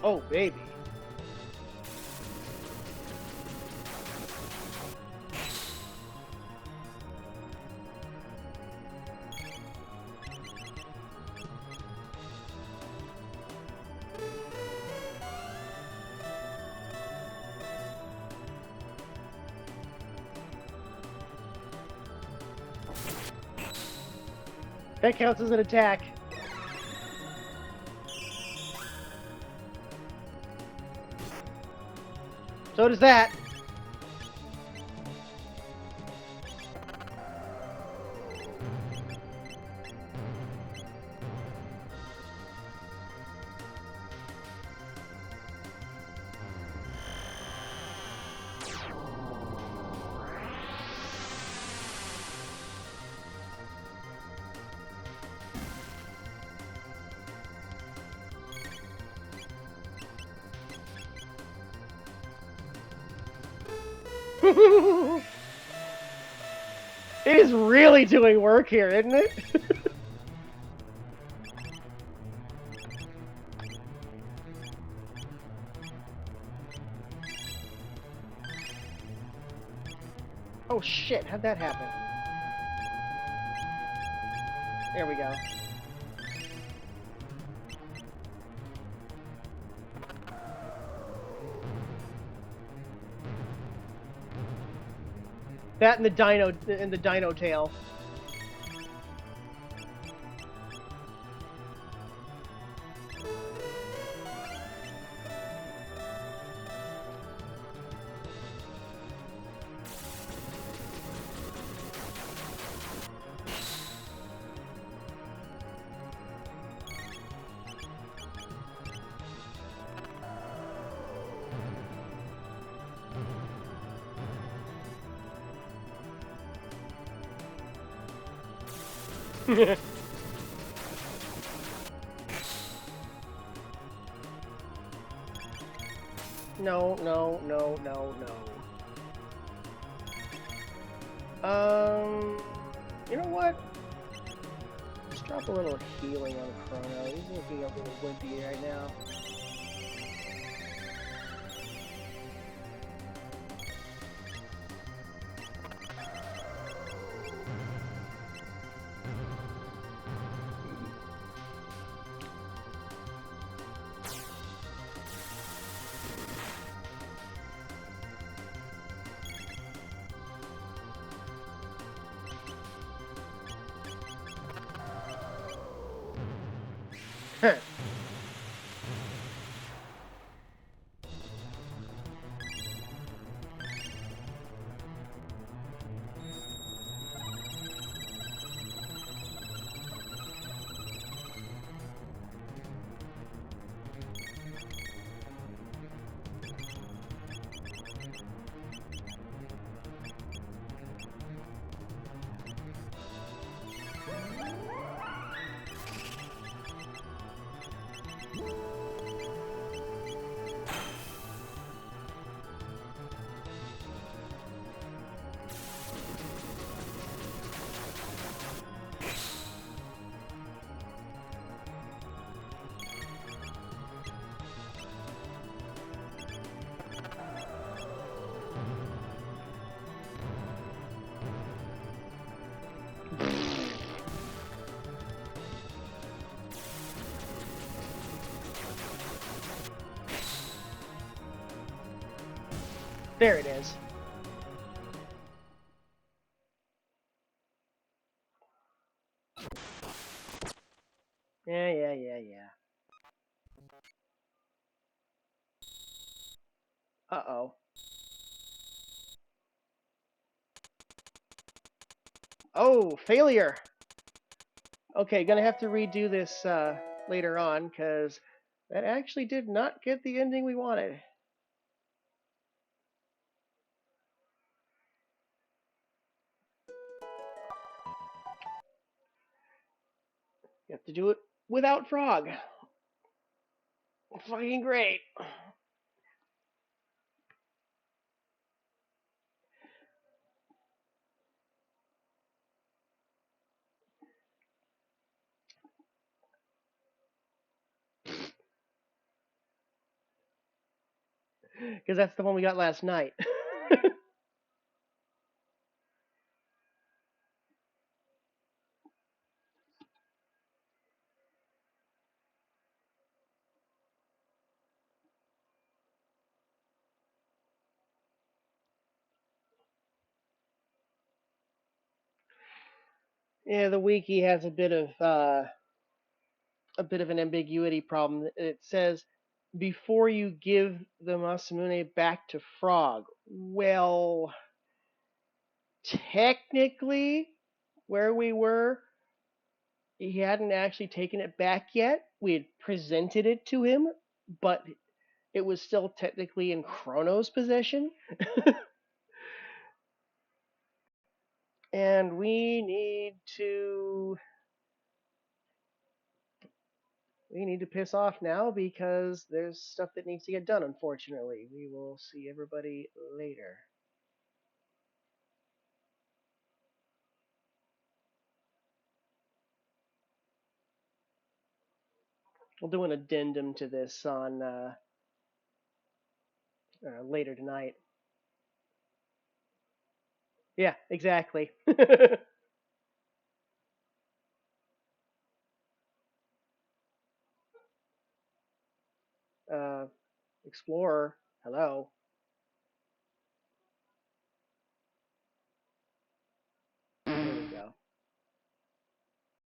Oh, baby. That counts as an attack. So does that. It is really doing work here, isn't it? Oh shit, how'd that happen? There we go. That and the dino tail. No, no, no, no, no. You know what? Let's drop a little healing on Chrono. He's looking a little wimpy right now. There it is. Yeah. Uh-oh. Oh, failure! Okay, gonna have to redo this later on, because that actually did not get the ending we wanted. You have to do it without Frog. Fucking great. Because that's the one we got last night. Yeah, the wiki has a bit of an ambiguity problem. It says before you give the Masamune back to Frog. Well, technically, where we were, he hadn't actually taken it back yet. We had presented it to him, but it was still technically in Chrono's possession. And we need to piss off now because there's stuff that needs to get done, unfortunately. We will see everybody later. We'll do an addendum to this on later tonight. Yeah, exactly. uh, Explorer, hello.